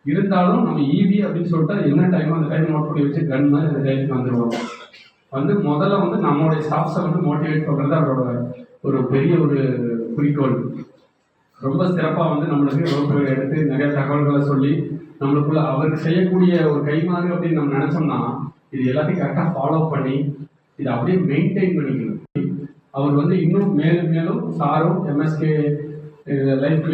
இருந்தாலும் நம்ம ஈவி அப்படின்னு சொல்லிட்டு என்ன டைம் அந்த டைம் நோட் பண்ணி வச்சு கன் மாதிரி அந்த டைமுக்கு வந்துடுவாங்க. வந்து முதல்ல வந்து நம்மளுடைய ஸ்டாஃப்ஸை வந்து மோட்டிவேட் பண்ணுறது அவரோட ஒரு பெரிய ஒரு குறிக்கோள். ரொம்ப சிறப்பாக வந்து நம்மளுக்கு வகுப்புகளை எடுத்து நிறைய தகவல்களை சொல்லி நம்மளுக்குள்ள அவருக்கு செய்யக்கூடிய ஒரு கைமாறு அப்படின்னு நம்ம நினச்சோம்னா இது எல்லாத்தையும் கரெக்டாக ஃபாலோ பண்ணி இதை அப்படியே மெயின்டைன் பண்ணிக்கணும். அவர் வந்து இன்னும் மேலும் மேலும் சாரும் எம்எஸ்கே லைஃப்